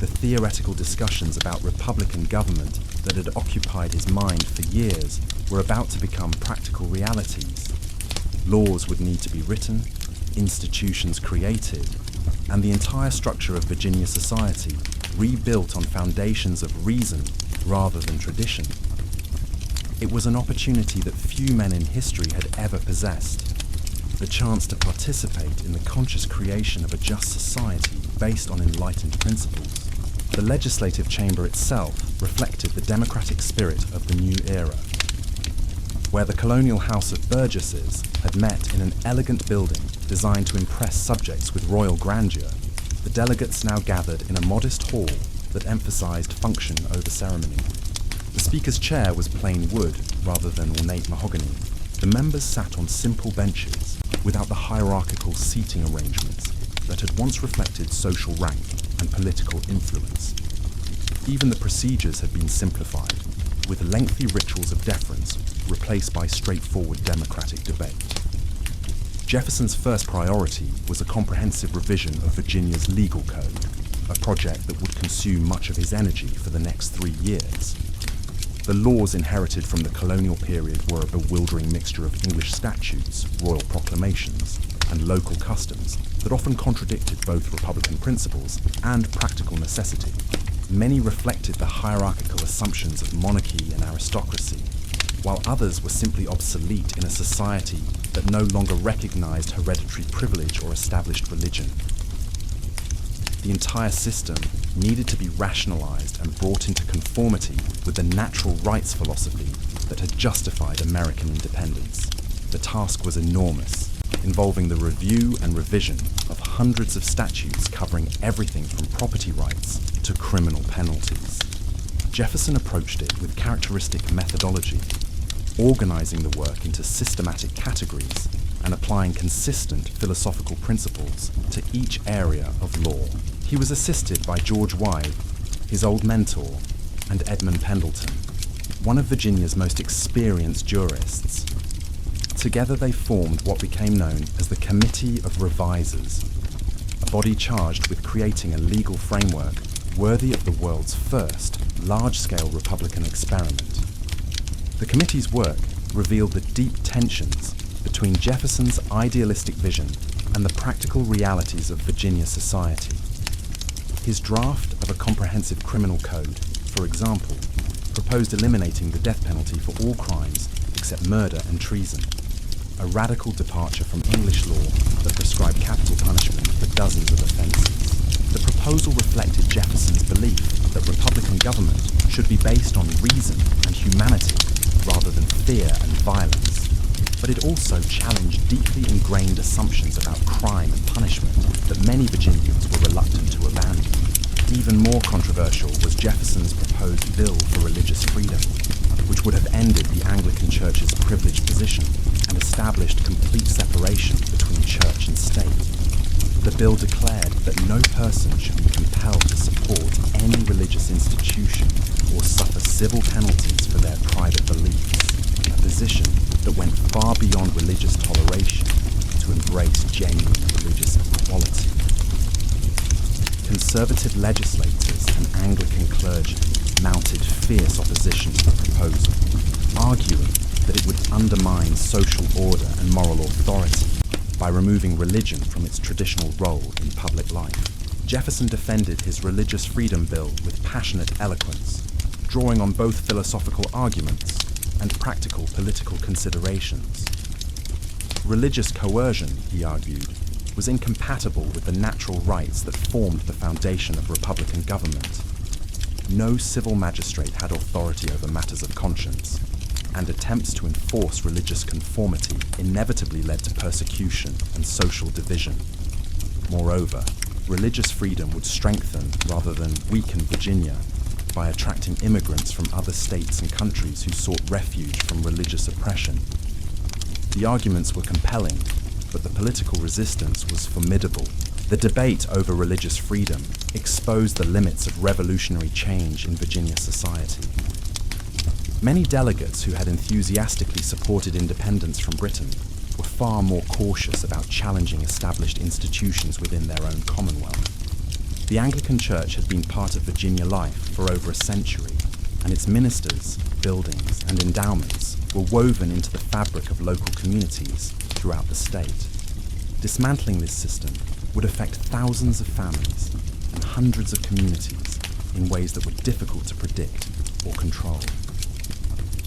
The theoretical discussions about Republican government that had occupied his mind for years were about to become practical realities. Laws would need to be written, institutions created, and the entire structure of Virginia society rebuilt on foundations of reason rather than tradition. It was an opportunity that few men in history had ever possessed, the chance to participate in the conscious creation of a just society based on enlightened principles. The legislative chamber itself reflected the democratic spirit of the new era. Where the colonial House of Burgesses had met in an elegant building designed to impress subjects with royal grandeur, the delegates now gathered in a modest hall that emphasized function over ceremony. The speaker's chair was plain wood rather than ornate mahogany. The members sat on simple benches without the hierarchical seating arrangements that had once reflected social rank and political influence. Even the procedures had been simplified, with lengthy rituals of deference replaced by straightforward democratic debate. Jefferson's first priority was a comprehensive revision of Virginia's legal code, a project that would consume much of his energy for the next 3 years. The laws inherited from the colonial period were a bewildering mixture of English statutes, royal proclamations, and local customs that often contradicted both Republican principles and practical necessity. Many reflected the hierarchical assumptions of monarchy and aristocracy, while others were simply obsolete in a society that no longer recognized hereditary privilege or established religion. The entire system needed to be rationalized and brought into conformity with the natural rights philosophy that had justified American independence. The task was enormous, involving the review and revision of hundreds of statutes covering everything from property rights to criminal penalties. Jefferson approached it with characteristic methodology, organizing the work into systematic categories and applying consistent philosophical principles to each area of law. He was assisted by George Wythe, his old mentor, and Edmund Pendleton, one of Virginia's most experienced jurists. Together they formed what became known as the Committee of Revisers, a body charged with creating a legal framework worthy of the world's first large-scale Republican experiment. The committee's work revealed the deep tensions between Jefferson's idealistic vision and the practical realities of Virginia society. His draft of a comprehensive criminal code, for example, proposed eliminating the death penalty for all crimes except murder and treason, a radical departure from English law that prescribed capital punishment for dozens of offences. The proposal reflected Jefferson's belief that Republican government should be based on reason and humanity rather than fear and violence. But it also challenged deeply ingrained assumptions about crime and punishment that many Virginians were reluctant to abandon. Even more controversial was Jefferson's proposed bill for religious freedom, which would have ended the Anglican Church's privileged position and established complete separation between church and state. The bill declared that no person should be compelled to support any religious institution or suffer civil penalties for their private beliefs, a position that went far beyond religious toleration to embrace genuine religious equality. Conservative legislators and Anglican clergy mounted fierce opposition to the proposal, arguing that it would undermine social order and moral authority by removing religion from its traditional role in public life. Jefferson defended his religious freedom bill with passionate eloquence, drawing on both philosophical arguments and practical political considerations. Religious coercion, he argued, was incompatible with the natural rights that formed the foundation of Republican government. No civil magistrate had authority over matters of conscience, and attempts to enforce religious conformity inevitably led to persecution and social division. Moreover, religious freedom would strengthen rather than weaken Virginia by attracting immigrants from other states and countries who sought refuge from religious oppression. The arguments were compelling, but the political resistance was formidable. The debate over religious freedom exposed the limits of revolutionary change in Virginia society. Many delegates who had enthusiastically supported independence from Britain were far more cautious about challenging established institutions within their own commonwealth. The Anglican Church had been part of Virginia life for over a century, and its ministers, buildings, and endowments were woven into the fabric of local communities throughout the state. Dismantling this system would affect thousands of families and hundreds of communities in ways that were difficult to predict or control.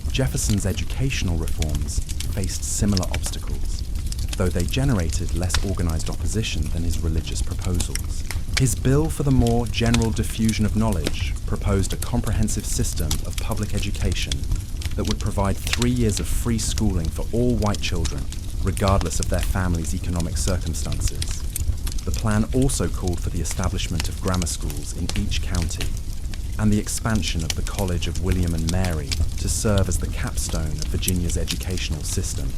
Jefferson's educational reforms faced similar obstacles, though they generated less organized opposition than his religious proposals. His bill for the more general diffusion of knowledge proposed a comprehensive system of public education that would provide 3 years of free schooling for all white children, regardless of their family's economic circumstances. The plan also called for the establishment of grammar schools in each county, and the expansion of the College of William and Mary to serve as the capstone of Virginia's educational system.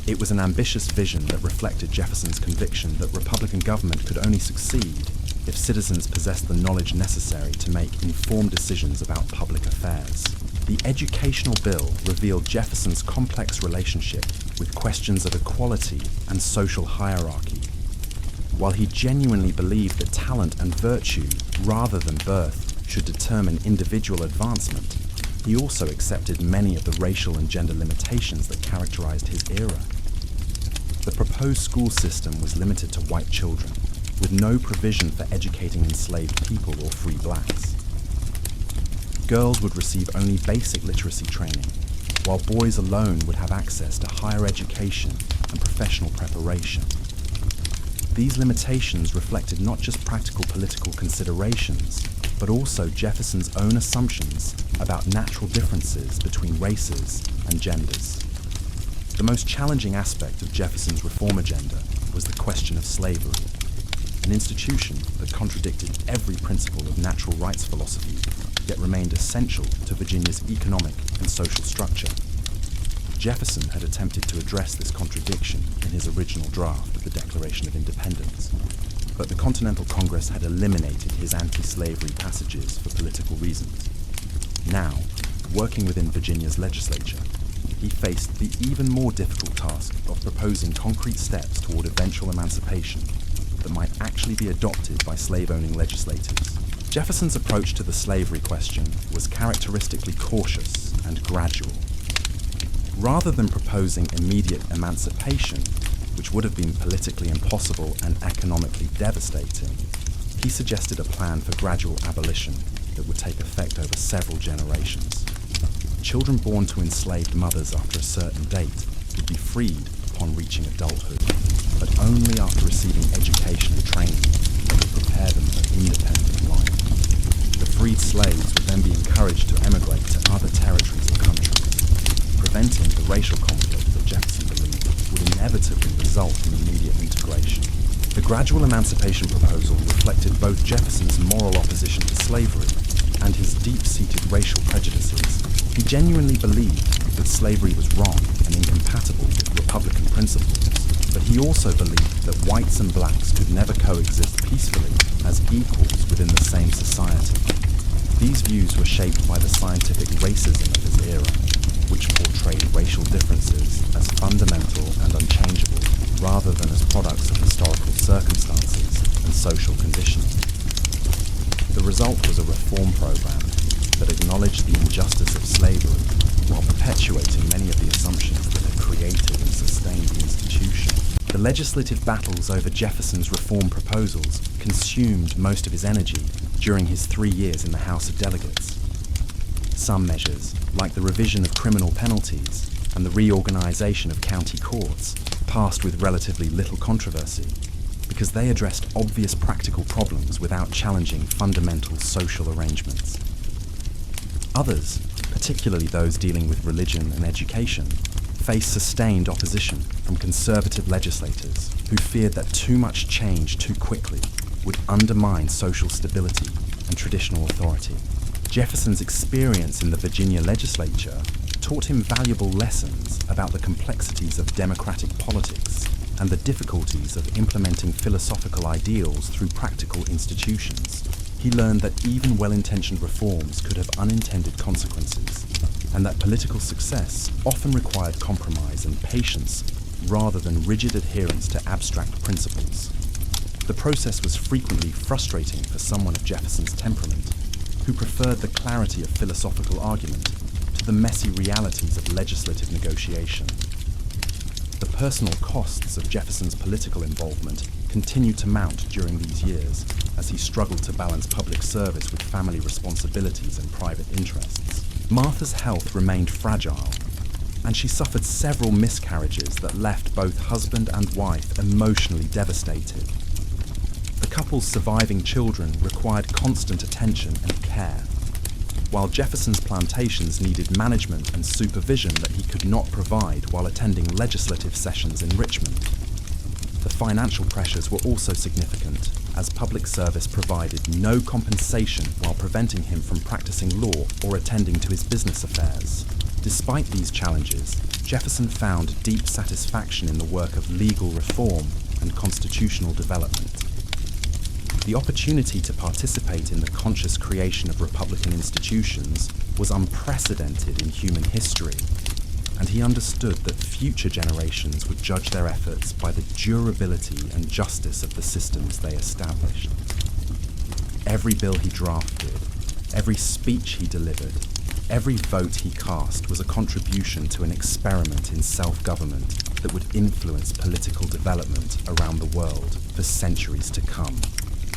It was an ambitious vision that reflected Jefferson's conviction that Republican government could only succeed if citizens possessed the knowledge necessary to make informed decisions about public affairs. The educational bill revealed Jefferson's complex relationship with questions of equality and social hierarchy. While he genuinely believed that talent and virtue, rather than birth, should determine individual advancement, he also accepted many of the racial and gender limitations that characterized his era. The proposed school system was limited to white children, with no provision for educating enslaved people or free blacks. Girls would receive only basic literacy training, while boys alone would have access to higher education and professional preparation. These limitations reflected not just practical political considerations, but also Jefferson's own assumptions about natural differences between races and genders. The most challenging aspect of Jefferson's reform agenda was the question of slavery, an institution that contradicted every principle of natural rights philosophy, yet remained essential to Virginia's economic and social structure. Jefferson had attempted to address this contradiction in his original draft of the Declaration of Independence, but the Continental Congress had eliminated his anti-slavery passages for political reasons. Now, working within Virginia's legislature, he faced the even more difficult task of proposing concrete steps toward eventual emancipation that might actually be adopted by slave-owning legislators. Jefferson's approach to the slavery question was characteristically cautious and gradual. Rather than proposing immediate emancipation, which would have been politically impossible and economically devastating, he suggested a plan for gradual abolition that would take effect over several generations. Children born to enslaved mothers after a certain date would be freed upon reaching adulthood, but only after receiving education and training that would prepare them for independent life. The freed slaves would then be encouraged to emigrate to other territories or countries, preventing the racial conflict that Jefferson believed would inevitably result from immediate integration. The gradual emancipation proposal reflected both Jefferson's moral opposition to slavery and his deep-seated racial prejudices. He genuinely believed that slavery was wrong and incompatible with Republican principles, but he also believed that whites and blacks could never coexist peacefully as equals within the same society. These views were shaped by the scientific racism of his era, which portrayed racial differences as fundamental and unchangeable, rather than as products of historical circumstances and social conditioning. The result was a reform program that acknowledged the injustice of slavery while perpetuating many of the assumptions that had created and sustained the institution. The legislative battles over Jefferson's reform proposals consumed most of his energy during his 3 years in the House of Delegates. Some measures, like the revision of criminal penalties and the reorganization of county courts, passed with relatively little controversy because they addressed obvious practical problems without challenging fundamental social arrangements. Others, particularly those dealing with religion and education, faced sustained opposition from conservative legislators who feared that too much change too quickly would undermine social stability and traditional authority. Jefferson's experience in the Virginia legislature taught him valuable lessons about the complexities of democratic politics and the difficulties of implementing philosophical ideals through practical institutions. He learned that even well-intentioned reforms could have unintended consequences, and that political success often required compromise and patience rather than rigid adherence to abstract principles. The process was frequently frustrating for someone of Jefferson's temperament, who preferred the clarity of philosophical argument to the messy realities of legislative negotiation. The personal costs of Jefferson's political involvement continued to mount during these years as he struggled to balance public service with family responsibilities and private interests. Martha's health remained fragile, and she suffered several miscarriages that left both husband and wife emotionally devastated. The couple's surviving children required constant attention and care, while Jefferson's plantations needed management and supervision that he could not provide while attending legislative sessions in Richmond. The financial pressures were also significant, as public service provided no compensation while preventing him from practicing law or attending to his business affairs. Despite these challenges, Jefferson found deep satisfaction in the work of legal reform and constitutional development. The opportunity to participate in the conscious creation of Republican institutions was unprecedented in human history, and he understood that future generations would judge their efforts by the durability and justice of the systems they established. Every bill he drafted, every speech he delivered, every vote he cast was a contribution to an experiment in self-government that would influence political development around the world for centuries to come.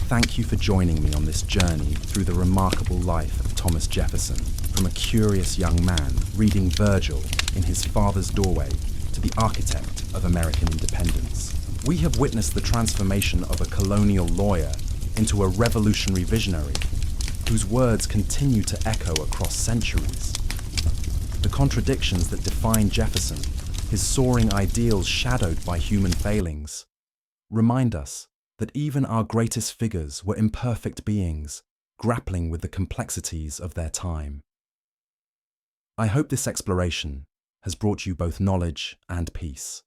Thank you for joining me on this journey through the remarkable life of Thomas Jefferson, from a curious young man reading Virgil in his father's doorway to the architect of American independence. We have witnessed the transformation of a colonial lawyer into a revolutionary visionary whose words continue to echo across centuries. The contradictions that define Jefferson, his soaring ideals shadowed by human failings, remind us that even our greatest figures were imperfect beings, grappling with the complexities of their time. I hope this exploration has brought you both knowledge and peace.